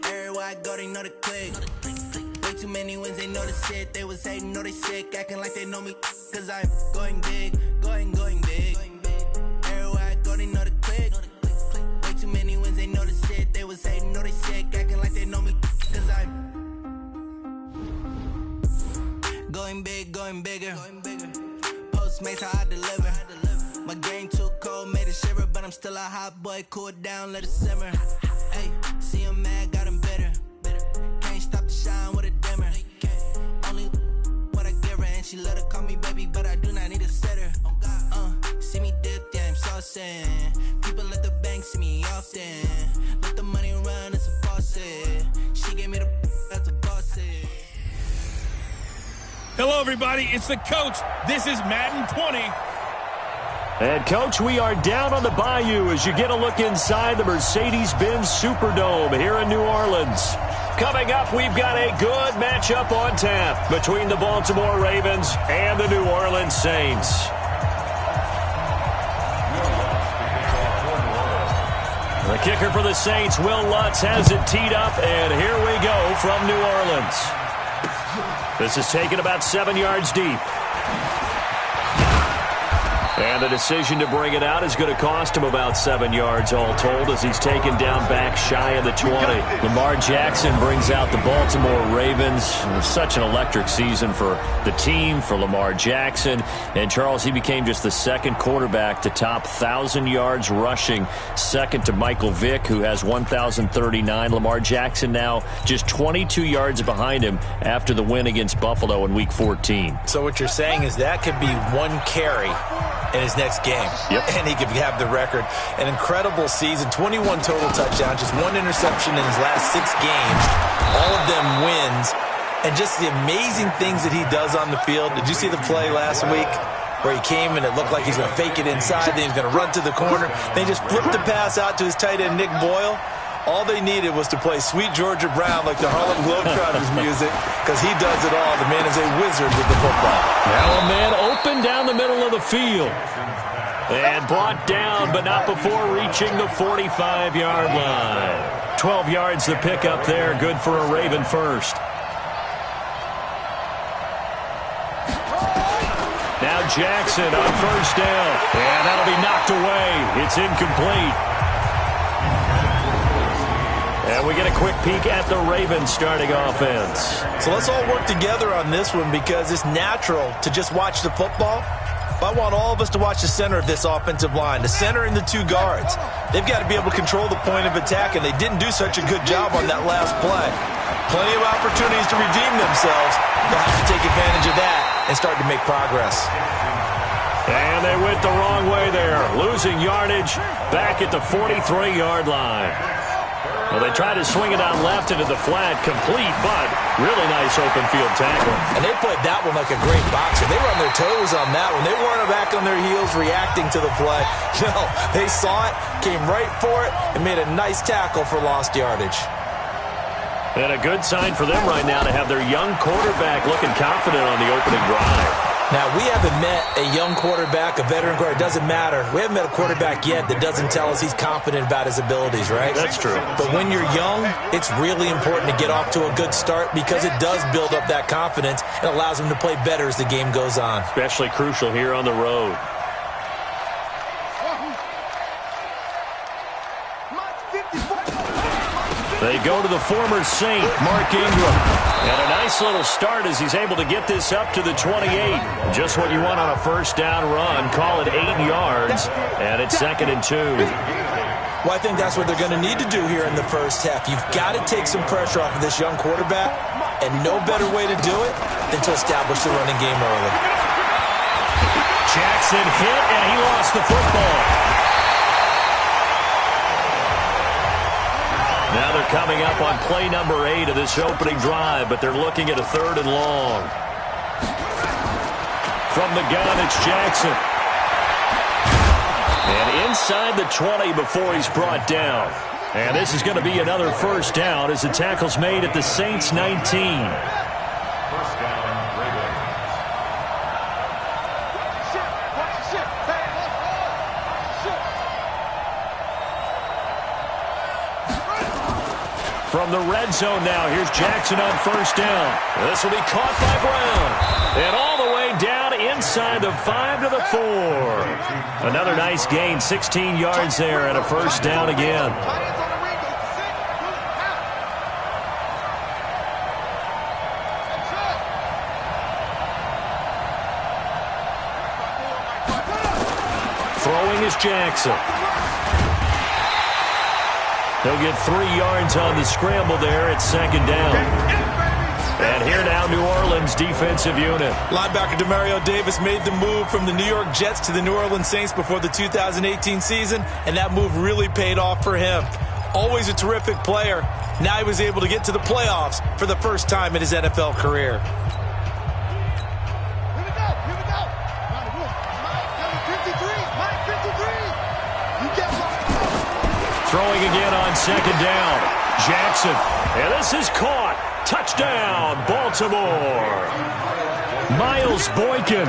Everywhere I go, they know the click. Way too many wins, they know the shit. They was hating, know they sick, acting like they know me, cause I'm going big, going big. Everywhere I go, they know the click. Way too many wins, they know the shit. They was hating, know they sick, acting like they know me, cause I'm going big, going bigger. Postmates, how I deliver. My game too cold, made it shiver, but I'm still a hot boy. Cool it down, let it simmer. Hey, see him mad, got him bitter. Can't stop the shine with a dimmer. Only what I give her, and she let her call me baby, but I do not need a sitter. See me dip, yeah, I'm saucing. People at the bank see me often. Let the money run, it's a faucet. She gave me the that's a boss. Hello, everybody. It's the coach. This is Madden 20. And, Coach, we are down on the bayou as you get a look inside the Mercedes-Benz Superdome here in New Orleans. Coming up, we've got a good matchup on tap between the Baltimore Ravens and the New Orleans Saints. The kicker for the Saints, Will Lutz, has it teed up, and here we go from New Orleans. This is taken about 7 yards deep. And the decision to bring it out is going to cost him about 7 yards all told as he's taken down back shy of the 20. Lamar Jackson brings out the Baltimore Ravens. Such an electric season for the team, for Lamar Jackson. And, Charles, he became just the second quarterback to top 1,000 yards rushing, second to Michael Vick, who has 1,039. Lamar Jackson now just 22 yards behind him after the win against Buffalo in Week 14. So what you're saying is that could be one carry in his next game. Yep. And he could have the record. An incredible season, 21 total touchdowns, just one interception in his last 6 games, all of them wins, and just the amazing things that he does on the field. Did you see the play last week where he came and it looked like he's going to fake it inside, then he's going to run to the corner, then he just flipped the pass out to his tight end, Nick Boyle? All they needed was to play Sweet Georgia Brown like the Harlem Globetrotters music, because he does it all. The man is a wizard with the football. Now a man open down the middle of the field. And brought down, but not before reaching the 45-yard line. 12 yards the pick up there. Good for a Raven first. Now Jackson on first down. And that'll be knocked away. It's incomplete. And we get a quick peek at the Ravens starting offense. So let's all work together on this one because it's natural to just watch the football. But I want all of us to watch the center of this offensive line, the center and the two guards. They've got to be able to control the point of attack, and they didn't do such a good job on that last play. Plenty of opportunities to redeem themselves. They'll have to take advantage of that and start to make progress. And they went the wrong way there, losing yardage back at the 43-yard line. Well, they tried to swing it out left into the flat, complete, but really nice open field tackle. And they played that one like a great boxer. They were on their toes on that one. They weren't back on their heels reacting to the play. No, they saw it, came right for it, and made a nice tackle for lost yardage. And a good sign for them right now to have their young quarterback looking confident on the opening drive. Now, we haven't met a young quarterback, a veteran quarterback. It doesn't matter. We haven't met a quarterback yet that doesn't tell us he's confident about his abilities, right? That's true. But when you're young, it's really important to get off to a good start because it does build up that confidence and allows him to play better as the game goes on. Especially crucial here on the road. They go to the former Saint, Mark Ingram. And a nice little start as he's able to get this up to the 28. Just what you want on a first down run. Call it 8 yards, and it's 2nd and 2. Well, I think that's what they're going to need to do here in the first half. You've got to take some pressure off of this young quarterback, and no better way to do it than to establish the running game early. Jackson hit, and he lost the football. Now they're coming up on play number 8 of this opening drive, but they're looking at a 3rd and long. From the gun, it's Jackson. And inside the 20 before he's brought down. And this is going to be another first down as the tackle's made at the Saints 19. First down, Ravens. From the red zone now, here's Jackson on first down. This will be caught by Brown. And all the way down inside the 5 to the 4. Another nice gain, 16 yards there, and a first down again. Throwing is Jackson. He'll get 3 yards on the scramble there at 2nd down. And here now, New Orleans defensive unit. Linebacker Demario Davis made the move from the New York Jets to the New Orleans Saints before the 2018 season, and that move really paid off for him. Always a terrific player. Now he was able to get to the playoffs for the first time in his NFL career. Throwing again on 2nd down. Jackson. And this is caught. Touchdown, Baltimore. Miles Boykin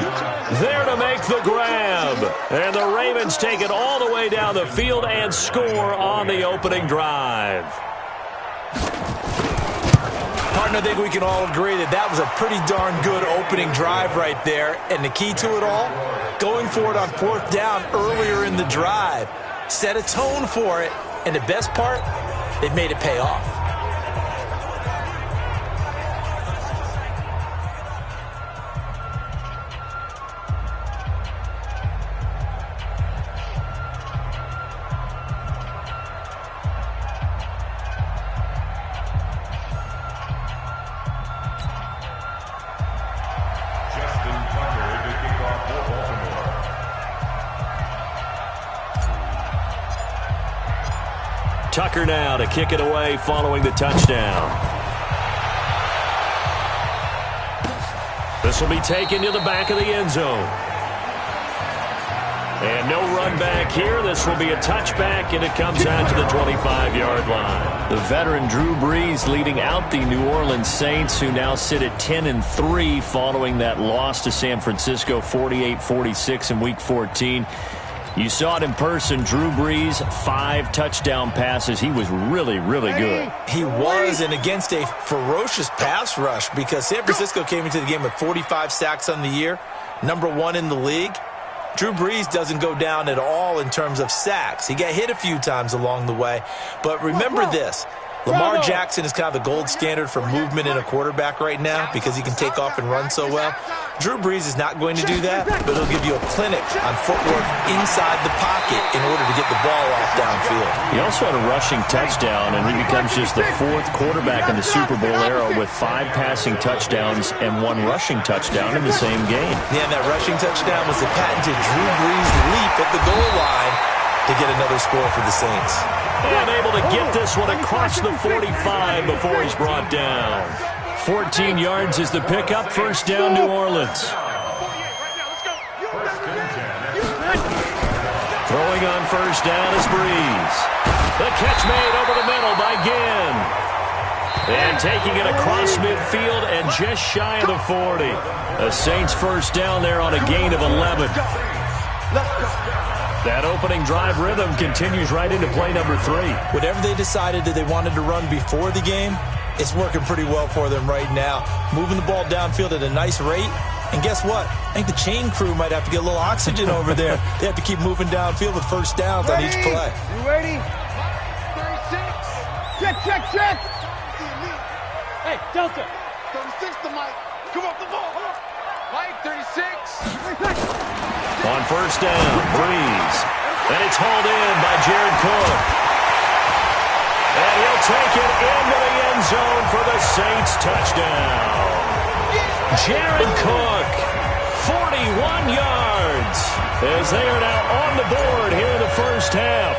there to make the grab. And the Ravens take it all the way down the field and score on the opening drive. Partner, I think we can all agree that that was a pretty darn good opening drive right there. And the key to it all, going for it on 4th down earlier in the drive. Set a tone for it. And the best part, they've made it pay off. Tucker now to kick it away following the touchdown. This will be taken to the back of the end zone. And no run back here. This will be a touchback, and it comes out to the 25-yard line. The veteran Drew Brees leading out the New Orleans Saints, who now sit at 10-3 following that loss to San Francisco 48-46 in Week 14. You saw it in person. Drew Brees, 5 touchdown passes. He was really, really good. He was, and against a ferocious pass rush, because San Francisco came into the game with 45 sacks on the year, #1 in the league. Drew Brees doesn't go down at all in terms of sacks. He got hit a few times along the way. But remember this. Lamar Jackson is kind of the gold standard for movement in a quarterback right now because he can take off and run so well. Drew Brees is not going to do that, but he'll give you a clinic on footwork inside the pocket in order to get the ball off downfield. He also had a rushing touchdown, and he becomes just the 4th quarterback in the Super Bowl era with 5 passing touchdowns and 1 rushing touchdown in the same game. Yeah, and that rushing touchdown was the patented Drew Brees leap at the goal line to get another score for the Saints. And able to get this one across the 45 before he's brought down. 14 yards is the pickup. First down, New Orleans. Throwing on first down is Brees. The catch made over the middle by Ginn. And taking it across midfield and just shy of the 40. The Saints first down there on a gain of 11. That opening drive rhythm continues right into play number 3. Whatever they decided that they wanted to run before the game, it's working pretty well for them right now. Moving the ball downfield at a nice rate. And guess what? I think the chain crew might have to get a little oxygen over there. They have to keep moving downfield with first downs on each play. You ready? 36. Check. Hey, Delta. 36 to Mike. Come off the ball. Mike, 36. On first down, Brees. And it's hauled in by Jared Cook. And he'll take it into the end zone for the Saints touchdown. Jared Cook, 41 yards, as they are now on the board here in the first half.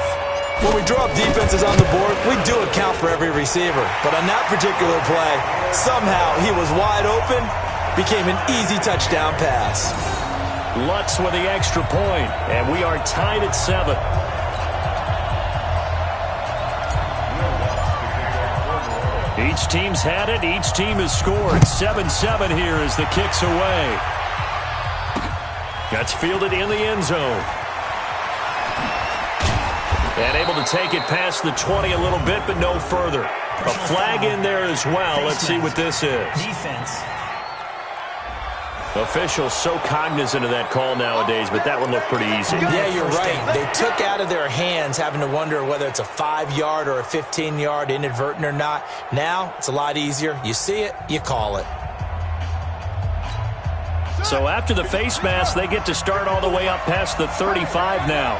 When we draw up defenses on the board, we do account for every receiver. But on that particular play, somehow he was wide open, became an easy touchdown pass. Lutz with the extra point, and we are tied at 7. Each team's had it. Each team has scored. 7-7 here as the kick's away. Gets fielded in the end zone. And able to take it past the 20 a little bit, but no further. A flag in there as well. Let's see what this is. Defense. Officials so cognizant of that call nowadays, but that one looked pretty easy. Yeah, you're right. They took out of their hands having to wonder whether it's a 5-yard or a 15-yard inadvertent or not. Now, it's a lot easier. You see it, you call it. So after the face mask, they get to start all the way up past the 35 now.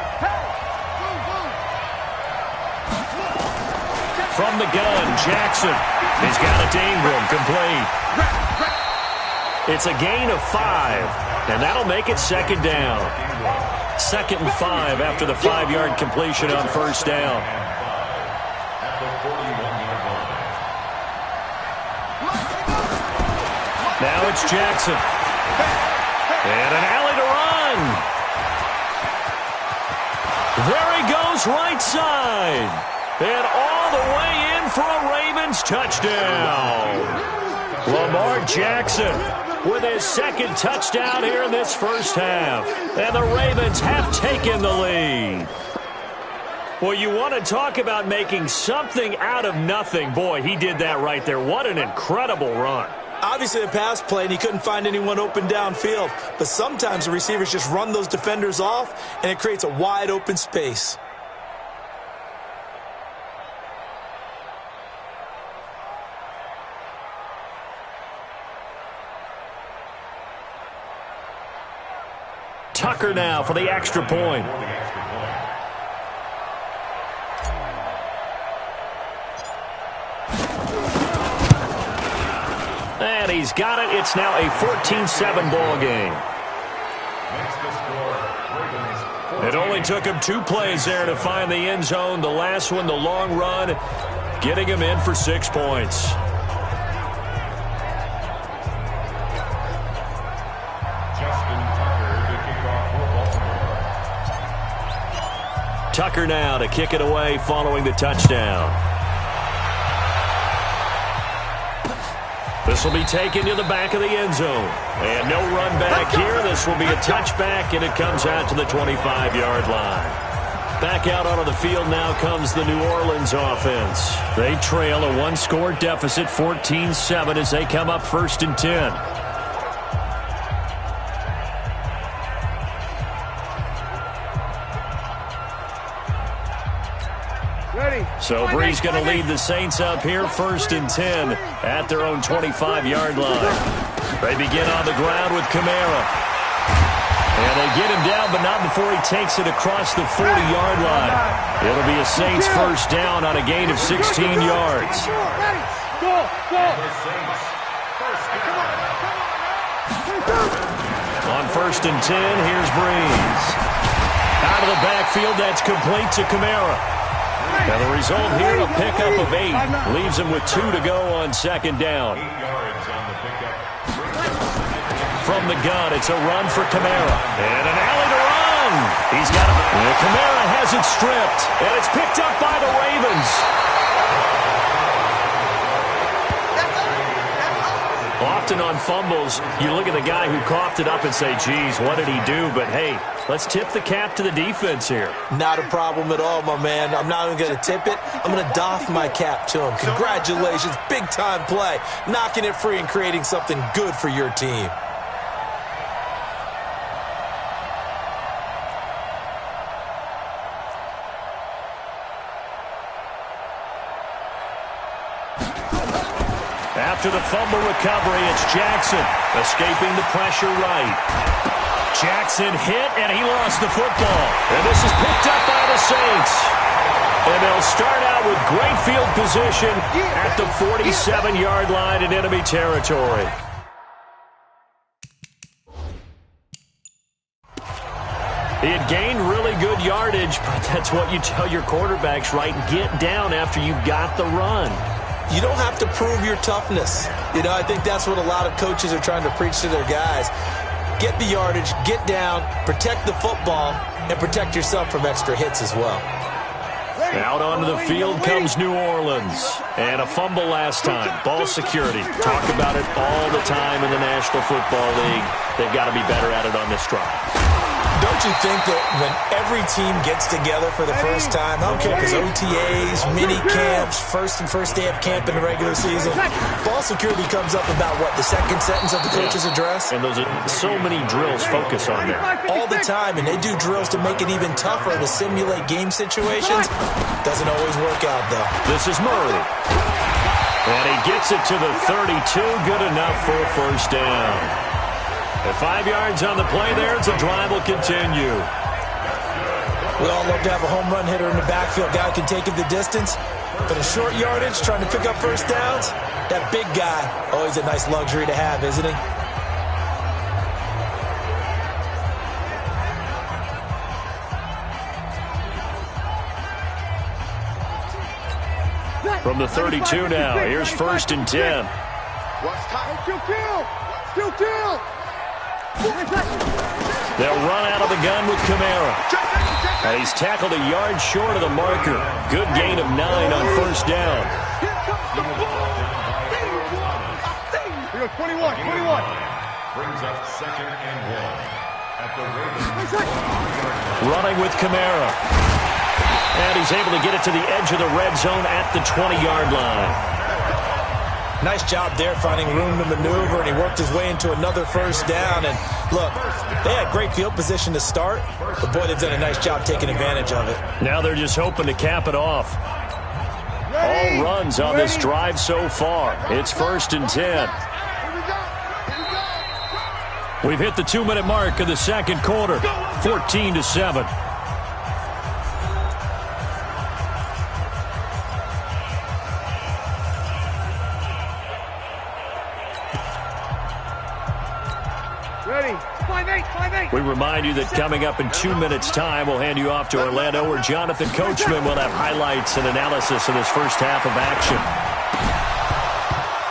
From the gun, Jackson. He's got it to Ingram, complete. It's a gain of 5, and that'll make it second down. 2nd and 5 after the 5-yard completion on first down. Now it's Jackson. And an alley to run. There he goes, right side. And all the way in for a Ravens touchdown. Lamar Jackson with his 2nd touchdown here in this first half. And the Ravens have taken the lead. Well, you want to talk about making something out of nothing. Boy, he did that right there. What an incredible run. Obviously a pass play, and he couldn't find anyone open downfield. But sometimes the receivers just run those defenders off, and it creates a wide open space. Tucker now for the extra point. And he's got it. It's now a 14-7 ball game. It only took him 2 plays there to find the end zone. The last one, the long run, getting him in for 6 points. Tucker now to kick it away following the touchdown. This will be taken to the back of the end zone. And no run back here. This will be a touchback, and it comes out to the 25-yard line. Back out onto the field now comes the New Orleans offense. They trail a one-score deficit, 14-7, as they come up 1st and 10. So Bree's going to lead the Saints up here, 1st and 10 at their own 25-yard line. They begin on the ground with Kamara. And they get him down, but not before he takes it across the 40-yard line. It'll be a Saints first down on a gain of 16 yards. On 1st and 10, here's Breeze. Out of the backfield, that's complete to Kamara. And the result here, a pickup of 8. Leaves him with 2 to go on 2nd down. From the gun, it's a run for Kamara. And an alley to run. He's got it. And Kamara has it stripped. And it's picked up by the Ravens. Often on fumbles, you look at the guy who coughed it up and say, geez, what did he do? But, hey, let's tip the cap to the defense here. Not a problem at all, my man. I'm not even going to tip it. I'm going to doff my cap to him. Congratulations. Big-time play. Knocking it free and creating something good for your team. After the fumble recovery, it's Jackson escaping the pressure right. Jackson hit, and he lost the football. And this is picked up by the Saints. And they'll start out with great field position at the 47-yard line in enemy territory. He had gained really good yardage, but that's what you tell your quarterbacks, right? Get down after you got the run. You don't have to prove your toughness. You know, I think that's what a lot of coaches are trying to preach to their guys. Get the yardage, get down, protect the football, and protect yourself from extra hits as well. Out onto the field comes New Orleans. And a fumble last time. Ball security. Talk about it all the time in the National Football League. They've got to be better at it on this drive. Don't you think that when every team gets together for the first time, I don't care if it's OTAs, mini camps, first day of camp in the regular season, ball security comes up about what, the second sentence of the coach's address? And those are so many drills focus on that. All the time, and they do drills to make it even tougher to simulate game situations. Doesn't always work out, though. This is Murray. And he gets it to the 32, good enough for a first down. At 5 yards on the play there, the drive will continue. We all love to have a home run hitter in the backfield. Guy who can take it the distance. But a short yardage, trying to pick up first downs, that big guy, always a nice luxury to have, isn't he? From the 32 now, here's 1st and 10. Still kill. They'll run out of the gun with Kamara. And he's tackled a yard short of the marker. Good gain of 9 on first down. 21. Brings up 2nd and 1 at the Ravens. Running with Kamara. And he's able to get it to the edge of the red zone at the 20-yard line. Nice job there finding room to maneuver, and he worked his way into another first down. And look, they had great field position to start, but boy, they've done a nice job taking advantage of it. Now they're just hoping to cap it off. All runs on this drive so far. It's 1st and 10. We've hit the 2-minute mark of the second quarter, 14-7. We remind you that coming up in 2 minutes' time, we'll hand you off to Orlando, where Jonathan Coachman will have highlights and analysis of this first half of action.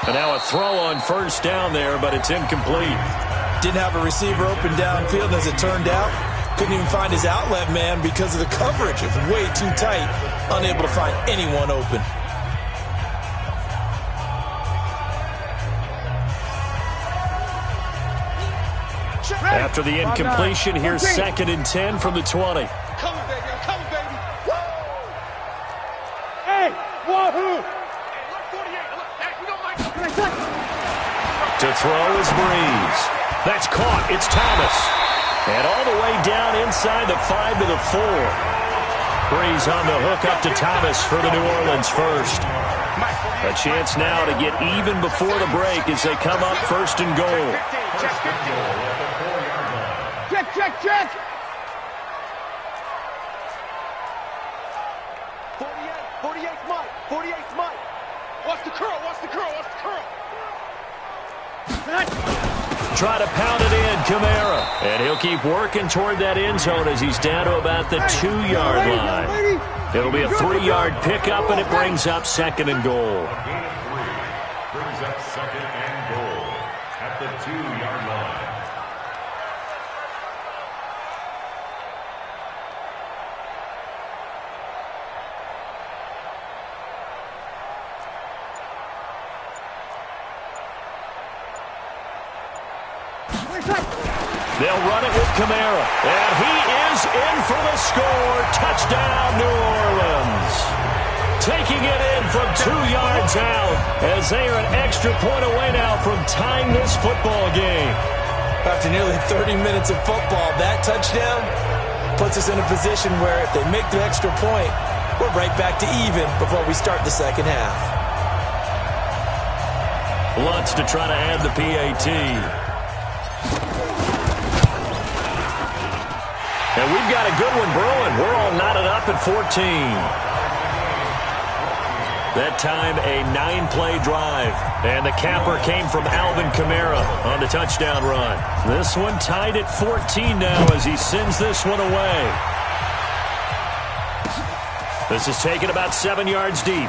And now a throw on first down there, but it's incomplete. Didn't have a receiver open downfield, as it turned out. Couldn't even find his outlet man because of the coverage. It was way too tight, unable to find anyone open. After the incompletion, here's 2nd and 10 from the 20. Coming, baby. I'm coming, baby. Woo! Hey, wahoo! To throw is Breeze. That's caught. It's Thomas. And all the way down inside the 5 to the 4. Breeze on the hook up to Thomas for the New Orleans first. A chance now to get even before the break as they come up 1st and goal. Check. 48's Mike. Watch the curl. Try to pound it in, Kamara. And he'll keep working toward that end zone as he's down to about the 2-yard line. It'll be a 3-yard pickup, and it brings up 2nd and goal. Brings up 2nd and goal at the 2-yard line. They'll run it with Kamara. And he is in for the score. Touchdown, New Orleans. Taking it in from 2 yards out as they are an extra point away now from tying this football game. After nearly 30 minutes of football, that touchdown puts us in a position where if they make the extra point, we're right back to even before we start the second half. Lutz to try to add the PAT. And we've got a good one brewing. We're all knotted up at 14. That time, a 9-play drive. And the capper came from Alvin Kamara on the touchdown run. This one tied at 14 now as he sends this one away. This is taken about 7 yards deep.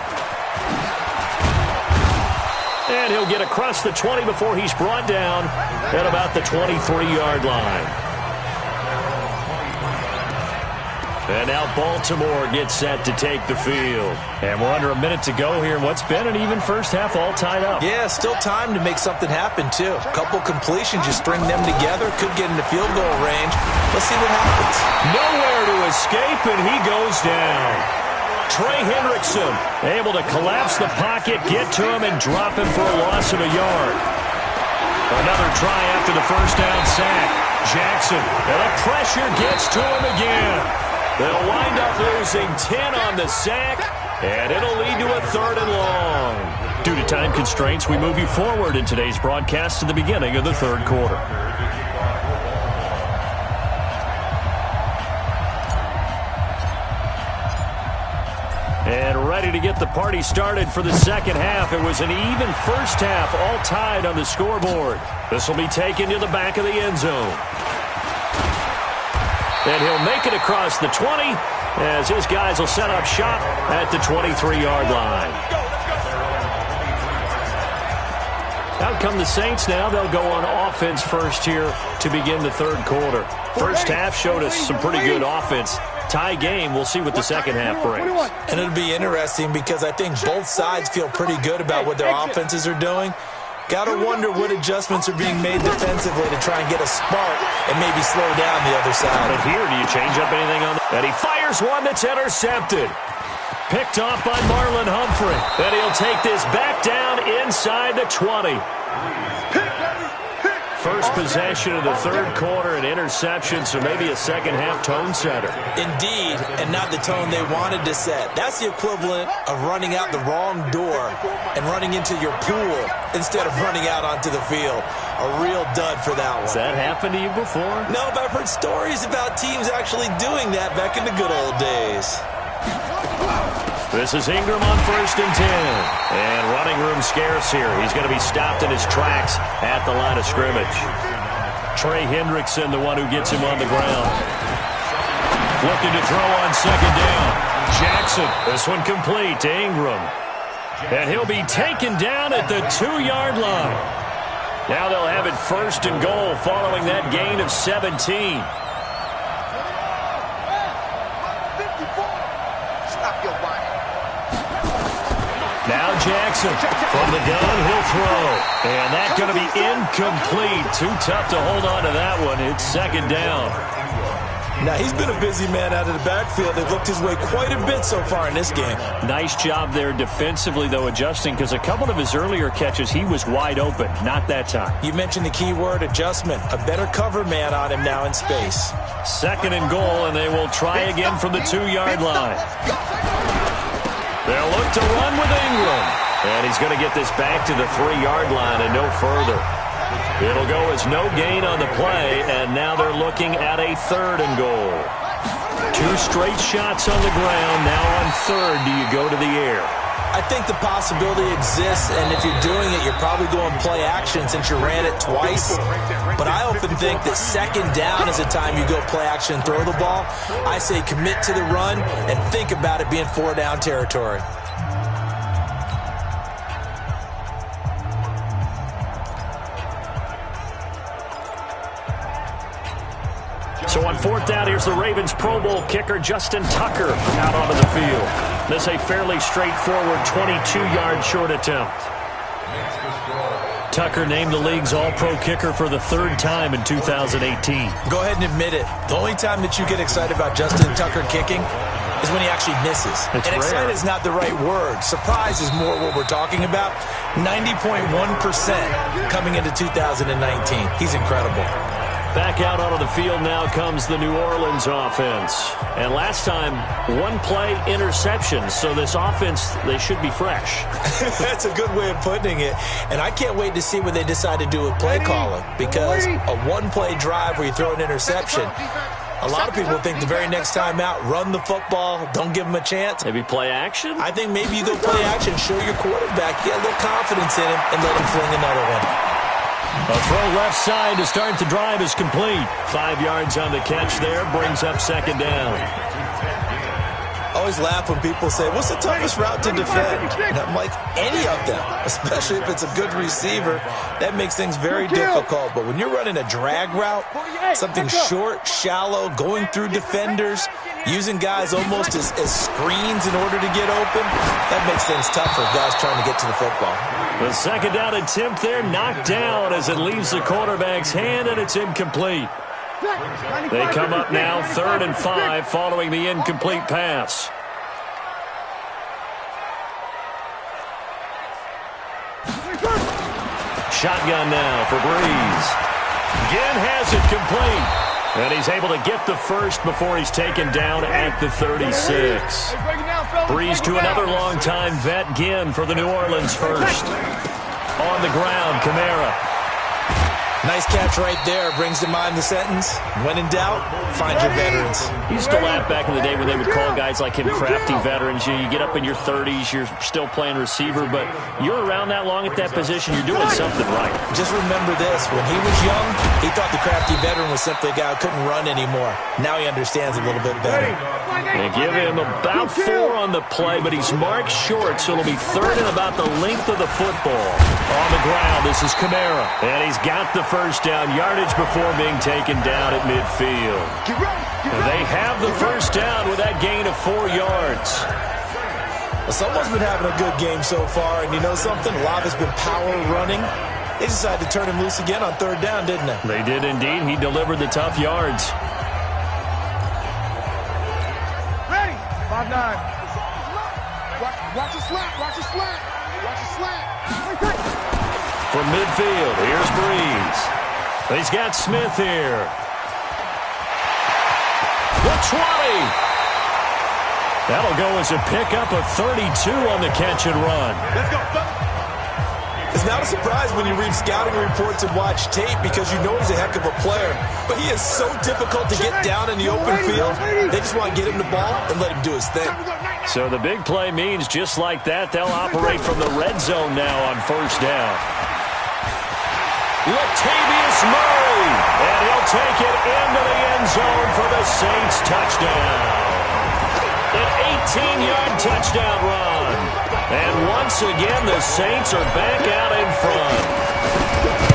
And he'll get across the 20 before he's brought down at about the 23-yard line. And now Baltimore gets set to take the field. And we're under a minute to go here in what's been an even first half, all tied up. Yeah, still time to make something happen, too. A couple completions, you string them together, could get into field goal range. Let's see what happens. Nowhere to escape, and he goes down. Trey Hendrickson able to collapse the pocket, get to him, and drop him for a loss of a yard. Another try after the first down sack. Jackson, and the pressure gets to him again. They'll wind up losing 10 on the sack, and it'll lead to a 3rd and long. Due to time constraints, we move you forward in today's broadcast to the beginning of the 3rd quarter. And ready to get the party started for the second half. It was an even first half, all tied on the scoreboard. This will be taken to the back of the end zone. And he'll make it across the 20 as his guys will set up shop at the 23-yard line. Out come the Saints now. They'll go on offense first here to begin the 3rd quarter. First half showed us some pretty good offense. Tie game. We'll see what the second half brings. And it'll be interesting because I think both sides feel pretty good about what their offenses are doing. Got to wonder what adjustments are being made defensively to try and get a spark and maybe slow down the other side. But here, do you change up anything on that? And he fires one that's intercepted. Picked off by Marlon Humphrey. And he'll take this back down inside the 20. First possession of the 3rd quarter, an interception, so maybe a second half tone setter. Indeed, and not the tone they wanted to set. That's the equivalent of running out the wrong door and running into your pool instead of running out onto the field. A real dud for that one. Has that happened to you before? No, but I've heard stories about teams actually doing that back in the good old days. This is Ingram on 1st and 10. And running room scarce here. He's going to be stopped in his tracks at the line of scrimmage. Trey Hendrickson, the one who gets him on the ground. Looking to throw on 2nd down. Jackson, this one complete to Ingram. And he'll be taken down at the 2-yard line. Now they'll have it 1st and goal following that gain of 17. Now Jackson from the gun, he'll throw. And that's going to be incomplete. Too tough to hold on to that one. It's second down. Now, he's been a busy man out of the backfield. They've looked his way quite a bit so far in this game. Nice job there defensively, though, adjusting, because a couple of his earlier catches, he was wide open. Not that time. You mentioned the key word, adjustment. A better cover man on him now in space. Second and goal, and they will try again from the 2-yard line. They'll look to run with Ingram. And he's going to get this back to the 3-yard line and no further. It'll go as no gain on the play, and now they're looking at a 3rd and goal. 2 straight shots on the ground. Now on 3rd, do you go to the air? I think the possibility exists, and if you're doing it, you're probably going play action since you ran it twice. But I often think that 2nd down is the time you go play action and throw the ball. I say commit to the run and think about it being 4-down territory. So on 4th down, here's the Ravens Pro Bowl kicker, Justin Tucker, out onto the field. This a fairly straightforward 22-yard short attempt. Tucker named the league's all-pro kicker for the 3rd time in 2018. Go ahead and admit it. The only time that you get excited about Justin Tucker kicking is when he actually misses. It's and rare. Excited is not the right word. Surprise is more what we're talking about. 90.1% coming into 2019. He's incredible. Back out onto the field now comes the New Orleans offense. And last time, 1-play interception. So this offense, they should be fresh. That's a good way of putting it. And I can't wait to see what they decide to do with play calling. Because a 1-play drive where you throw an interception, a lot of people think the very next time out, run the football, don't give them a chance. Maybe play action? I think maybe you go play action, show your quarterback, get a little confidence in him, and let him fling another one. A throw left side to start the drive is complete. 5 yards on the catch there, brings up 2nd down. I always laugh when people say, what's the toughest route to defend? And I'm like, any of them, especially if it's a good receiver. That makes things very difficult. But when you're running a drag route, something short, shallow, going through defenders, using guys almost as screens in order to get open, that makes things tough for guys trying to get to the football. The 2nd down attempt there knocked down as it leaves the quarterback's hand, and it's incomplete. They come up now 3rd and 5 following the incomplete pass. Shotgun now for Breeze. Again has it complete. And he's able to get the first before he's taken down at the 36. Breeze to another long-time vet, Ginn, for the New Orleans first. On the ground, Kamara. Nice catch right there. Brings to mind the sentence, when in doubt, find your veterans. He used to laugh back in the day when they would call guys like him crafty veterans. You get up in your 30s, you're still playing receiver, but you're around that long at that position, you're doing something right. Just remember this. When he was young, he thought the crafty veteran was simply a guy who couldn't run anymore. Now he understands a little bit better. They give him about 4 on the play, but he's marked short, so it'll be 3rd and about the length of the football. On the ground, this is Kamara, and he's got the first down, yardage before being taken down at midfield. They have the first down with that gain of 4 yards. Well, someone's been having a good game so far, and you know something? A lot has been power running. They decided to turn him loose again on 3rd down, didn't they? They did indeed. He delivered the tough yards. Ready? 5-9. Watch the slant. Watch the slant. Watch the slant. From midfield, here's Breeze. He's got Smith here. The 20. That'll go as a pickup of 32 on the catch and run. Let's go. It's not a surprise when you read scouting reports and watch tape because you know he's a heck of a player. But he is so difficult to get down in the open field. They just want to get him the ball and let him do his thing. So the big play means just like that, they'll operate from the red zone now on first down. Latavius Murray, and he'll take it into the end zone for the Saints touchdown. An 18-yard touchdown run. And once again, the Saints are back out in front.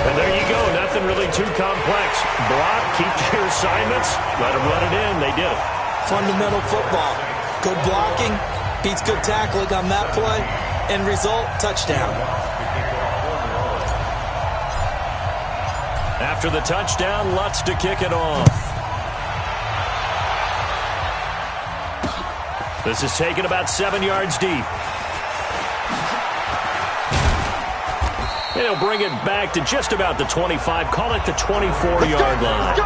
And there you go, nothing really too complex. Block, keep to your assignments, let them run it in. They did it. Fundamental football. Good blocking, beats good tackling on that play. End result, touchdown. After the touchdown, Lutz to kick it off. This is taken about 7 yards deep. And he'll bring it back to just about the 25. Call it the 24-yard line.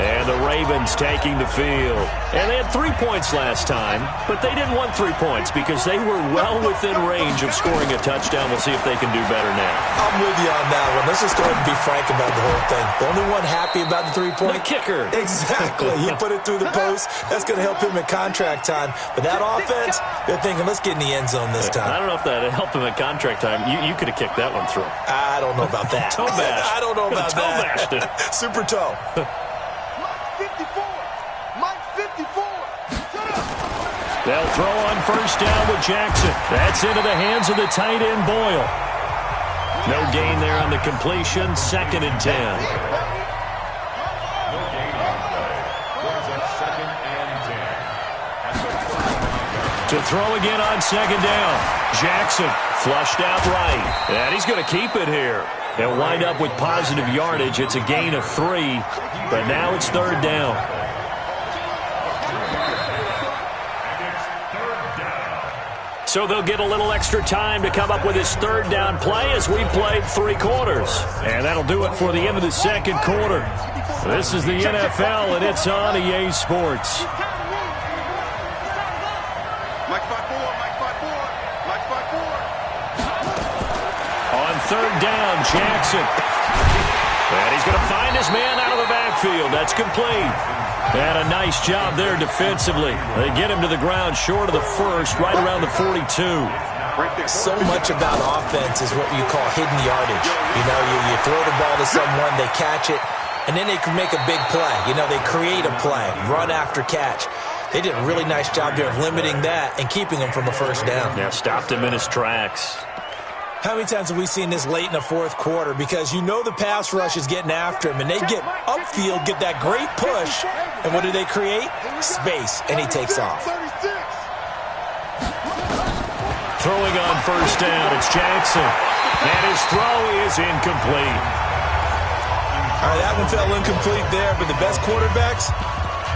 And the Ravens taking the field. And they had 3 points last time, but they didn't want 3 points because they were well within range of scoring a touchdown. We'll see if they can do better now. I'm with you on that one. Let's just go ahead and be frank about the whole thing. The only one happy about the 3-point? The kicker. Exactly. He put it through the post. That's going to help him at contract time. But that offense, they're thinking, let's get in the end zone this time. I don't know if that helped him at contract time. You could have kicked that one through. I don't know about that. Toe bash. I don't know about toe that. Bashed it. Super toe. They'll throw on first down with Jackson. That's into the hands of the tight end, Boyle. No gain there on the completion. 2nd and 10. To throw again on 2nd down. Jackson flushed out right. And he's going to keep it here. They'll wind up with positive yardage. It's a gain of 3, but now it's 3rd down. So they'll get a little extra time to come up with his 3rd down play as we played 3 quarters. And that'll do it for the end of the 2nd quarter. This is the NFL, and it's on EA Sports. On 3rd down, Jackson. And he's going to find his man out of the backfield. That's complete. And a nice job there defensively. They get him to the ground short of the 1st, right around the 42. So much about offense is what you call hidden yardage. You know, you throw the ball to someone, they catch it, and then they can make a big play. You know, they create a play, run after catch. They did a really nice job there of limiting that and keeping him from a 1st down. Yeah, stopped him in his tracks. How many times have we seen this late in the 4th quarter? Because you know the pass rush is getting after him, and they get upfield, get that great push, and what do they create? Space, and he takes off. Throwing on first down, it's Jackson. And his throw is incomplete. All right, that one fell incomplete there, but the best quarterbacks,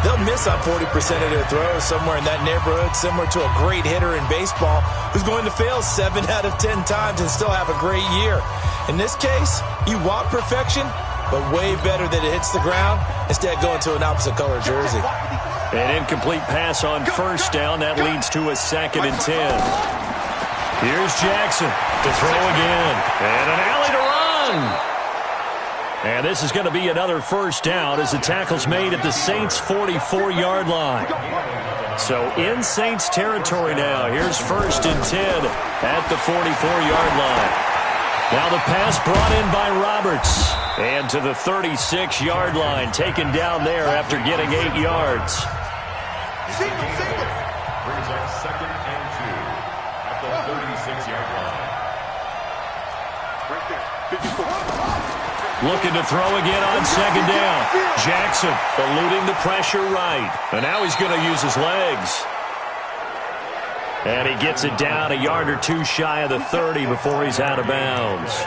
they'll miss on 40% of their throws, somewhere in that neighborhood, similar to a great hitter in baseball who's going to fail 7 out of 10 times and still have a great year. In this case, you want perfection, but way better that it hits the ground instead of going to an opposite color jersey. An incomplete pass on first down. That leads to a 2nd and 10. Here's Jackson to throw again. And an alley to run. And this is going to be another first down as the tackle's made at the Saints' 44-yard line. So in Saints territory now. Here's 1st and 10 at the 44-yard line. Now the pass brought in by Roberts. And to the 36-yard line, taken down there after getting 8 yards. Brings up 2nd and 2 at the 36-yard line. Right there, 54. Looking to throw again on 2nd down. Jackson eluding the pressure right. And now he's going to use his legs. And he gets it down a yard or 2 shy of the 30 before he's out of bounds.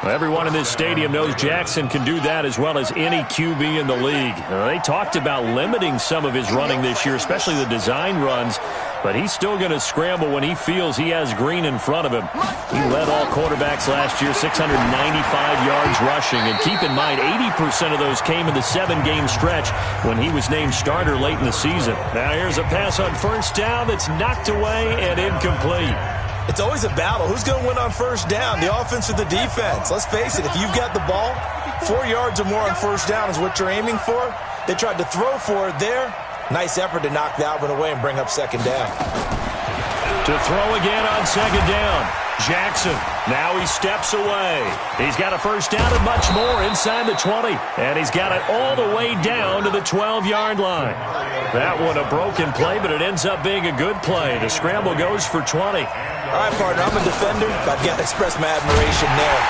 Everyone in this stadium knows Jackson can do that as well as any QB in the league. They talked about limiting some of his running this year, especially the design runs, but he's still going to scramble when he feels he has green in front of him. He led all quarterbacks last year, 695 yards rushing, and keep in mind 80% of those came in the 7-game stretch when he was named starter late in the season. Now here's a pass on first down that's knocked away and incomplete. It's always a battle. Who's going to win on first down, the offense or the defense? Let's face it, if you've got the ball, 4 yards or more on first down is what you're aiming for. They tried to throw for it there. Nice effort to knock that one away and bring up 2nd down. To throw again on 2nd down. Jackson, now he steps away. He's got a first down and much more inside the 20. And he's got it all the way down to the 12-yard line. That one a broken play, but it ends up being a good play. The scramble goes for 20. All right, partner, I'm a defender, but I've got to express my admiration there.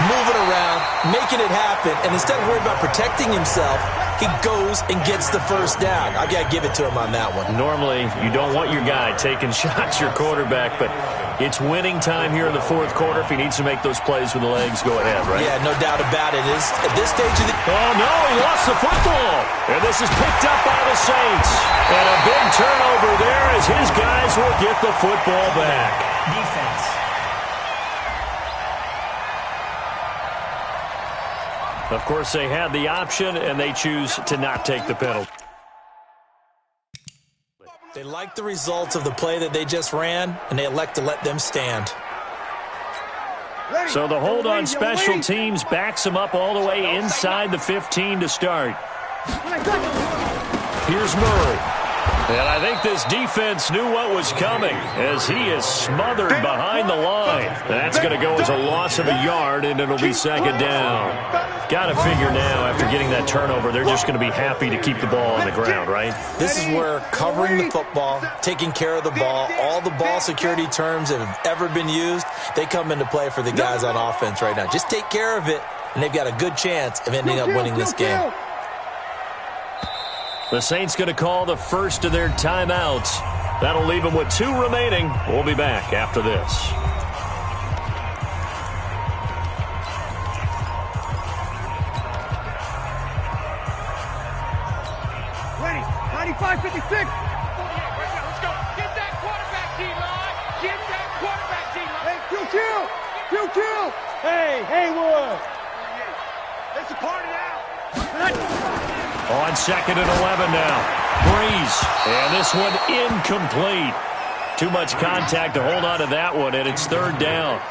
Moving around, making it happen, and instead of worrying about protecting himself, he goes and gets the first down. I've got to give it to him on that one. Normally, you don't want your guy taking shots, your quarterback, but it's winning time here in the fourth quarter. If he needs to make those plays with the legs, go ahead, right? Yeah, no doubt about it. At this stage of the... Oh, no, he lost the football. And this is picked up by the Saints. And a big turnover there as his guys will get the football back. Defense. Of course, they had the option, and they choose to not take the penalty. They like the results of the play that they just ran, and they elect to let them stand. So the hold on special teams backs them up all the way inside the 15 to start. Here's Murray. And I think this defense knew what was coming as he is smothered behind the line. That's going to go as a loss of a yard, and it'll be second down. Got to figure now, after getting that turnover, they're just going to be happy to keep the ball on the ground, right? This is where covering the football, taking care of the ball, all the ball security terms that have ever been used, they come into play for the guys on offense right now. Just take care of it, and they've got a good chance of ending up winning this game. The Saints going to call the first of their timeouts. That'll leave them with 2 remaining. We'll be back after this. Ready, 95, 56. Let's go. Get that quarterback, D-line. Get that quarterback, D-line. Hey, Q. Hey, Haywood. It's a party now. On second and 11 now. Breeze. And this one incomplete. Too much contact to hold on to that one, and it's third down.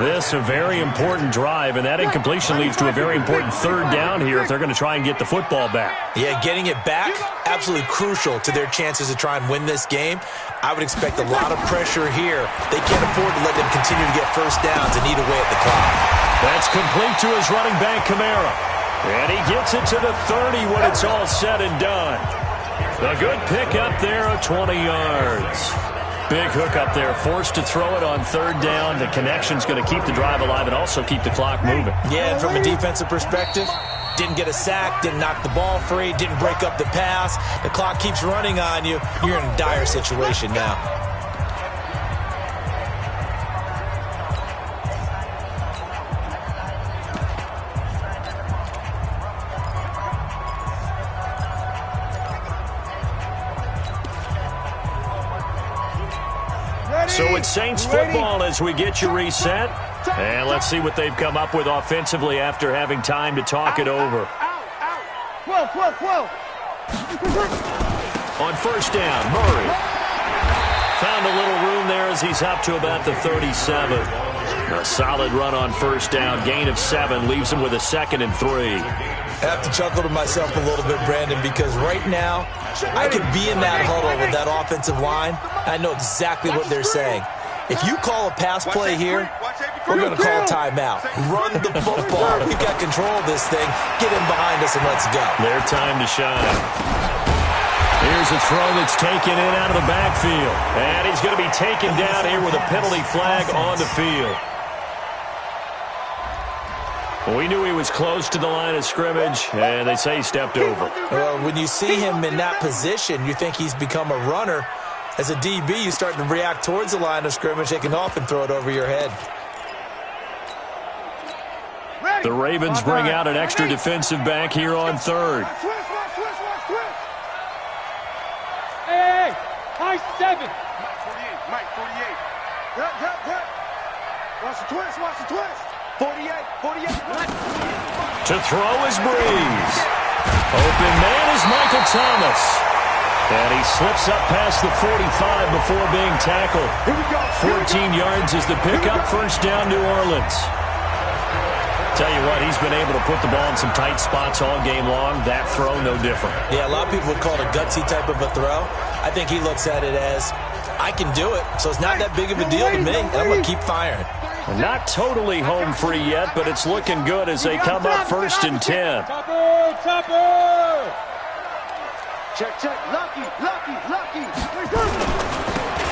This a very important drive, and that incompletion leads to a very important third down here if they're going to try and get the football back. Yeah, getting it back, absolutely crucial to their chances to try and win this game. I would expect a lot of pressure here. They can't afford to let them continue to get first downs and eat away at the clock. That's complete to his running back, Kamara. And he gets it to the 30 when it's all said and done. A good pick up there of 20 yards. Big hook up there, forced to throw it on third down. The connection's going to keep the drive alive and also keep the clock moving. Yeah, and from a defensive perspective, didn't get a sack, didn't knock the ball free, didn't break up the pass. The clock keeps running on you. You're in a dire situation now. So it's Saints football as we get you reset. And let's see what they've come up with offensively after having time to talk it over. 12. On first down, Murray. Found a little room there as he's up to about the 37. A solid run on first down. Gain of 7 leaves him with a 2nd and 3. I have to chuckle to myself a little bit, Brandon, because right now I could be in that huddle with that offensive line. I know exactly what they're saying. If you call a pass play here, we're going to call a timeout. Run the football. We've got control of this thing. Get in behind us and let's go. Their time to shine. Here's a throw that's taken in out of the backfield. And he's going to be taken down here with a penalty flag on the field. We knew he was close to the line of scrimmage, and they say he stepped over. Well, when you see him in that position, you think he's become a runner. As a DB, you start to react towards the line of scrimmage, they can often throw it over your head. The Ravens bring out an extra defensive back here on third. Hey, high 7. Mike, 48. Watch the twist. 48. To throw is Breeze. Open man is Michael Thomas. And he slips up past the 45 before being tackled. 14 yards is the pickup. First down, New Orleans. Tell you what, he's been able to put the ball in some tight spots all game long. That throw, no different. Yeah, a lot of people would call it a gutsy type of a throw. I think he looks at it as, I can do it, so it's not that big of a deal to me, and I'm going to keep firing. Not totally home free yet, but it's looking good as they come up first and 10. Topper! Check. Lucky.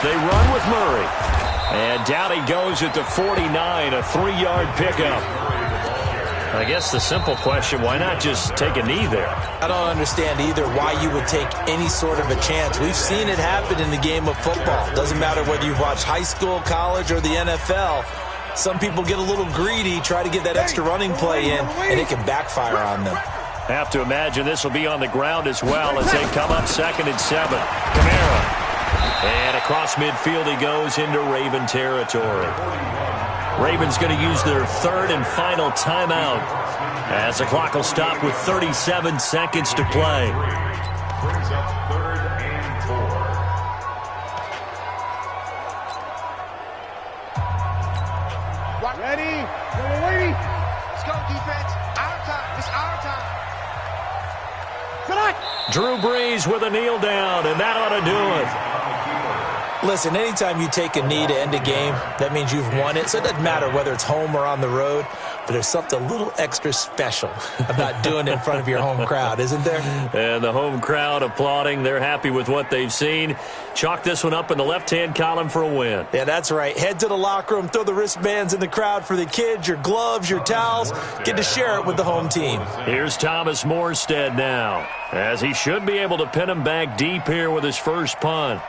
They run with Murray. And down he goes at the 49, a 3-yard pickup. I guess the simple question, why not just take a knee there? I don't understand either why you would take any sort of a chance. We've seen it happen in the game of football. Doesn't matter whether you've watched high school, college, or the NFL. Some people get a little greedy, try to get that extra running play in, and it can backfire on them. Have to imagine this will be on the ground as well as they come up 2nd and 7. Kamara. And across midfield he goes into Raven territory. Ravens going to use their 3rd and final timeout as the clock will stop with 37 seconds to play. Brings up 3rd and 4. Ready? Let's go, defense. Our time. It's our time. Drew Brees with a kneel down, and that ought to do it. Listen, anytime you take a knee to end a game, that means you've won it. So it doesn't matter whether it's home or on the road, but there's something a little extra special about doing it in front of your home crowd, isn't there? And the home crowd applauding. They're happy with what they've seen. Chalk this one up in the left-hand column for a win. Yeah, that's right. Head to the locker room, throw the wristbands in the crowd for the kids, your gloves, your towels. Get to share it with the home team. Here's Thomas Morstead now, as he should be able to pin him back deep here with his first punt.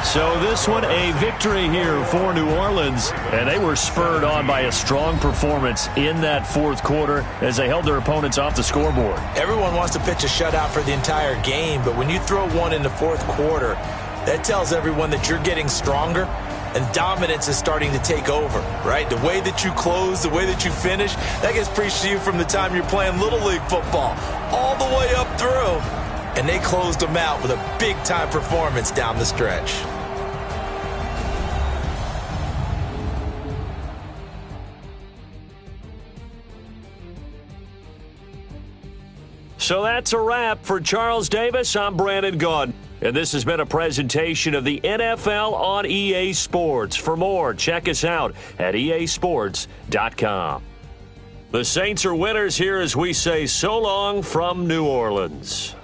So this one a victory here for New Orleans, and they were spurred on by a strong performance in that 4th quarter as they held their opponents off the scoreboard. Everyone wants to pitch a shutout for the entire game, but when you throw one in the 4th quarter, that tells everyone that you're getting stronger and dominance is starting to take over, right? The way that you close, the way that you finish, that gets preached to you from the time you're playing Little League football all the way up through. And they closed them out with a big-time performance down the stretch. So that's a wrap for Charles Davis. I'm Brandon Gaudin, and this has been a presentation of the NFL on EA Sports. For more, check us out at easports.com. The Saints are winners here as we say so long from New Orleans.